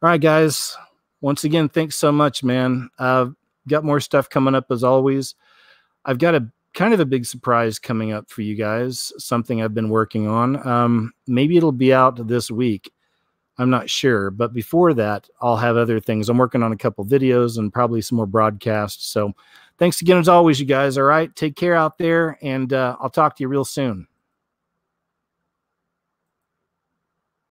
All right, guys. Once again, thanks so much, man. I've got more stuff coming up as always. I've got a kind of a big surprise coming up for you guys, something I've been working on. Maybe it'll be out this week. I'm not sure. But before that, I'll have other things. I'm working on a couple videos and probably some more broadcasts. So thanks again, as always, you guys. All right. Take care out there, and I'll talk to you real soon.